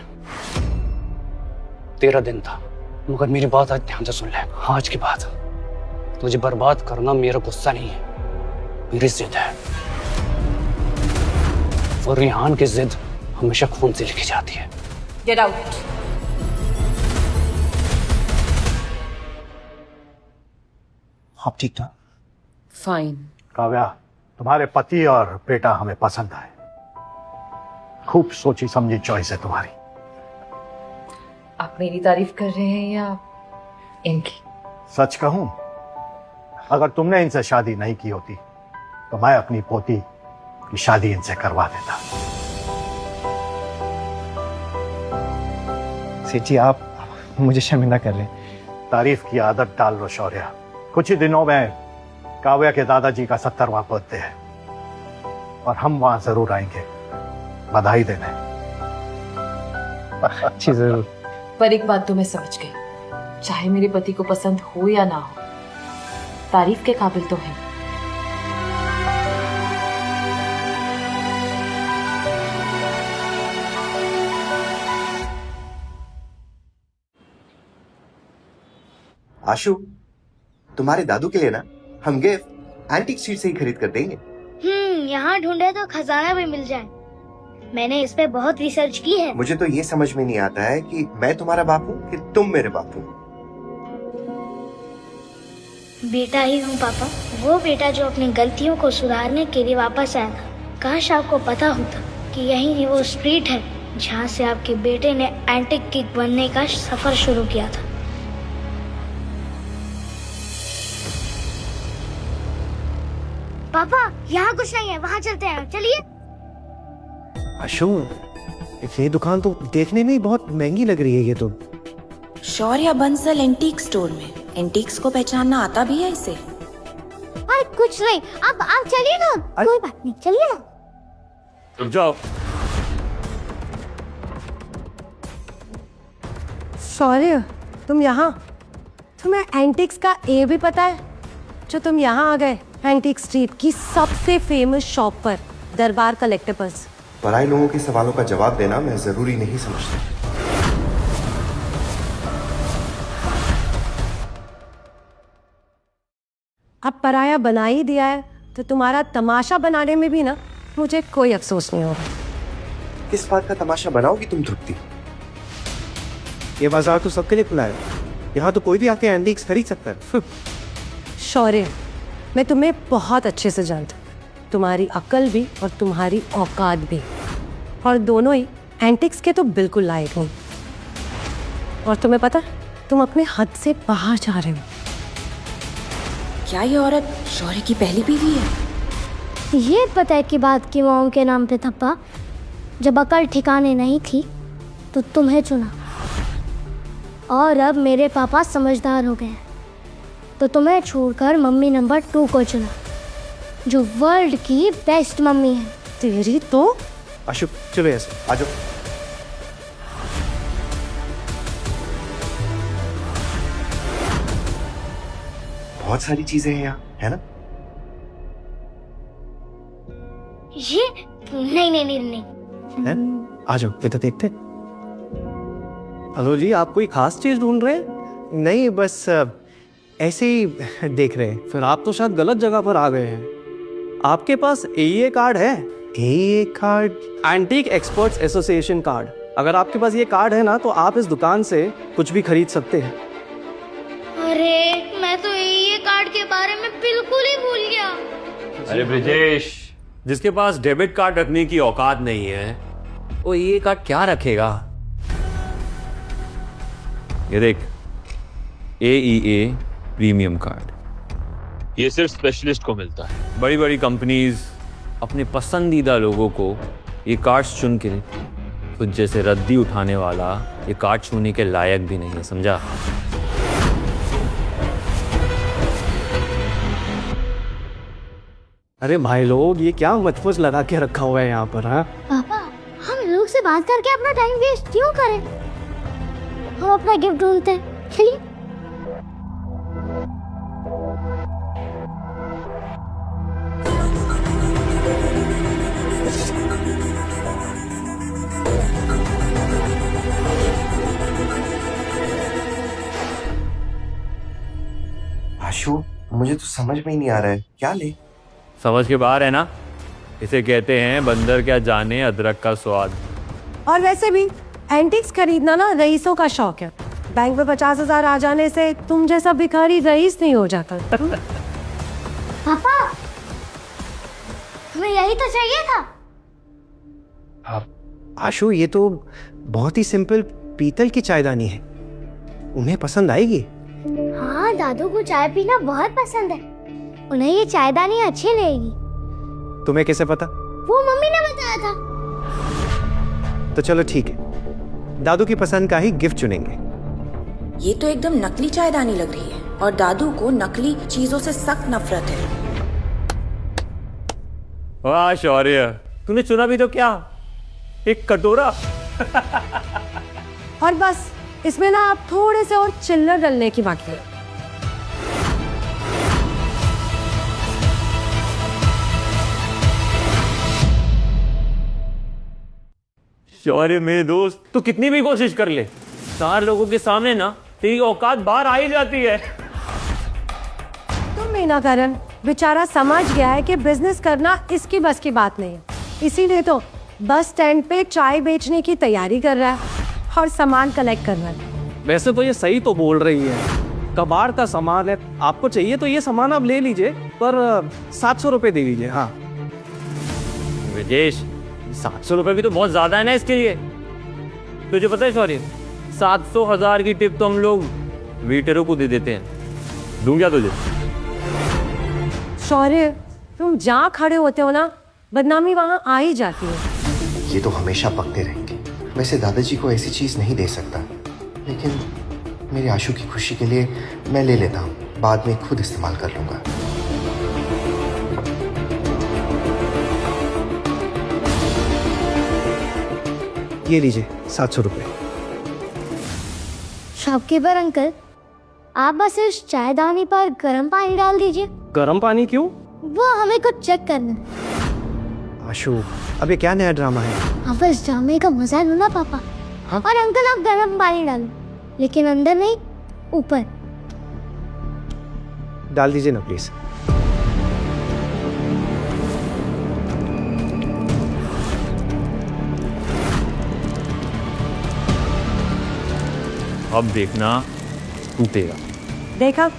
Speaker 13: तेरा दिन था, मगर मेरी बात आज ध्यान से सुन ले। आज के बाद तुझे बर्बाद करना मेरा गुस्सा नहीं है, मेरी जिद है। और रेहान की जिद हमेशा खून से लिखी जाती है।
Speaker 18: Get out.
Speaker 8: आप ठीक था?
Speaker 16: फाइन।
Speaker 15: काव्या, तुम्हारे पति और बेटा हमें पसंद आए। खूब सोची समझी चॉइस है तुम्हारी।
Speaker 16: आप मेरी तारीफ कर रहे हैं या इनकी?
Speaker 15: सच कहूं, अगर तुमने इनसे शादी नहीं की होती तो मैं अपनी पोती कि शादी इनसे करवा देता।
Speaker 8: सेठ जी, आप मुझे शर्मिंदा कर रहे हैं।
Speaker 15: तारीफ की आदत डाल लो शौर्य। कुछ ही दिनों में काव्या के दादाजी का 70वां बर्थडे है और हम वहां जरूर आएंगे बधाई देने।
Speaker 8: जी जरूर।
Speaker 16: पर एक बात तो मैं समझ गई, चाहे मेरे पति को पसंद हो या ना हो, तारीफ के काबिल तो है।
Speaker 8: आशु, तुम्हारे दादू के लिए ना हम गिफ्ट एंटीक स्ट्रीट से ही खरीद कर देंगे।
Speaker 7: यहाँ ढूंढे तो खजाना भी मिल जाए। मैंने इस पे बहुत रिसर्च की है।
Speaker 8: मुझे तो ये समझ में नहीं आता है कि मैं तुम्हारा बाप हूँ कि तुम मेरे बाप हो।
Speaker 7: बेटा ही हूँ पापा, वो बेटा जो अपनी गलतियों को सुधारने के लिए वापस आया था। काश आपको पता होता कि यही वो स्ट्रीट है जहाँ से आपके बेटे ने एंटीक किक बनने का सफर शुरू किया था। पापा, यहाँ कुछ नहीं है, वहाँ चलते हैं, चलिए।
Speaker 8: आशु, ये दुकान तो देखने में ही बहुत महंगी लग रही है। ये तो
Speaker 19: शौर्य बंसल एंटीक स्टोर में एंटीक्स को पहचानना आता भी है इसे?
Speaker 7: अरे कुछ नहीं, आप चलिए ना, कोई बात नहीं, चलिए ना।
Speaker 2: रुक जाओ।
Speaker 3: शौर्य, तुम यहाँ? तुम्हें एंटिक्स का ए भी पता है? जो तुम यहाँ आ गए एंटीक स्ट्रीट की सबसे फेमस शॉप पर, दरबार कलेक्टिबल्स।
Speaker 8: पराये लोगों के सवालों का जवाब देना मैं जरूरी नहीं समझता।
Speaker 3: अब पराया बना ही दिया है तो तुम्हारा तमाशा बनाने में भी ना मुझे कोई अफसोस नहीं होगा।
Speaker 8: किस बात का तमाशा बनाओगी तुम तृप्ति? ये बाजार तो सबके लिए खुला है, यहाँ तो कोई भी आके एंटीक्स खरीद सकता है।
Speaker 3: शौर्य, मैं तुम्हें बहुत अच्छे से जानता हूँ, तुम्हारी अकल भी और तुम्हारी औकात भी, और दोनों ही एंटिक्स के तो बिल्कुल लायक नहीं। और तुम्हें पता, तुम अपने हद से बाहर जा रहे हो।
Speaker 19: क्या ये औरत शौर्य की पहली बीवी है?
Speaker 7: ये पता है कि बात की मॉम के नाम पे थप्पा, जब अकल ठिकाने नहीं थी तो तुम्हें चुना, और अब मेरे पापा समझदार हो गए हैं तो तुम्हें छोड़कर मम्मी नंबर 2 को चुना, जो वर्ल्ड की बेस्ट मम्मी है।
Speaker 3: तेरी तो
Speaker 8: आशु, चलो ऐसे आ जाओ। बहुत सारी चीजें हैं यहाँ, है ना?
Speaker 7: ये नहीं।
Speaker 8: है? आ जाओ, इधर देखते। हेलो जी, आप कोई खास चीज ढूंढ रहे हैं? नहीं, बस ऐसे ही देख रहे हैं।
Speaker 5: फिर आप तो शायद गलत जगह पर आ गए हैं। आपके पास एईए कार्ड है?
Speaker 8: AEA card?
Speaker 5: Antique experts association card. अगर आपके पास ये कार्ड है ना तो आप इस दुकान से कुछ भी खरीद सकते हैं।
Speaker 7: अरे मैं तो एईए कार्ड के बारे में बिल्कुल ही भूल गया।
Speaker 2: अरे ब्रिजेश, जिसके पास डेबिट कार्ड रखने की औकात नहीं है वो ये कार्ड क्या रखेगा? ये देख, AEA प्रीमियम कार्ड, ये सिर्फ स्पेशलिस्ट को मिलता है। बड़ी बड़ी कंपनीज अपने पसंदीदा लोगों को ये कार्ड्स चुन के खुद जैसे रद्दी उठाने वाला ये कार्ड छूने के लायक भी नहीं है, समझा?
Speaker 5: अरे भाई लोग, ये क्या मतफूज लगा के रखा हुआ है यहाँ पर? हाँ
Speaker 7: पापा, हम लोग से बात करके अपना टाइम वेस्ट क्यों करें? हम अपना गिफ्ट ढूंढते हैं, चलिए।
Speaker 8: आशु, मुझे तो समझ में ही नहीं आ रहा है, क्या ले?
Speaker 2: समझ के बाहर है ना? इसे कहते हैं बंदर क्या जाने अदरक का स्वाद।
Speaker 3: और वैसे भी एंटिक्स खरीदना ना रईसों का शौक है। बैंक में 50,000 आ जाने से तुम जैसा भिखारी रईस नहीं हो जाता।
Speaker 7: पापा, हमें यही तो चाहिए था।
Speaker 8: आशु, ये तो बहुत ही सिंपल पीतल की चायदानी है, उन्हें पसंद आएगी।
Speaker 7: हाँ, दादू को चाय पीना बहुत पसंद है, उन्हें ये चायदानी अच्छी लगेगी।
Speaker 8: तुम्हें कैसे पता?
Speaker 7: आया था।
Speaker 8: तो चलो ठीक है, दादू की पसंद का ही गिफ्ट चुनेंगे।
Speaker 19: ये तो एकदम नकली चायदानी लग रही है और दादू को नकली चीजों से सख्त नफरत है।
Speaker 2: वाह शौर्य, तूने चुना भी तो क्या, एक कटोरा।
Speaker 3: और बस इसमें ना आप थोड़े से और चिल्लर डलने की बाकी है।
Speaker 2: शौर्य मेरे दोस्त, तू कितनी भी कोशिश कर ले, 4 लोगों के सामने ना तेरी औकात बाहर आ ही जाती है।
Speaker 3: तुम मीनाकरण बेचारा समझ गया है कि बिजनेस करना इसकी बस की बात नहीं है, इसीलिए तो बस स्टैंड पे चाय बेचने की तैयारी कर रहा है और सामान कलेक्ट कर रहा है।
Speaker 5: वैसे तो ये सही तो बोल रही है, कबाड़ का सामान है, आपको चाहिए तो ये सामान आप ले लीजिए, पर 700 रुपये दे दीजिए। हाँ
Speaker 2: विदेश, 700 रुपये भी तो बहुत ज्यादा है ना इसके लिए। तुझे पता है शौर्य, 700,000 की टिप तो हम लोग वेटरों को दे देते हैं। दूं क्या तुझे?
Speaker 3: शौर्य, तुम जहाँ खड़े होते हो ना, बदनामी वहाँ आ ही जाती है।
Speaker 8: ये तो हमेशा पकते रहेंगे। वैसे दादाजी को ऐसी चीज नहीं दे सकता, लेकिन मेरे आशु की खुशी के लिए मैं ले लेता हूँ, बाद में खुद इस्तेमाल कर लूंगा। ये लीजिए 700 रुपये।
Speaker 7: शॉपकीपर अंकल, आप बस इस चायदानी पर गर्म पानी डाल दीजिए।
Speaker 5: गर्म पानी क्यों?
Speaker 7: वो हमें कुछ चेक करना है।
Speaker 8: आशु, अब ये क्या नया ड्रामा है?
Speaker 7: आप बस ड्रामे का मजा लो ना पापा।
Speaker 8: हाँ?
Speaker 7: और अंकल आप गर्म पानी डालो, लेकिन अंदर नहीं, ऊपर।
Speaker 8: डाल दीजिए ना प्लीज।
Speaker 2: अब देखना टूटेगा।
Speaker 3: देखा,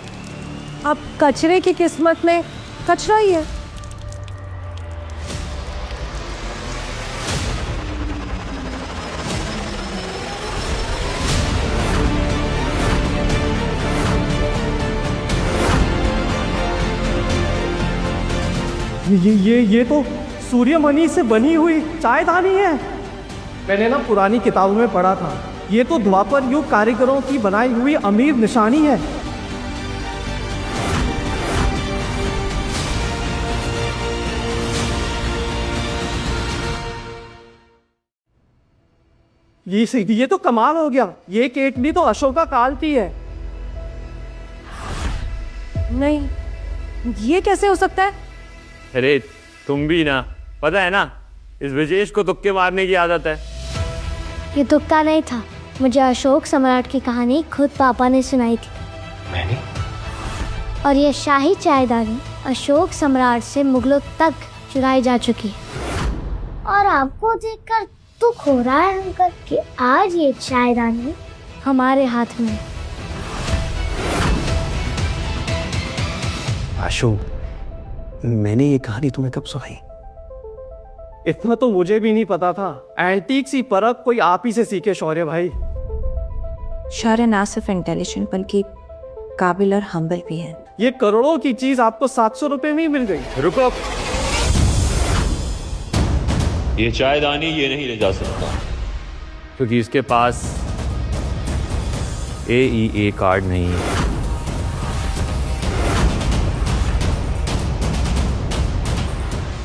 Speaker 3: अब कचरे की किस्मत में कचरा ही है।
Speaker 5: ये तो सूर्यमणि से बनी हुई चायदानी है। मैंने ना पुरानी किताबों में पढ़ा था, ये तो द्वापर युग कारीगरों की बनाई हुई अमीर निशानी है। ये तो कमाल हो गया। ये केतली तो अशोका काल की है।
Speaker 3: नहीं, ये कैसे हो सकता है?
Speaker 2: अरे तुम भी ना, पता है ना, इस विजेश को तुक्के मारने की आदत है।
Speaker 7: ये तुक्का नहीं था, मुझे अशोक सम्राट की कहानी खुद पापा ने सुनाई थी।
Speaker 8: मैंने?
Speaker 7: और ये शाही चायदानी अशोक सम्राट से मुगलों तक चुराई जा चुकी है। और आपको देखकर दुख हो रहा है अंकल कि आज ये चायदानी हमारे हाथ में।
Speaker 8: आशु, मैंने ये कहानी तुम्हें कब सुनाई?
Speaker 5: इतना तो मुझे भी नहीं पता था। एंटीक सी परख कोई आप ही से सीखे शौर्य भाई।
Speaker 19: शौर्य ना सिर्फ इंटेलिजेंट बल्कि काबिल और हम्बल भी है।
Speaker 5: ये करोड़ों की चीज आपको 700 रुपए में ही मिल गई।
Speaker 2: रुको, ये चायदानी ये नहीं ले जा सकता क्योंकि इसके पास AEA कार्ड नहीं है।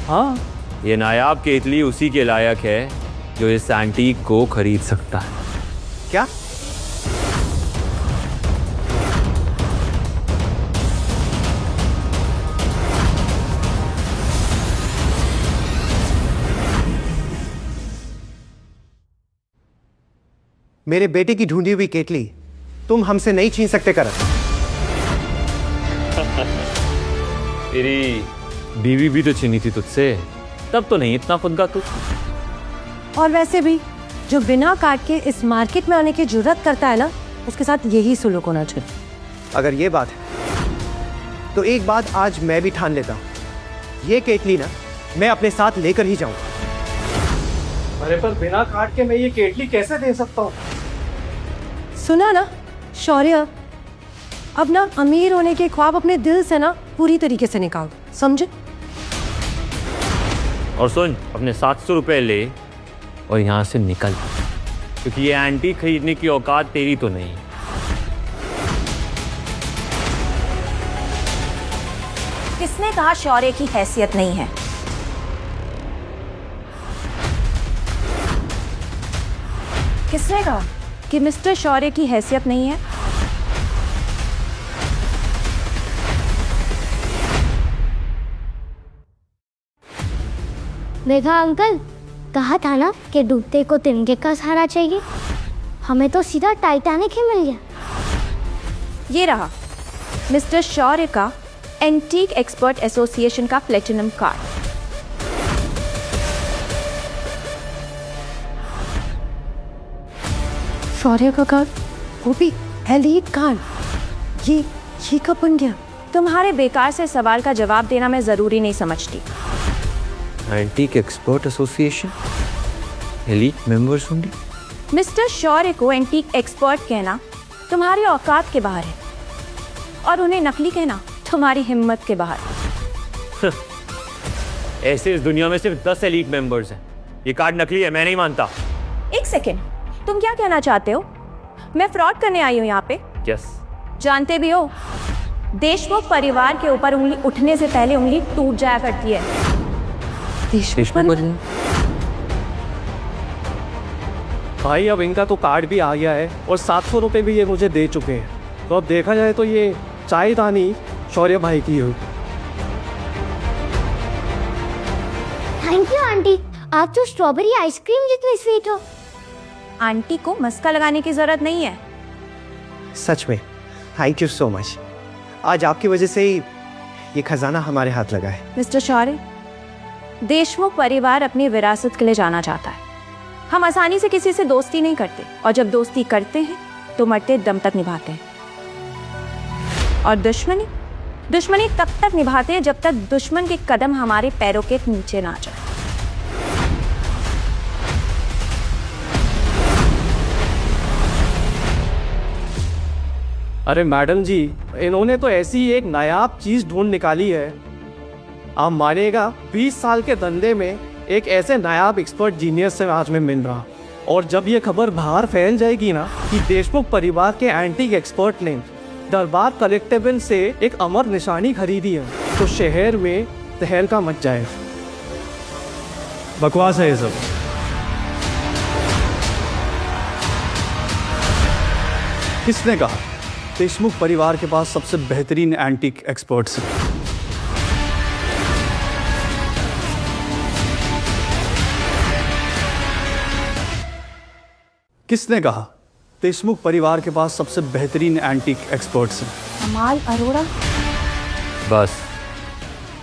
Speaker 5: हाँ,
Speaker 2: ये नायाब केतली उसी के लायक है जो इस एंटीक को खरीद सकता है।
Speaker 8: क्या? मेरे बेटे की ढूंढी हुई केतली तुम हमसे नहीं छीन सकते करण।
Speaker 2: तेरी बीवी भी तो छीनी थी तुझसे, तब तो नहीं इतना फुदका तू।
Speaker 3: और वैसे भी जो बिना कार्ड के इस मार्केट में आने की जुर्रत करता है ना, उसके साथ यही सुलूक होना चाहिए।
Speaker 8: अगर ये बात है तो एक बात आज मैं भी ठान लेता हूं, ये केतली ना मैं अपने साथ लेकर ही जाऊंगा।
Speaker 5: अरे पर बिना कार्ड के मैं ये केतली कैसे दे सकता हूँ?
Speaker 3: सुना ना शौर्य, अब ना अमीर होने के ख्वाब अपने दिल से ना पूरी तरीके से निकाल, समझे?
Speaker 2: और सुन, अपने 700 रुपए ले और यहाँ से निकल, क्योंकि ये एंटी खरीदने की औकात तेरी तो नहीं।
Speaker 18: किसने कहा शौर्य की हैसियत नहीं है? किसने कहा कि मिस्टर शौर्य की हैसियत नहीं है?
Speaker 7: देखा अंकल, कहा था ना कि डूबते को तिनके का सहारा चाहिए। हमें तो सीधा टाइटैनिक ही मिल गया।
Speaker 18: ये रहा मिस्टर शौर्य का एंटीक एक्सपर्ट एसोसिएशन का प्लेटिनम कार्ड।
Speaker 3: शौर्य का कार्ड, वो भी एलीट कार्ड। ये कब बन गया?
Speaker 18: तुम्हारे बेकार से सवाल का जवाब देना मैं जरूरी नहीं समझती।
Speaker 2: Antique expert association, elite members होंगे।
Speaker 18: मिस्टर शौर्य को एंटीक एक्सपर्ट कहना तुम्हारी औकात के बाहर है, और उन्हें नकली कहना तुम्हारी हिम्मत के बाहर।
Speaker 2: ऐसे इस दुनिया में सिर्फ 10 एलीट मेंबर्स हैं। ये कार्ड नकली है, मैं नहीं मानता।
Speaker 18: एक सेकेंड, तुम क्या कहना चाहते हो? मैं फ्रॉड करने आई हूँ यहाँ पे?
Speaker 2: यस।
Speaker 18: जानते भी हो, देशमुख परिवार के ऊपर उंगली उठने से पहले उंगली टूट जाया करती है।
Speaker 5: भाई अब इनका तो कार्ड भी आ गया है और 700 रुपये भी ये मुझे दे चुके हैं। तो अब देखा जाए तो ये चायदानी शौर्य भाई की हो।
Speaker 7: थैंक यू आंटी, आप तो स्ट्रॉबेरी आइसक्रीम जितनी स्वीट हो।
Speaker 18: आंटी को मस्का लगाने की जरूरत नहीं है।
Speaker 8: सच में थैंक यू सो मच। आज आपकी वजह से ही ये खजाना हमारे हाथ लगा है।
Speaker 18: मिस्टर शौर्य, देशमुख परिवार अपनी विरासत के लिए जाना चाहता है। हम आसानी से किसी से दोस्ती नहीं करते, और जब दोस्ती करते हैं तो मरते दम तक निभाते हैं। और दुश्मनी तब तक निभाते हैं जब तक दुश्मन के कदम हमारे पैरों के नीचे ना जाए।
Speaker 5: अरे मैडम जी, इन्होंने तो ऐसी एक नायाब चीज ढूंढ निकाली है। आप मानेगा, 20 साल के धंधे में एक ऐसे नायाब एक्सपर्ट जीनियस से आज मैं मिल रहा। और जब ये खबर बाहर फैल जाएगी ना कि देशमुख परिवार के एंटीक एक्सपर्ट ने दरबार कलेक्टिबल से एक अमर निशानी खरीदी है, तो शहर में तहलका मच जाएगा। बकवास है ये सब। किसने कहा देशमुख परिवार के पास सबसे बेहतरीन एंटीक एक्सपर्ट्स हैं? किसने कहा देशमुख परिवार के पास सबसे बेहतरीन एंटीक एक्सपर्ट्स हैं?
Speaker 18: कमाल अरोड़ा।
Speaker 2: बस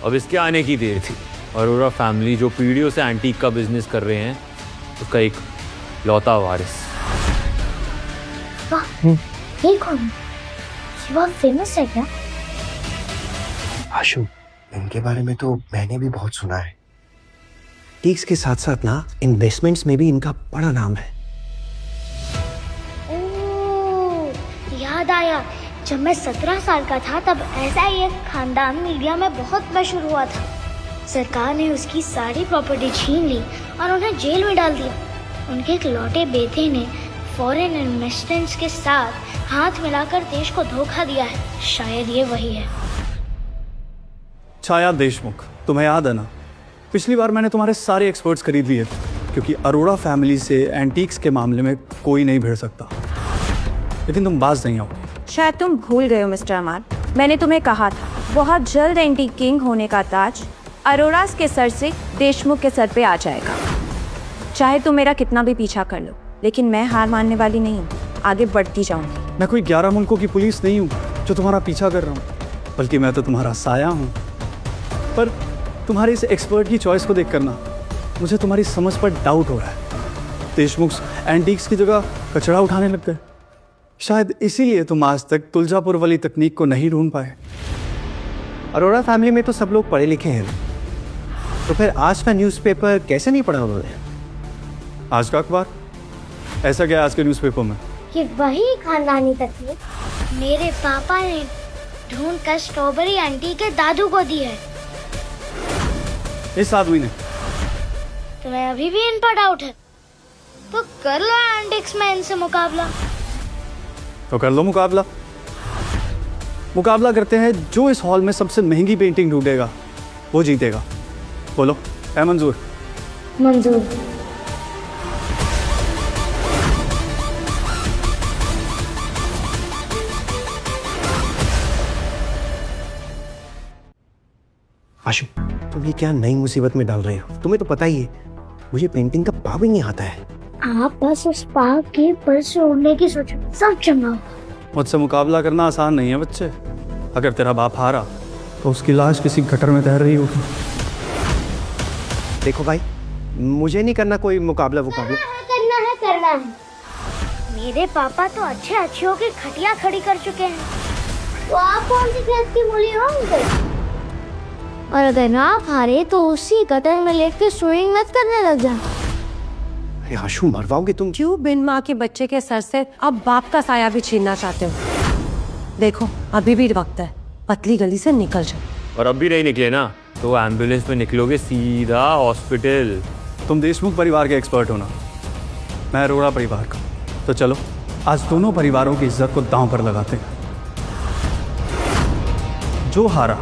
Speaker 2: अब इसके आने की देर थी। अरोड़ा फैमिली जो पीढ़ियों से एंटीक का बिजनेस कर रहे हैं, उसका एक लौता वारिस।
Speaker 7: वाह, ये कौन है? ये बहुत फेमस है क्या?
Speaker 8: आशु, इनके बारे में तो मैंने भी बहुत सुना है। टीक्स के साथ साथ ना इन्वेस्टमेंट्स में भी इनका बड़ा नाम है।
Speaker 7: याद आया, जब मैं 17 साल का था तब ऐसा ही एक खानदान मीडिया में बहुत मशहूर हुआ था। सरकार ने उसकी सारी प्रॉपर्टी छीन ली और उन्हें जेल में डाल दिया। उनके एक लौटे बेटे ने फॉरेन इन्वेस्टमेंट्स के साथ हाथ मिलाकर देश को धोखा दिया है। शायद ये वही है।
Speaker 5: छाया देशमुख, तुम्हें याद है ना, पिछली बार मैंने तुम्हारे सारे एक्सपर्ट्स खरीद लिए थे, क्योंकि अरोड़ा फैमिली से एंटीक्स के मामले में कोई नहीं भिड़ सकता। लेकिन तुम बाज नहीं आओगे।
Speaker 18: शायद तुम भूल गए हो मिस्टर अमान, मैंने तुम्हें कहा था बहुत जल्द एंटीक किंग होने का ताज अरोड़ा के सर से देशमुख के सर पे आ जाएगा। चाहे तुम मेरा कितना भी पीछा कर लो, लेकिन मैं हार मानने वाली नहीं हूँ, आगे बढ़ती जाऊंगी।
Speaker 5: मैं कोई 11 मुल्कों की पुलिस नहीं हूँ जो तुम्हारा पीछा कर रहा हूँ, बल्कि मैं तो तुम्हारा साया हूँ। पर तुम्हारे इस एक्सपर्ट की चॉइस को देख कर ना मुझे तुम्हारी समझ पर डाउट हो रहा है। देशमुख एंटीक्स की जगह कचरा उठाने लग गए। शायद इसीलिए तुम आज तक तुलजापुर वाली तकनीक को नहीं ढूंढ पाए।
Speaker 8: अरोड़ा फैमिली में तो सब लोग पढ़े लिखे हैं, तो फिर आज का न्यूज़पेपर कैसे नहीं पढ़ा उन्होंने?
Speaker 5: आज का अखबार? ऐसा क्या है आज के न्यूज़पेपर में?
Speaker 7: ये वही खानदानी तकनीक मेरे पापा ने ढूंढ कर स्ट्रॉबेरी आंटी के दादू को दी है।
Speaker 5: इस आदमी ने?
Speaker 7: तुम्हें अभी भी इन पर डाउट है तो कर लो एंटिक्स में इनसे मुकाबला।
Speaker 5: तो कर लो मुकाबला। मुकाबला करते हैं, जो इस हॉल में सबसे महंगी पेंटिंग ढूंढेगा वो जीतेगा। बोलो, है मंजूर?
Speaker 7: मंजूर।
Speaker 8: आशु, तुम ये क्या नई मुसीबत में डाल रहे हो? तुम्हें तो पता ही है मुझे पेंटिंग का भाव ही नहीं आता है।
Speaker 7: आप बस उस पाव के पर से उड़ने की सोचो, सब चंगा।
Speaker 5: मुझसे मुकाबला करना आसान नहीं है बच्चे। अगर तेरा बाप हारा तो उसकी लाश किसी गटर में तैर रही होगी।
Speaker 8: देखो भाई, मुझे नहीं करना कोई मुकाबला।
Speaker 7: करना है। मेरे पापा तो अच्छे होके खटिया खड़ी कर चुके हैं, तो आप कौन सी खेत की मूली हो उनके? और अगर ना हारे तो उसी गटर में लेट के स्विमिंग मत करने लग जा।
Speaker 8: अरे आशु, मरवाओगे तुम।
Speaker 3: क्यों बिन माँ के बच्चे के सर से अब बाप का साया भी छीनना चाहते हो? देखो, अभी भी वक्त है, पतली गली से निकल जाओ।
Speaker 2: और अब भी नहीं निकले ना तो एम्बुलेंस में निकलोगे सीधा हॉस्पिटल।
Speaker 5: तुम देशमुख परिवार के एक्सपर्ट हो ना, मैं अरोड़ा परिवार का। तो चलो आज दोनों परिवारों की इज्जत को दांव पर लगाते हैं। जो हारा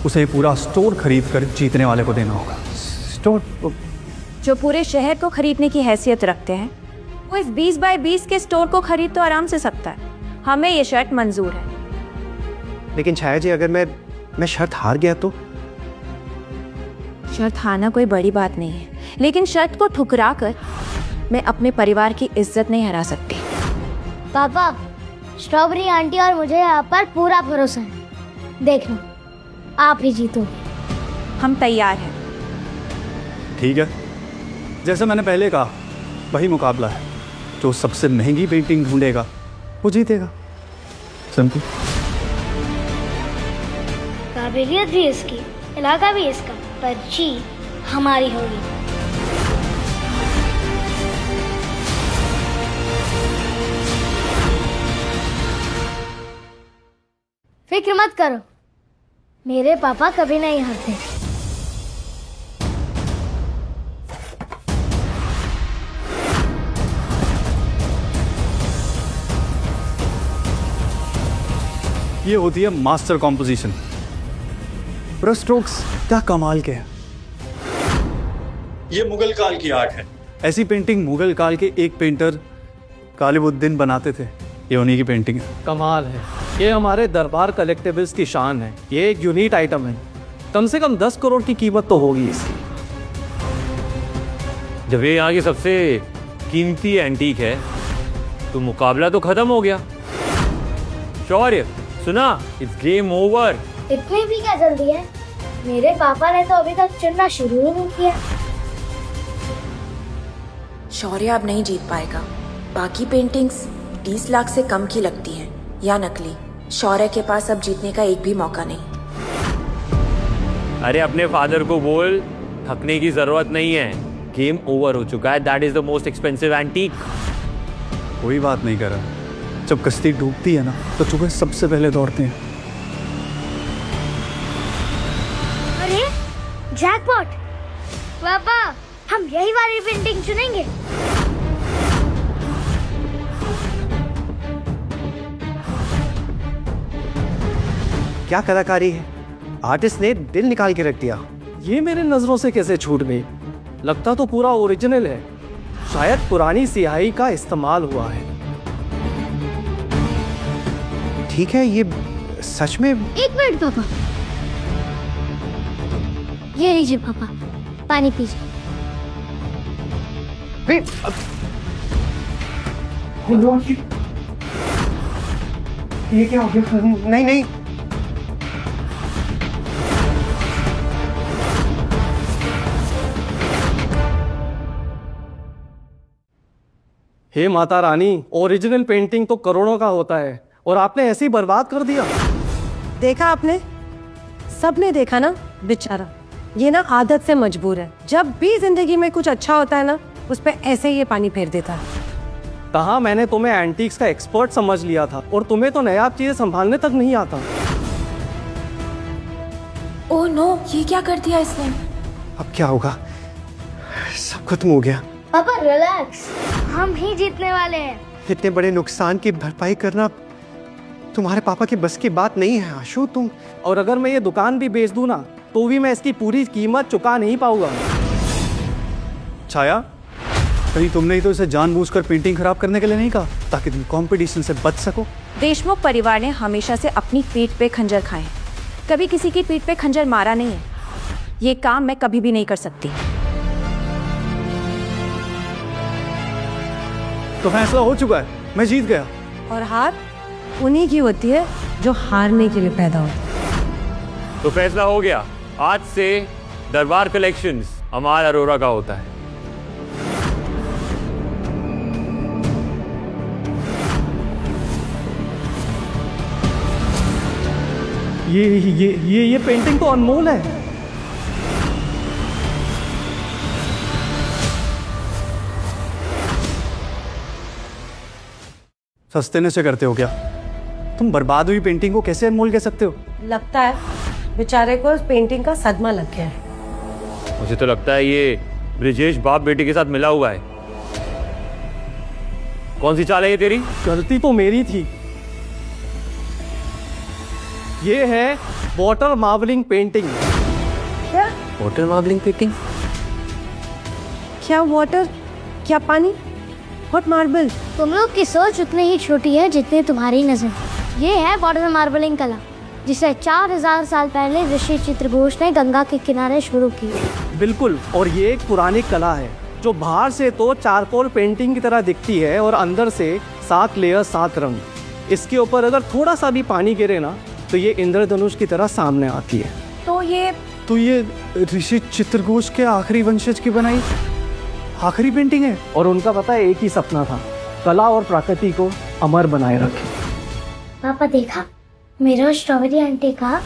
Speaker 5: उसे पूरा स्टोर खरीद कर जीतने वाले को देना होगा।
Speaker 18: स्टोर? जो पूरे शहर को खरीदने की हैसियत रखते हैं वो इस 20 बाय 20 के स्टोर को खरीद तो आराम से सकता है। हमें ये शर्त मंजूर है।
Speaker 8: लेकिन छाया जी, अगर मैं शर्त हार गया तो?
Speaker 18: शर्त हारना कोई बड़ी बात नहीं है, लेकिन शर्त को ठुकरा कर मैं अपने परिवार की इज्जत नहीं हरा सकती।
Speaker 7: पापा, स्ट्रॉबेरी आंटी और मुझे आप पर पूरा भरोसा है। देखना, आप ही जीतोगे।
Speaker 18: हम तैयार हैं।
Speaker 5: ठीक है, जैसे मैंने पहले कहा, वही मुकाबला है। जो सबसे महंगी पेंटिंग ढूंढेगा वो जीतेगा। सिंपल।
Speaker 7: काबिलियत भी इसकी, इलाका भी इसका, पर जीत हमारी होगी। फिक्र मत करो, मेरे पापा कभी नहीं हारते।
Speaker 5: ये होती है मास्टर कॉम्पोजिशन। ब्रश स्ट्रोक्स क्या कमाल के हैं। ये मुगल काल की आर्ट है। ऐसी पेंटिंग मुगल काल के एक पेंटर गालिबुद्दीन बनाते थे। ये उन्हीं की पेंटिंग है। कमाल है। ये हमारे दरबार कलेक्टिबल्स की शान है। ये एक यूनिक आइटम है। कम से कम 10 करोड़ की कीमत तो होगी इसकी।
Speaker 2: जब ये यहाँ की सबसे कीमती एंटीक है तो मुकाबला तो खत्म हो गया। शौर्य, सुना, इट्स गेम ओवर।
Speaker 7: इतनी भी क्या जल्दी है? मेरे पापा ने तो अभी तक चुनना शुरू ही नहीं किया।
Speaker 19: शौर्य अब नहीं जीत पाएगा। बाकी पेंटिंग्स 20 लाख से कम की लगती हैं या नकली। शौर्य के पास अब जीतने का एक भी मौका नहीं।
Speaker 2: अरे अपने फादर को बोल, थकने की जरूरत नहीं है। गेम ओवर हो चुका है। That is the most expensive antique.
Speaker 5: कोई बात नहीं कर रहा। जब कश्ती डूबती है ना तो चूहे सबसे पहले दौड़ते हैं।
Speaker 7: अरे जैकपॉट! पापा, हम यही वाली पेंटिंग चुनेंगे।
Speaker 8: क्या कलाकारी है, आर्टिस्ट ने दिल निकाल के रख दिया।
Speaker 5: ये मेरे नजरों से कैसे छूट गई? लगता तो पूरा ओरिजिनल है। शायद पुरानी स्याही का इस्तेमाल हुआ है।
Speaker 8: ठीक है, ये सच में।
Speaker 7: एक मिनट पापा, ये लीजिए पापा, पानी पीजिए।
Speaker 8: ये क्या हो गया? नहीं नहीं,
Speaker 5: हे माता रानी, ओरिजिनल पेंटिंग तो करोड़ों का होता है और आपने ऐसे ही बर्बाद कर दिया।
Speaker 3: देखा आपने? सबने देखा ना, बेचारा ये ना आदत से मजबूर है। जब भी जिंदगी में कुछ अच्छा होता है ना, उस पे ऐसे ही ये पानी फेर देता है।
Speaker 5: कहा मैंने तुम्हें एंटीक्स का एक्सपर्ट समझ लिया था और तुम्हें तो नायाब चीजें संभालने तक नहीं आता।
Speaker 19: ओह नो, ये क्या कर दिया इसने?
Speaker 8: अब क्या होगा?
Speaker 20: सब खत्म हो गया।
Speaker 7: पापा रिलैक्स, हम ही जीतने वाले हैं।
Speaker 20: इतने बड़े नुकसान की भरपाई करना तुम्हारे पापा की बस की बात नहीं है आशु। तुम
Speaker 5: और अगर मैं ये दुकान भी बेच दूं ना तो भी मैं इसकी पूरी कीमत चुका नहीं पाऊंगा।
Speaker 4: छाया, कहीं तुमने ही तो इसे जानबूझकर पेंटिंग खराब करने के लिए नहीं कहा ताकि तुम कंपटीशन से बच सको?
Speaker 18: देशमुख परिवार ने हमेशा से अपनी पीठ पे खंजर खाए, कभी किसी की पीठ पे खंजर मारा नहीं है। ये काम मैं कभी भी नहीं कर सकती।
Speaker 4: तो फैसला हो चुका है, मैं जीत गया।
Speaker 3: और हार उन्हीं की होती है जो हारने के लिए पैदा होते हैं।
Speaker 2: तो फैसला हो गया, आज से दरबार कलेक्शंस अमाल अरोरा का होता है।
Speaker 5: ये पेंटिंग तो अनमोल है।
Speaker 4: सस्ते ने से करते हो क्या? तुम बर्बाद हुई पेंटिंग को कैसे अनमोल कह सकते हो?
Speaker 3: लगता है बेचारे को उस पेंटिंग का सदमा लग गया है।
Speaker 2: मुझे तो लगता है ये ब्रिजेश बाप बेटी के साथ मिला हुआ है। कौन सी चाल है ये तेरी?
Speaker 5: गलती तो मेरी थी। ये है वाटर मार्बलिंग पेंटिंग।
Speaker 3: क्या
Speaker 2: वाटर मार्बलिंग पेंटिंग?
Speaker 3: क्या वाटर, क्या पानी, व्हाट मार्बल?
Speaker 7: तुम लोग की सोच उतनी ही छोटी है जितनी तुम्हारी नजर। ये है वाटर मार्बलिंग कला, जिसे 4000 साल पहले ऋषि चित्रघोष ने गंगा के किनारे शुरू की।
Speaker 5: बिल्कुल, और ये एक पुरानी कला है जो बाहर से तो चारकोल पेंटिंग की तरह दिखती है और अंदर से 7 लेयर 7 रंग। इसके ऊपर अगर थोड़ा सा भी पानी गिरे ना तो ये इंद्रधनुष की तरह सामने आती है।
Speaker 18: तो ये
Speaker 4: ऋषि चित्रघोष के आखिरी वंशज की बनाई आखिरी पेंटिंग है।
Speaker 5: और उनका पता है, एक ही सपना था, कला और प्रकृति को अमर बनाए रखे।
Speaker 7: पापा देखा, मेरा और स्ट्रॉबेरी आंटी का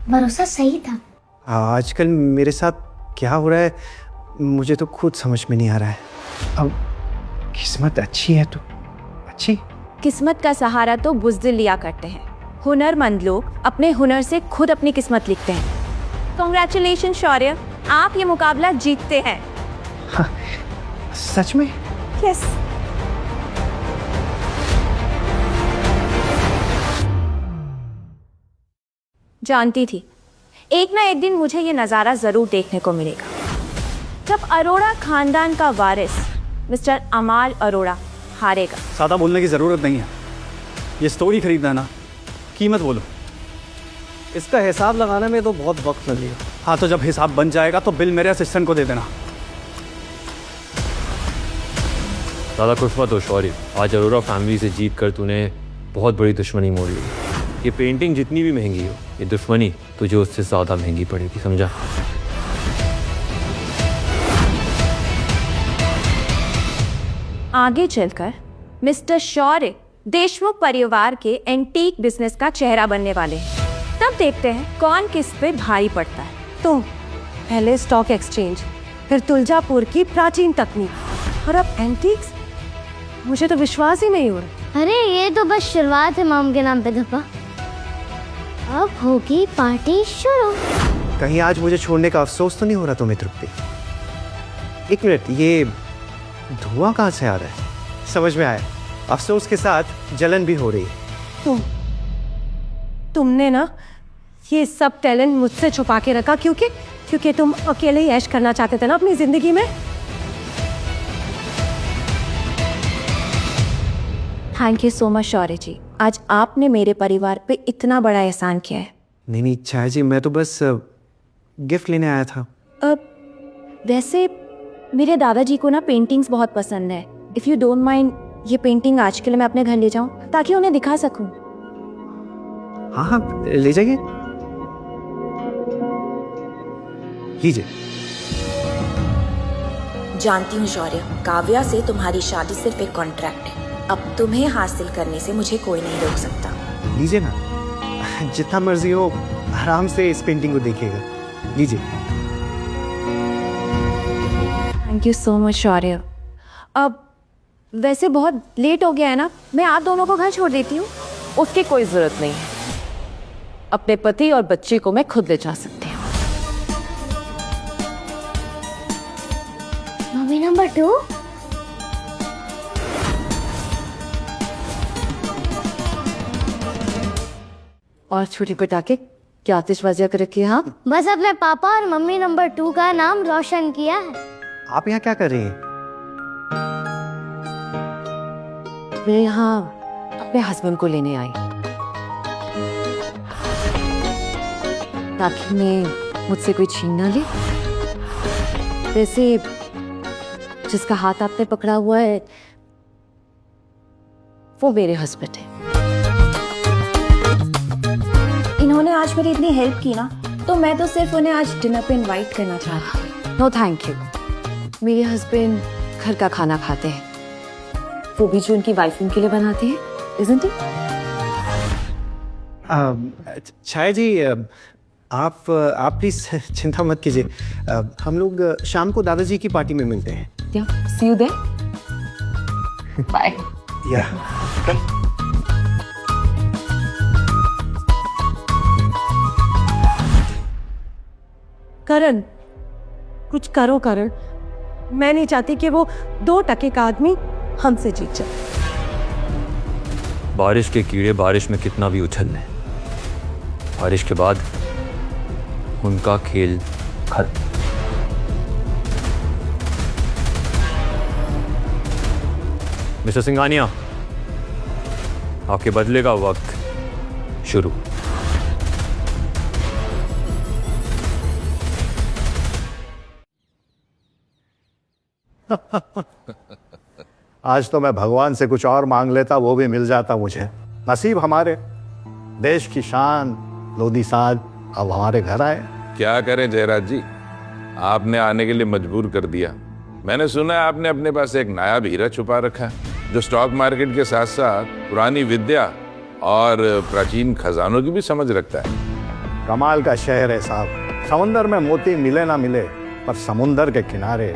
Speaker 7: भरोसा सही था।
Speaker 20: आजकल मेरे साथ क्या हो रहा है मुझे तो खुद समझ में नहीं आ रहा है। अब किस्मत अच्छी है तो अच्छी।
Speaker 18: किस्मत का सहारा तो बुज़दिल लिया करते हैं। हुनरमंद लोग अपने हुनर से खुद अपनी किस्मत लिखते हैं। कांग्रेचुलेशन शौर्य, आप ये मुकाबला जीतते हैं।
Speaker 20: हाँ, सच में?
Speaker 18: यस। जानती थी एक ना एक दिन मुझे ये नज़ारा जरूर देखने को मिलेगा, जब अरोड़ा खानदान का वारिस मिस्टर अमाल अरोड़ा हारेगा।
Speaker 4: ज़्यादा बोलने की ज़रूरत नहीं है, ये स्टोरी खरीदना ना, कीमत बोलो।
Speaker 5: इसका हिसाब लगाने में तो बहुत वक्त लगेगा।
Speaker 4: हाँ, तो जब हिसाब बन जाएगा तो बिल मेरे असिस्टेंट को दे देना।
Speaker 2: ज़्यादा खुश मत हो शौर्य, आज अरोरा फैमिली से जीत कर तूने बहुत बड़ी दुश्मनी मोड़ ली। ये पेंटिंग जितनी भी महंगी हो, ये दुश्मनी तुझे उससे ज़्यादा महंगी पड़ेगी, समझा?
Speaker 18: आगे चलकर मिस्टर शौर्य देशमुख परिवार के एंटीक बिजनेस का चेहरा बनने वाले हैं। तब देखते हैं कौन किस पे भारी पड़ता है।
Speaker 3: तो पहले स्टॉक एक्सचेंज, फिर तुलजापुर की प्राचीन तकनीक और अब एंटीक्स। मुझे तो विश्वास ही नहीं हो रहा।
Speaker 7: अरे ये तो बस शुरुआत है मॉम के नाम पे धप्पा। अब होगी पार्टी शुरू।
Speaker 20: कहीं आज मुझे छोड़ने का अफसोस तो नहीं हो रहा तुम्हें तृप्ति? एक मिनट, ये धुआं कहाँ से आ रहा है? समझ में आया, अफसोस के साथ जलन भी हो रही है।
Speaker 3: तुमने ना ये सब टैलेंट मुझसे छुपा के रखा क्योंकि तुम अकेले ही ऐश करना चाहते थे ना अपनी जिंदगी में।
Speaker 18: थैंक यू सो मच शौर्य जी, आज आपने मेरे परिवार पे इतना बड़ा एहसान किया है।
Speaker 20: नहीं छाया जी, मैं तो बस गिफ्ट लेने आया था।
Speaker 18: वैसे मेरे दादाजी को ना पेंटिंग्स बहुत पसंद है। इफ़ यू डोंट माइंड, ये पेंटिंग आज के लिए मैं अपने घर ले जाऊं ताकि उन्हें दिखा सकूं।
Speaker 20: हाँ, ले जाइए, लीजिए।
Speaker 19: जानती हूँ शौर्य, काव्या से तुम्हारी शादी सिर्फ एक कॉन्ट्रैक्ट है। अब तुम्हें हासिल करने से मुझे कोई नहीं रोक सकता।
Speaker 20: लीजिए ना, जितना मर्जी हो आराम से इस पेंटिंग को देखिएगा, लीजिए।
Speaker 18: थैंक यू सो मच शौर्य। अब वैसे बहुत लेट हो गया है ना, मैं आप दोनों को घर छोड़ देती हूँ।
Speaker 9: उसकी कोई जरूरत नहीं है, अपने पति और बच्चे को मैं खुद ले जा सकती हूँ।
Speaker 7: Mummy number 2?
Speaker 16: और छोटे पटाखे क्या आतिशबाजियां कर रखी है? हाँ,
Speaker 7: बस अपने पापा और मम्मी नंबर 2 का नाम रोशन किया है।
Speaker 20: आप यहाँ क्या कर रही हैं?
Speaker 16: मैं यहाँ अपने हस्बैंड को लेने आई ताकि मैं मुझसे कोई छीन ना ले। वैसे जिसका हाथ आपने पकड़ा हुआ है वो मेरे हस्बैंड है।
Speaker 19: इन्होंने आज मेरी इतनी हेल्प की ना, तो मैं तो सिर्फ उन्हें आज डिनर पे इनवाइट करना चाहती हूँ।
Speaker 16: No thank you. मेरे हस्बैंड घर का खाना खाते हैं, वो भी जो उनकी वाइफ उनके लिए बनाती है, isn't it?
Speaker 20: छाया जी, आप प्लीज चिंता मत कीजिए। हम लोग शाम को दादाजी की पार्टी में मिलते हैं।
Speaker 16: Yeah, see you there. Bye.
Speaker 20: Yeah.
Speaker 3: करण, कुछ करो करण। मैं नहीं चाहती कि वो 2 टके का आदमी हमसे जीत जाए।
Speaker 2: बारिश के कीड़े बारिश में कितना भी उछल लें, बारिश के बाद उनका खेल खत्म। मिस्टर सिंघानिया, आपके बदले का वक्त शुरू।
Speaker 15: आज तो मैं भगवान से कुछ और मांग लेता, वो भी मिल जाता मुझे। नसीब हमारे देश की शान लोधी साज अब हमारे घर आए।
Speaker 21: क्या करें जयराज जी, आपने आने के लिए मजबूर कर दिया। मैंने सुना है आपने अपने पास एक नायाब हीरा छुपा रखा है, जो स्टॉक मार्केट के साथ साथ पुरानी विद्या और प्राचीन खजानों की भी समझ रखता है।
Speaker 15: कमाल का शहर है साहब। समुंदर में मोती मिले ना मिले, पर समुंदर के किनारे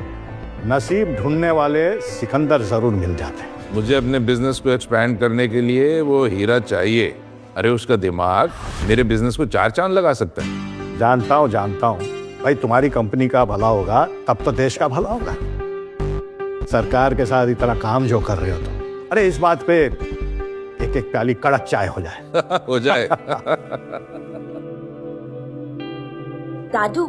Speaker 15: नसीब ढूंढने वाले सिकंदर जरूर मिल जाते हैं।
Speaker 21: मुझे अपने बिजनेस को एक्सपैंड करने के लिए वो हीरा चाहिए। अरे उसका दिमाग मेरे बिजनेस को 4 चांद लगा सकता है।
Speaker 15: जानता हूँ भाई, तुम्हारी कंपनी का भला होगा तब तो देश का भला होगा। सरकार के साथ इतना काम जो कर रहे हो तो, अरे इस बात पे एक प्याली कड़क चाय हो जाए।
Speaker 21: हो जाए।
Speaker 19: दादू।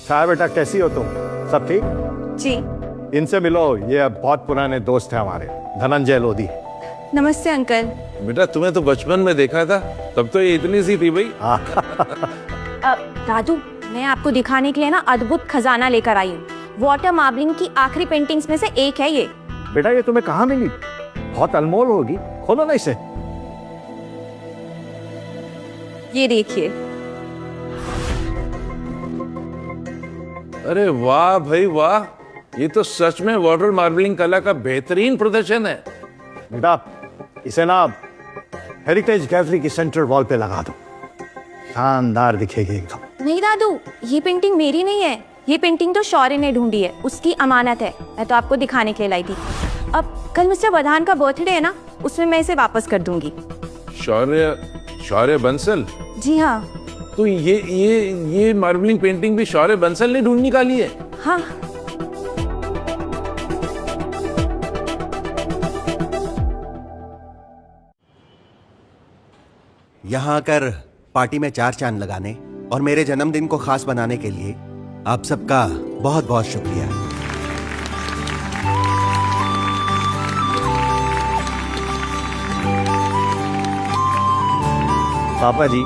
Speaker 15: छाया बेटा, कैसी हो तुम? सब ठीक?
Speaker 19: जी।
Speaker 15: इनसे मिलो, ये बहुत पुराने दोस्त हैं हमारे, धनंजय लोधी।
Speaker 19: नमस्ते अंकल।
Speaker 21: बेटा तुम्हें तो बचपन में देखा था, तब तो ये इतनी सी थी भाई।
Speaker 18: दादू, मैं आपको दिखाने के लिए ना अद्भुत खजाना लेकर आई हूँ। वाटर मार्बलिंग की आखिरी पेंटिंग्स में से एक है ये।
Speaker 15: बेटा ये तुम्हें कहाँ मिली? बहुत अनमोल होगी, खोलो ना इसे।
Speaker 18: ये देखिए।
Speaker 21: अरे वाह भाई वाह, ये तो सच में वाटर मार्बलिंग कला का बेहतरीन प्रदर्शन है।
Speaker 15: बेटा इसे ना हेरिटेज गैलरी की सेंट्रल वॉल पे लगा दो, शानदार दिखेगी एकदम।
Speaker 18: नहीं दादू, ये पेंटिंग मेरी नहीं है, ये पेंटिंग तो शौर्य ने ढूंढी है, उसकी अमानत है। मैं तो आपको दिखाने के लिए लाई थी। अब कल मिस्टर बधान का बर्थडे है ना, उसमें मैं इसे वापस कर दूंगी।
Speaker 21: शौर्य बंसल?
Speaker 18: जी हाँ।
Speaker 21: तो ये मार्बलिंग पेंटिंग भी शौर्य बंसल ने ढूंढ निकाली है?
Speaker 18: हाँ।
Speaker 8: यहाँ आकर पार्टी में 4 चांद लगाने और मेरे जन्मदिन को खास बनाने के लिए आप सबका बहुत बहुत शुक्रिया।
Speaker 20: पापा जी,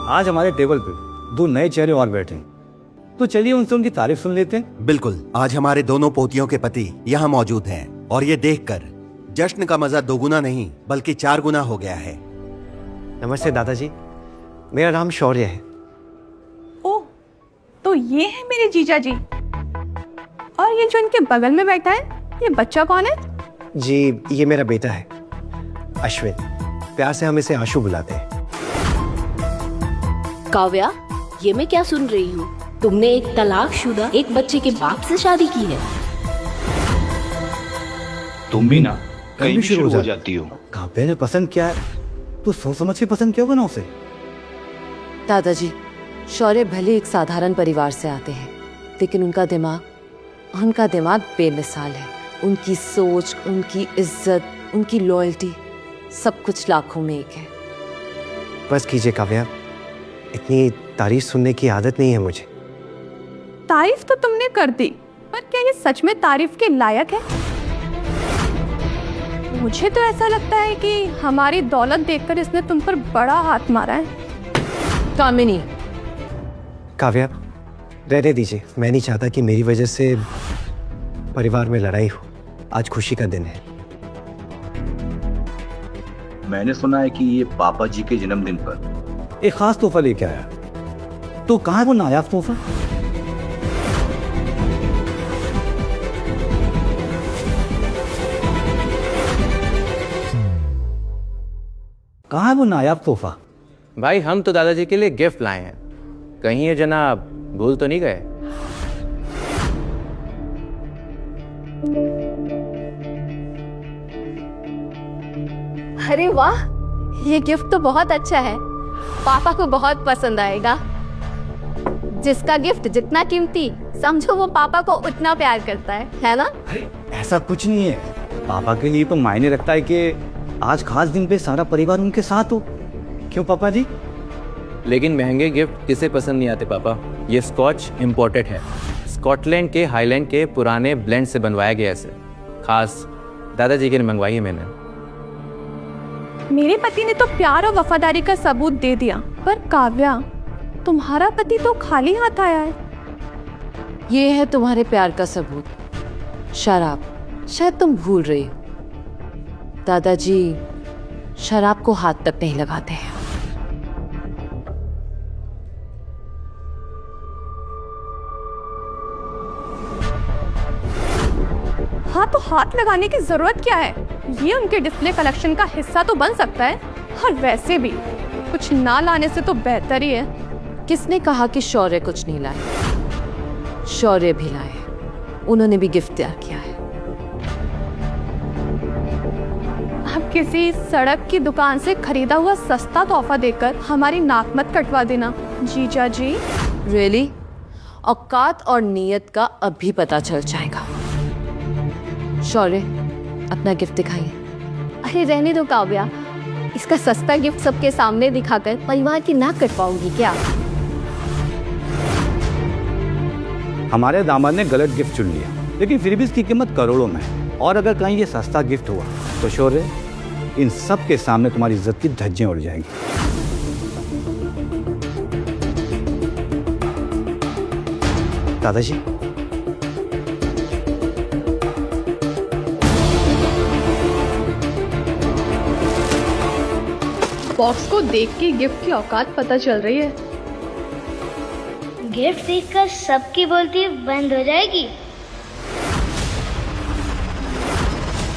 Speaker 20: आज हमारे टेबल पे 2 नए चेहरे और बैठे हैं, तो चलिए उनसे उनकी तारीफ सुन लेते हैं।
Speaker 8: बिल्कुल, आज हमारे दोनों पोतियों के पति यहाँ मौजूद हैं और ये देखकर जश्न का मजा 2 गुना नहीं बल्कि 4 गुना हो गया है।
Speaker 20: नमस्ते दादाजी, मेरा नाम शौर्य है।
Speaker 18: ओह, तो ये है मेरे जीजा जी। और ये जो इनके बगल में बैठा है, ये बच्चा कौन है?
Speaker 20: जी, ये मेरा बेटा है अश्विन, प्यार से हम इसे आशु बुलाते हैं।
Speaker 22: काव्या, ये मैं क्या सुन रही हूँ? तुमने एक तलाकशुदा एक बच्चे के बाप से शादी की है?
Speaker 4: तुम भी ना कहीं भी शुरू हो जाती हो।
Speaker 20: काव्या ने पसंद किया है तो सोच समझ के पसंद क्यों बना उसे?
Speaker 16: दादाजी, शौर्य भले एक साधारण परिवार से आते हैं, लेकिन उनका दिमाग उनका दिमाग बेमिसाल है। उनकी सोच, उनकी इज्जत, उनकी लॉयल्टी, सब कुछ लाखों में एक है।
Speaker 1: बस कीजिए काव्या, इतनी तारीफ सुनने की आदत नहीं है मुझे।
Speaker 14: तारीफ तो तुमने कर दी, पर क्या ये सच में तारीफ के लायक है? मुझे तो ऐसा लगता है कि हमारी दौलत देखकर इसने तुम पर बड़ा हाथ मारा है।
Speaker 16: कामिनी,
Speaker 1: काव्या रहने दीजिए, मैं नहीं चाहता कि मेरी वजह से परिवार में लड़ाई हो। आज खुशी का दिन है।
Speaker 4: मैंने सुना है कि ये पापा जी के जन्मदिन पर
Speaker 15: एक खास तोहफा लेके आया, तो कहाँ है वो नायाब तोहफा? कहाँ है वो नायाब तोहफा?
Speaker 10: भाई हम तो दादाजी के लिए गिफ्ट लाए हैं, कहीं ये जनाब भूल तो नहीं गए?
Speaker 22: अरे वाह, ये गिफ्ट तो बहुत अच्छा है, पापा को बहुत पसंद आएगा। जिसका गिफ्ट जितना कीमती, समझो वो पापा को उतना प्यार करता है ना?
Speaker 15: ऐसा कुछ नहीं है, पापा के लिए तो मायने रखता है कि आज खास दिन पे सारा परिवार उनके साथ हो। क्यों पापा जी?
Speaker 10: लेकिन महंगे गिफ्ट किसे पसंद नहीं आते पापा। ये स्कॉच इम्पोर्टेड है, स्कॉटलैंड के हाईलैंड के पुराने ब्लेंड से बनवाया गया है। खास दादाजी के लिए मंगवाई है मैंने।
Speaker 14: मेरे पति ने तो प्यार और वफादारी का सबूत दे दिया, पर काव्या, तुम्हारा पति तो खाली हाथ आया है।
Speaker 16: ये है तुम्हारे प्यार का सबूत, शराब। शायद तुम भूल रही हो, दादाजी शराब को हाथ तक नहीं लगाते हैं।
Speaker 14: हाँ, तो हाथ लगाने की जरूरत क्या है? ये उनके डिस्प्ले कलेक्शन का हिस्सा तो बन सकता है, और वैसे भी कुछ ना लाने से तो बेहतर ही है।
Speaker 16: किसने कहा कि शौर्य कुछ नहीं लाए? शौर्य भी लाए, उन्होंने भी गिफ्ट तैयार किया है।
Speaker 14: अब किसी सड़क की दुकान से खरीदा हुआ सस्ता तोहफा देकर हमारी नाक मत कटवा देना जीजा जी।
Speaker 16: रियली? औकात और नीयत का अभी पता चल जाएगा। शौर्य, अपना गिफ्ट दिखाइए।
Speaker 22: अरे रहने दो काव्या, इसका सस्ता गिफ्ट सबके सामने दिखाकर परिवार की नाक कटवाओगी क्या?
Speaker 15: हमारे दामाद ने गलत गिफ्ट चुन लिया, लेकिन फिर भी इसकी कीमत करोड़ों में है। और अगर कहीं ये सस्ता गिफ्ट हुआ तो शौर्य, इन सब के सामने तुम्हारी इज्जत की धज्जियां उड़ जाएंगी।
Speaker 1: दादाजी,
Speaker 14: बॉक्स को देख के गिफ्ट की औकात पता चल रही है।
Speaker 7: गिफ्ट देखकर सबकी बोलती बंद हो जाएगी।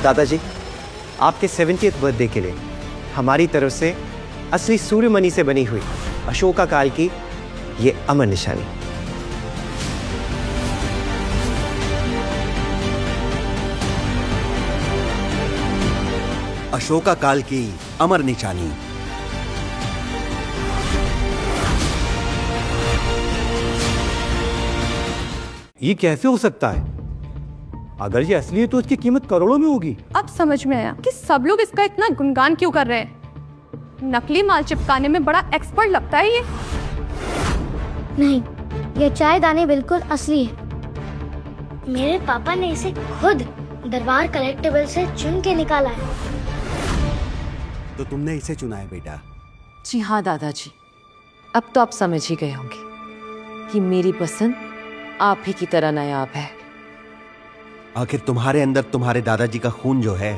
Speaker 1: दादाजी, आपके 70th बर्थडे के लिए हमारी तरफ से असली सूर्यमणि से बनी हुई अशोका काल की ये अमर निशानी।
Speaker 23: अशोका काल की अमर निशानी।
Speaker 15: ये कैसे हो सकता है? अगर ये असली है तो इसकी कीमत करोड़ों में होगी।
Speaker 14: अब समझ में आया कि सब लोग इसका इतना गुणगान क्यों कर रहे हैं। नकली माल चिपकाने में बड़ा एक्सपर्ट लगता है ये।
Speaker 7: नहीं, ये चाय दाने बिल्कुल असली है। मेरे पापा ने इसे खुद दरबार कलेक्टिबल से चुन के निकाला है।
Speaker 23: तो तुमने इसे चुना है बेटा?
Speaker 16: जी हाँ दादाजी, अब तो आप समझ ही गए होंगे कि मेरी पसंद आप ही की तरह नायाब है।
Speaker 23: आखिर तुम्हारे अंदर तुम्हारे दादाजी का खून जो है।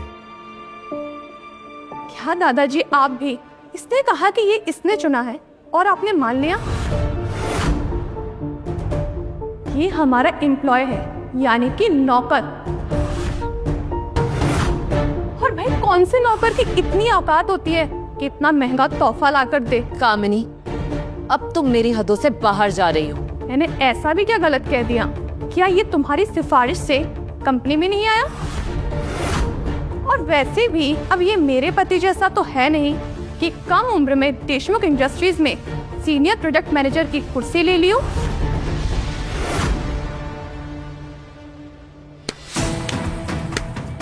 Speaker 14: क्या दादाजी आप भी? इसने कहा कि ये इसने चुना है और आपने मान लिया? ये हमारा एम्प्लॉय है, यानी कि नौकर। और भाई, कौन से नौकर की इतनी औकात होती है कि इतना महंगा तोहफा लाकर दे?
Speaker 16: कामिनी, अब तुम मेरी हदों से बाहर जा रही हो।
Speaker 14: मैंने ऐसा भी क्या गलत कह दिया? क्या ये तुम्हारी सिफारिश से कंपनी में नहीं आया? और वैसे भी अब ये मेरे पति जैसा तो है नहीं कि कम उम्र में देशमुख इंडस्ट्रीज में सीनियर प्रोडक्ट मैनेजर की कुर्सी ले लियो।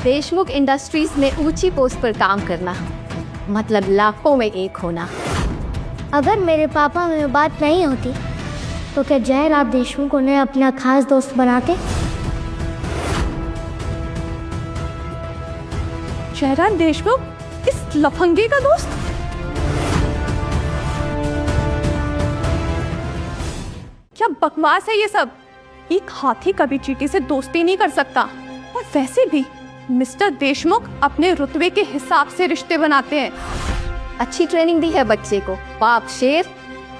Speaker 22: देशमुख इंडस्ट्रीज में ऊंची पोस्ट पर काम करना मतलब लाखों में एक होना।
Speaker 7: अगर मेरे पापा में बात नहीं होती तो क्या जयराज देशमुख उन्हें अपना खास दोस्त बनाते?
Speaker 14: जयराज देशमुख इस लफंगे का दोस्त? क्या बकवास है ये सब। एक हाथी कभी चींटी से दोस्ती नहीं कर सकता। और वैसे भी मिस्टर देशमुख अपने रुतबे के हिसाब से रिश्ते बनाते हैं। अच्छी ट्रेनिंग दी है बच्चे को। बाप शेर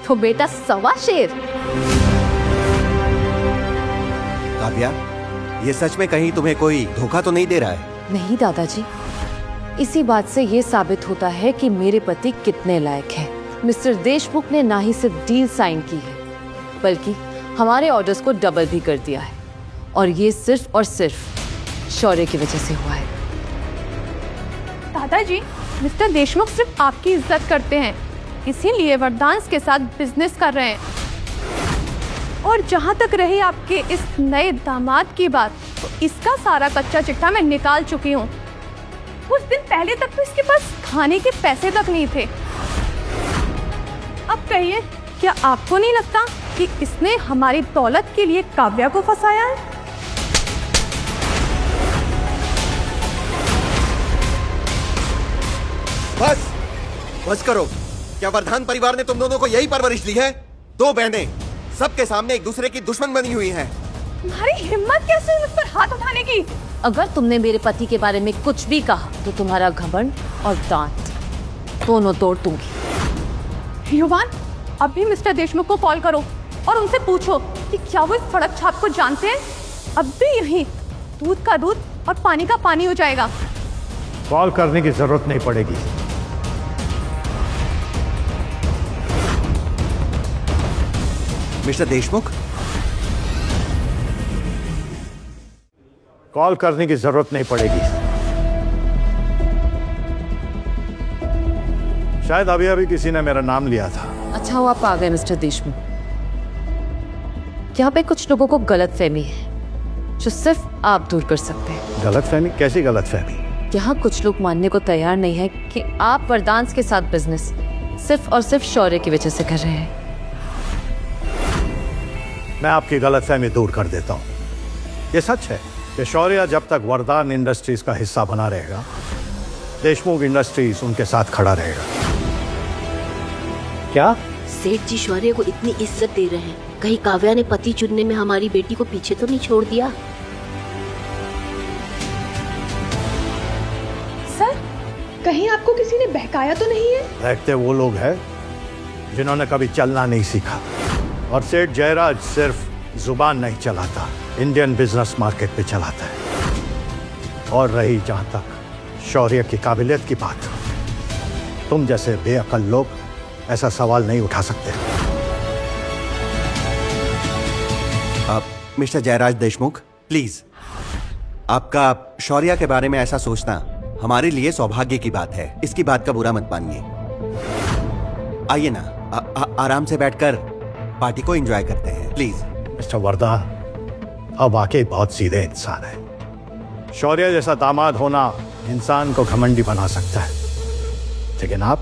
Speaker 14: तो बेटा सवा शेर।
Speaker 23: काव्या, ये सच में कहीं तुम्हें कोई धोखा तो नहीं दे रहा है?
Speaker 16: नहीं दादाजी, इसी बात से ये साबित होता है कि मेरे पति कितने लायक हैं। मिस्टर देशमुख ने ना ही सिर्फ डील साइन की है बल्कि हमारे ऑर्डर्स को डबल भी कर दिया है, और ये सिर्फ और सिर्फ शौर्य की वजह से हुआ है।
Speaker 14: दादाजी, मिस्टर देशमुख सिर्फ आपकी इज्जत करते हैं, इसीलिए वरदांस के साथ बिजनेस कर रहे हैं। और जहां तक रही आपके इस नए दामाद की बात, तो इसका सारा कच्चा चिट्ठा मैं निकाल चुकी हूँ। कुछ दिन पहले तक तो इसके पास खाने के पैसे तक नहीं थे। अब कहिए, क्या आपको नहीं लगता कि इसने हमारी दौलत के लिए काव्या को फंसाया है?
Speaker 23: बस करो। क्या वरदान परिवार ने तुम दोनों को यही परवरिश दी है? दो बहनें सबके सामने एक दूसरे की दुश्मन बनी हुई हैं।
Speaker 14: तुम्हारी हिम्मत कैसे मुझ पर हाथ उठाने की?
Speaker 16: अगर तुमने मेरे पति के बारे में कुछ भी कहा तो तुम्हारा घमंड और दांत दोनों तोड़ दूंगी।
Speaker 14: युवान, अभी मिस्टर देशमुख को कॉल करो और उनसे पूछो कि क्या वो इस सड़क छाप को जानते हैं। अब भी यही दूध का दूध और पानी का पानी हो जाएगा।
Speaker 15: कॉल करने की जरूरत नहीं पड़ेगी।
Speaker 23: मिस्टर देशमुख,
Speaker 15: कॉल करने की जरूरत नहीं पड़ेगी। शायद अभी अभी किसी ने मेरा नाम लिया था।
Speaker 16: अच्छा हुआ आप आ गए मिस्टर देशमुख। यहाँ पे कुछ लोगों को गलतफहमी है जो सिर्फ आप दूर कर सकते हैं।
Speaker 15: गलतफहमी? कैसी गलतफहमी?
Speaker 16: यहाँ कुछ लोग मानने को तैयार नहीं है कि आप वरदांस के साथ बिजनेस सिर्फ और सिर्फ शौर्य की वजह से कर रहे हैं।
Speaker 15: मैं आपकी गलतफहमी दूर कर देता हूँ। ये सच है कि शौर्य जब तक वरदान इंडस्ट्रीज का हिस्सा बना रहेगा, देशमुख इंडस्ट्रीज उनके साथ खड़ा रहेगा। क्या?
Speaker 6: सेठ जी शौर्य को इतनी इज्जत दे रहे हैं, कहीं काव्या ने पति चुनने में हमारी बेटी को पीछे तो नहीं छोड़ दिया?
Speaker 14: सर, कहीं आपको किसी ने बहकाया तो नहीं है?
Speaker 15: बहकते वो लोग हैं जिन्होंने कभी चलना नहीं सीखा। और सेठ जयराज सिर्फ जुबान नहीं चलाता, इंडियन बिजनेस मार्केट पे चलाता है। और रही जहां तक शौर्य की काबिलियत की बात, तुम जैसे बेअकल लोग ऐसा सवाल नहीं उठा सकते।
Speaker 23: मिस्टर जयराज देशमुख, प्लीज, आपका शौर्य के बारे में ऐसा सोचना हमारे लिए सौभाग्य की बात है। इसकी बात का बुरा मत मानिए। आइए ना, आराम से बैठकर पार्टी को एंजॉय करते हैं, प्लीज।
Speaker 15: मिस्टर वरदान अब वाकई बहुत सीधे इंसान है। शौर्य जैसा दामाद होना इंसान को घमंडी बना सकता है, लेकिन आप,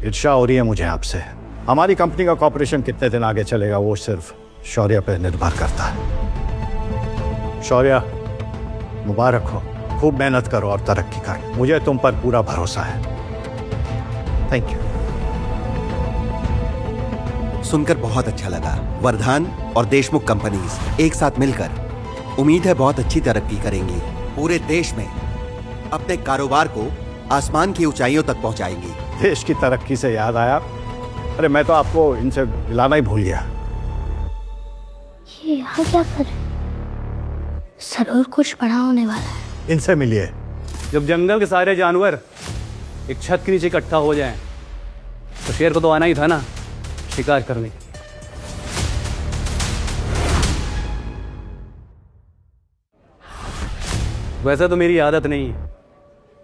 Speaker 15: ईर्ष्या हो रही है मुझे आपसे। हमारी कंपनी का कॉर्पोरेशन कितने दिन आगे चलेगा वो सिर्फ शौर्य पर निर्भर करता है। शौर्य, मुबारक हो, खूब मेहनत करो और तरक्की करो। मुझे तुम पर पूरा भरोसा है।
Speaker 1: Thank you.
Speaker 23: सुनकर बहुत अच्छा लगा। वरदान और देशमुख कंपनीज एक साथ मिलकर उम्मीद है बहुत अच्छी तरक्की करेंगी। पूरे देश में अपने कारोबार को आसमान की ऊंचाइयों तक पहुंचाएंगी।
Speaker 15: देश की तरक्की से याद आया, अरे मैं तो आपको इनसे मिलाना ही भूल गया।
Speaker 7: ये यहाँ क्या कर? जरूर कुछ बड़ा होने वाला है।
Speaker 15: इनसे मिलिए।
Speaker 13: जब जंगल के सारे जानवर एक छत के नीचे इकट्ठा हो जाएं, तो शेर को तो आना ही था ना शिकार करने। वैसे तो मेरी आदत नहीं है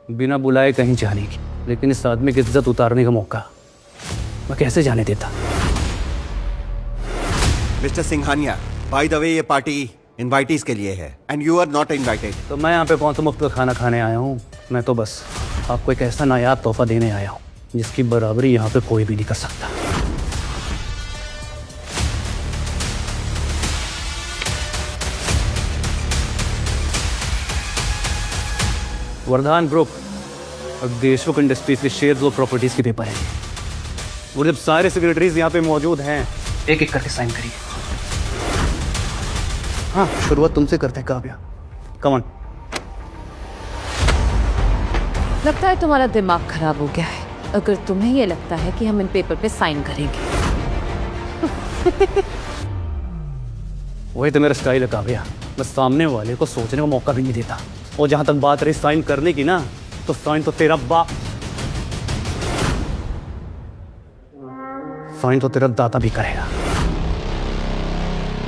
Speaker 13: बिना बुलाए कहीं जाने की, लेकिन इस आदमी की इज्जत उतारने का मौका मैं कैसे जाने देता।
Speaker 23: Mister Singhania, by the way ये पार्टी इनवाइटीज के लिए है and you are not invited.
Speaker 13: तो मैं यहाँ पे कौन सा मुफ्त का खाना खाने आया हूँ? मैं तो बस आपको एक ऐसा नायाब तोहफा देने आया हूँ जिसकी बराबरी यहाँ पे कोई भी नहीं कर सकता। वर्धान ग्रुप और देशमुख इंडस्ट्रीज के शेयर्स और प्रॉपर्टीज के पेपर हैं। वो जब सारे सेक्रेटरीज यहाँ पे मौजूद हैं, एक एक करके साइन करिए। हाँ, शुरुआत तुमसे करते हैं काव्या। Come on.
Speaker 16: लगता है तुम्हारा दिमाग खराब हो गया है अगर तुम्हें ये लगता है कि हम इन पेपर पे साइन करेंगे।
Speaker 13: वही तो मेरा स्टाइल है काव्या, मैं सामने वाले को सोचने का मौका भी नहीं देता। और जहां तक बात रही साइन करने की ना, तो साइन तो तेरा बाप, साइन तो तेरा दादा भी करेगा,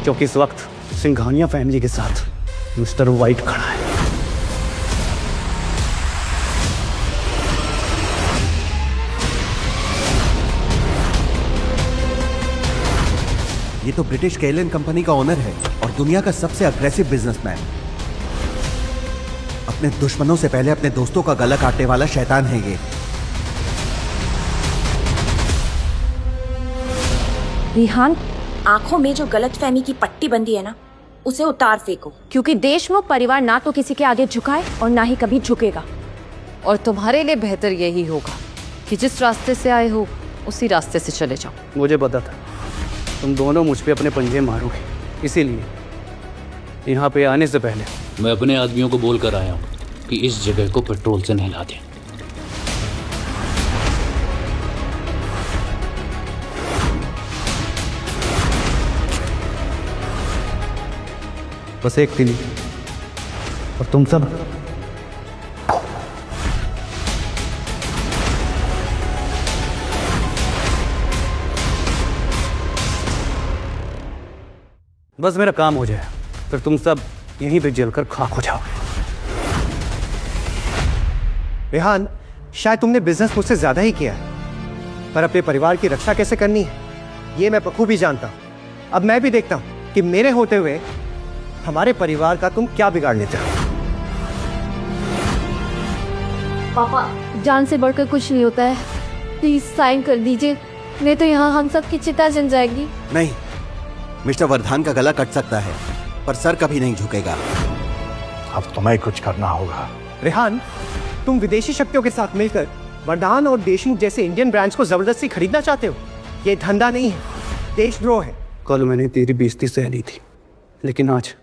Speaker 13: क्योंकि इस वक्त सिंघानिया फैमिली के साथ मिस्टर वाइट खड़ा है।
Speaker 23: ये तो ब्रिटिश केलन कंपनी का ओनर है और दुनिया का सबसे अग्रेसिव बिजनेसमैन। अपने दुश्मनों से पहले अपने दोस्तों का गला काटने वाला शैतान है ये।
Speaker 18: रिहान, आंखों में जो गलतफहमी की पट्टी बंधी है ना, उसे उतार फेंको।
Speaker 16: क्योंकि देशमुख परिवार ना तो किसी के आगे झुकाए और ना ही कभी झुकेगा। और तुम्हारे लिए बेहतर यही होगा कि जिस रास्ते से आए हो उसी रास्ते से चले जाओ।
Speaker 13: मुझे पता था तुम दोनों मुझ पे अपने पंजे मारोगे, इसीलिए यहाँ पे आने से पहले
Speaker 11: मैं अपने आदमियों को बोल कर आया हूँ कि इस जगह को पेट्रोल से नहला दें।
Speaker 13: बस एक तिली और तुम सब बस मेरा काम हो जाए, फिर तुम सब यहीं पे जलकर खाक हो जाओगे।
Speaker 1: रेहान, शायद तुमने बिजनेस मुझसे ज्यादा ही किया है, पर अपने परिवार की रक्षा कैसे करनी है ये मैं बखूबी जानता हूं। अब मैं भी देखता हूं कि मेरे होते हुए हमारे परिवार का तुम क्या बिगाड़ लेते हो।
Speaker 22: पापा, जान से बढ़कर कुछ नहीं होता है, प्लीज साइन कर दीजिए, नहीं तो यहाँ हम सब की चिता जल जाएगी।
Speaker 23: नहीं, मिस्टर वर्धान का गला कट सकता है पर सर कभी नहीं झुकेगा।
Speaker 15: अब तुम्हें कुछ करना होगा।
Speaker 1: रेहान, तुम विदेशी शक्तियों के साथ मिलकर वर्धान और देशमुख जैसे इंडियन ब्रांड्स को जबरदस्ती खरीदना चाहते हो। ये धंधा नहीं है, देशद्रोह है।
Speaker 13: कल मैंने तेरी बेइज्जती सह ली थी, लेकिन आज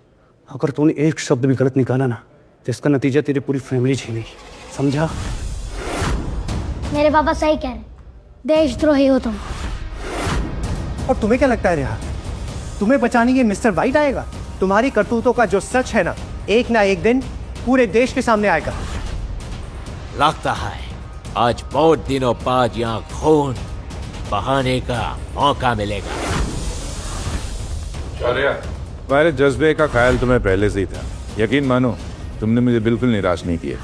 Speaker 13: अगर तूने एक शब्द भी गलत निकाला ना, तो इसका नतीजा तेरी पूरी फैमिली झेलेगी, समझा?
Speaker 7: मेरे पापा सही कह रहे, देशद्रोही हो तुम।
Speaker 1: और तुम्हें क्या लगता है रेहान, तुम्हें बचाने के मिस्टर वाइट आएगा? तुम्हारी करतूतों का जो सच है ना एक दिन पूरे देश के सामने आएगा।
Speaker 12: लगता है आज बहुत दिनों बाद यहाँ खून बहाने का मौका मिलेगा।
Speaker 21: शौर्या, तुम्हारे जज्बे का ख्याल तुम्हें पहले से ही था। यकीन मानो तुमने मुझे बिल्कुल निराश नहीं किया।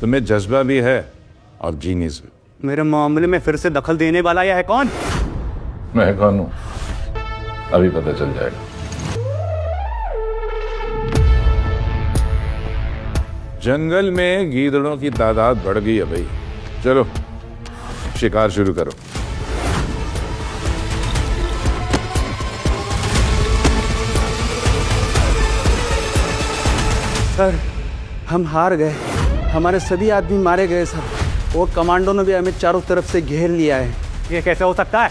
Speaker 21: तुम्हें जज्बा भी है और जीनियस भी।
Speaker 13: मेरे मामले में फिर से दखल देने वाला यह है कौन?
Speaker 21: मैं कौन हूं अभी पता चल जाएगा। जंगल में गीदड़ों की तादाद बढ़ गई है भाई। चलो शिकार शुरू करो।
Speaker 13: सर, हम हार गए, हमारे सभी आदमी मारे गए सर, और कमांडो ने भी हमें चारों तरफ से घेर लिया है।
Speaker 1: ये कैसे हो सकता है?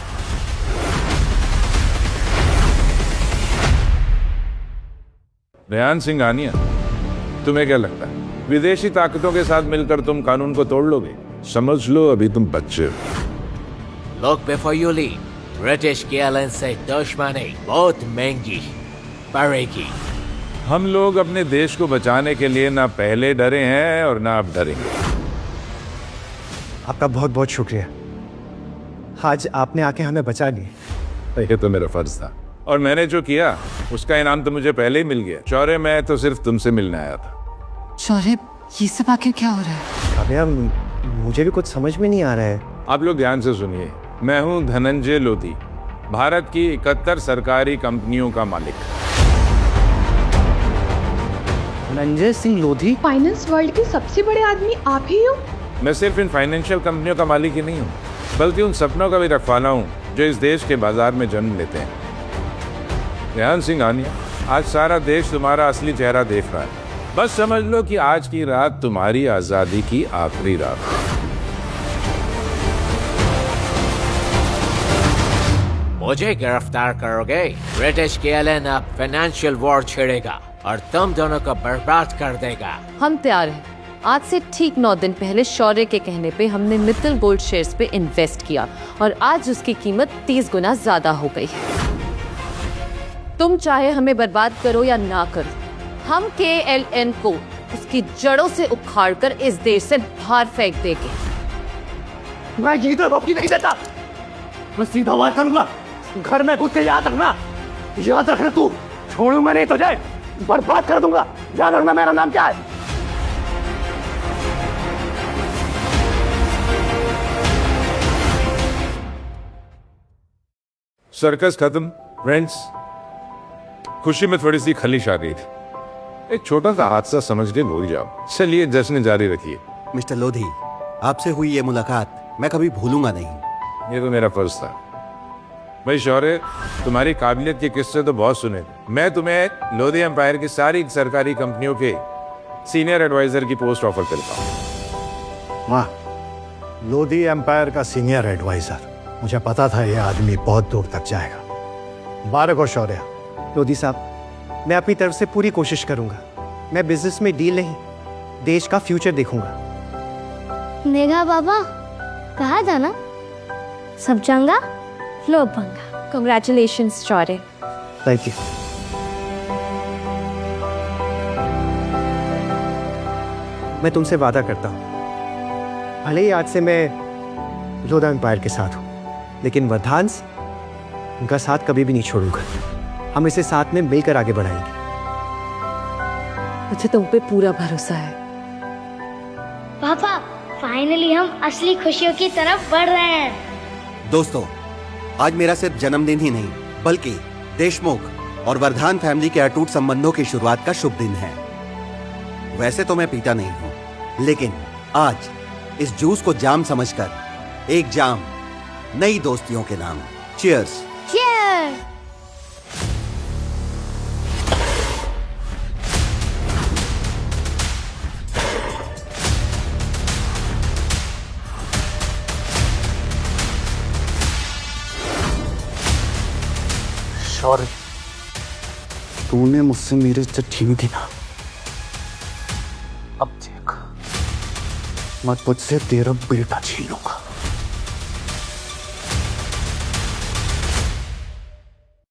Speaker 21: रेहान सिंघानिया, तुम्हें क्या लगता है विदेशी ताकतों के साथ मिलकर तुम कानून को तोड़ लोगे? समझ लो अभी तुम बच्चे हो।
Speaker 12: Look before you leap. British Kellen से दुश्मनी बहुत महंगी पड़ेगी।
Speaker 21: हम लोग अपने देश को बचाने के लिए ना पहले डरे हैं और ना अब डरेंगे।
Speaker 1: आपका बहुत बहुत शुक्रिया, आज आपने आके हमें बचा लिया।
Speaker 21: ये तो मेरा फर्ज था और मैंने जो किया उसका इनाम तो मुझे पहले ही मिल गया। शौर्य, मैं तो सिर्फ तुमसे मिलने आया था।
Speaker 16: शौर्य, ये सब आखिर क्या हो रहा है?
Speaker 1: काव्या, मुझे भी कुछ समझ में नहीं आ रहा है।
Speaker 21: आप लोग ध्यान से सुनिए। मैं हूं धनंजय लोधी, भारत की 71 सरकारी कंपनियों का मालिक।
Speaker 1: धनंजय सिंह लोधी?
Speaker 5: फाइनेंस वर्ल्ड के सबसे बड़े आदमी आप ही हो?
Speaker 21: मैं सिर्फ इन फाइनेंशियल कंपनियों का मालिक ही नहीं हूँ, बल्कि उन सपनों का भी रखवाला हूँ जो इस देश के बाजार में जन्म लेते हैं। रेहान सिंह आनिया, आज सारा देश तुम्हारा असली चेहरा देख रहा है। बस समझ लो कि आज की रात तुम्हारी आजादी की आखिरी रात है।
Speaker 12: मुझे गिरफ्तार करोगे, ब्रिटिश केएलएन अब फाइनेंशियल वॉर छेड़ेगा और तुम दोनों को बर्बाद कर देगा।
Speaker 16: हम तैयार हैं। आज से ठीक 9 दिन पहले शौर्य के कहने पे हमने मित्तल गोल्ड शेयर्स पे इन्वेस्ट किया और आज उसकी कीमत 30 गुना ज्यादा हो गई है। तुम चाहे हमें बर्बाद करो या ना करो, हम KLN को उसकी जड़ों से उखाड़कर इस देश से बाहर फेंक देंगे।
Speaker 15: मैं ये तो रोकी नहीं देता, मैं सीधा वार करूंगा। घर में घुस के याद रखना तू, छोड़ूंगा नहीं तुझे, बर्बाद कर दूंगा। याद रखना मेरा नाम क्या है।
Speaker 21: सर्कस खत्म फ्रेंड्स। खुशी में थोड़ी सी खलिश आ गई थी। एक छोटा सा हादसा समझ के भूल जाओ। चलिए जश्न जारी रखिए।
Speaker 23: मिस्टर लोधी, आपसे हुई ये मुलाकात मैं कभी भूलूंगा नहीं।
Speaker 21: ये तो मेरा फर्ज था। भाई शौर्य, तुम्हारी काबिलियत के किस्से तो बहुत सुने। मैं तुम्हें लोधी एम्पायर की सारी सरकारी कंपनियों के सीनियर एडवाइजर की पोस्ट ऑफर करता हूँ।
Speaker 15: वाह, लोधी एम्पायर का सीनियर एडवाइजर। मुझे पता था ये आदमी बहुत दूर तक जाएगा। मुबारक हो शौर्य।
Speaker 1: लोधी साहब, मैं अपनी तरफ से पूरी कोशिश करूंगा। मैं बिजनेस में डील नहीं, देश का फ्यूचर देखूंगा।
Speaker 7: नेगा बाबा, कहा जाना? सब चंगा, लो पंगा।
Speaker 16: Congratulations, Shaurya.
Speaker 1: Thank you. मैं तुमसे वादा करता हूं, भले ही आज से मैं लोधी एम्पायर के साथ हूं, लेकिन वर्धांस उनका साथ कभी भी नहीं छोड़ूंगा। हम इसे साथ में मिलकर आगे बढ़ाएंगे।
Speaker 16: मुझे तुम पे पूरा भरोसा है।
Speaker 7: पापा, फाइनली हम असली खुशियों की तरफ बढ़ रहे हैं।
Speaker 23: दोस्तों, आज मेरा सिर्फ जन्मदिन ही नहीं, बल्कि देशमुख और वर्धान फैमिली के अटूट संबंधों की शुरुआत का शुभ दिन है। वैसे तो मैं पीता नहीं हूं, लेकिन आज इस जूस को जाम समझकर एक जाम नई दोस्तियों के नाम। चीयर्स।
Speaker 7: Cheers!
Speaker 15: शौर्य, तूने मुझसे मेरी इज्जत छीनी थी ना, अब देख मैं तुझसे तेरा बेटा छीनूंगा।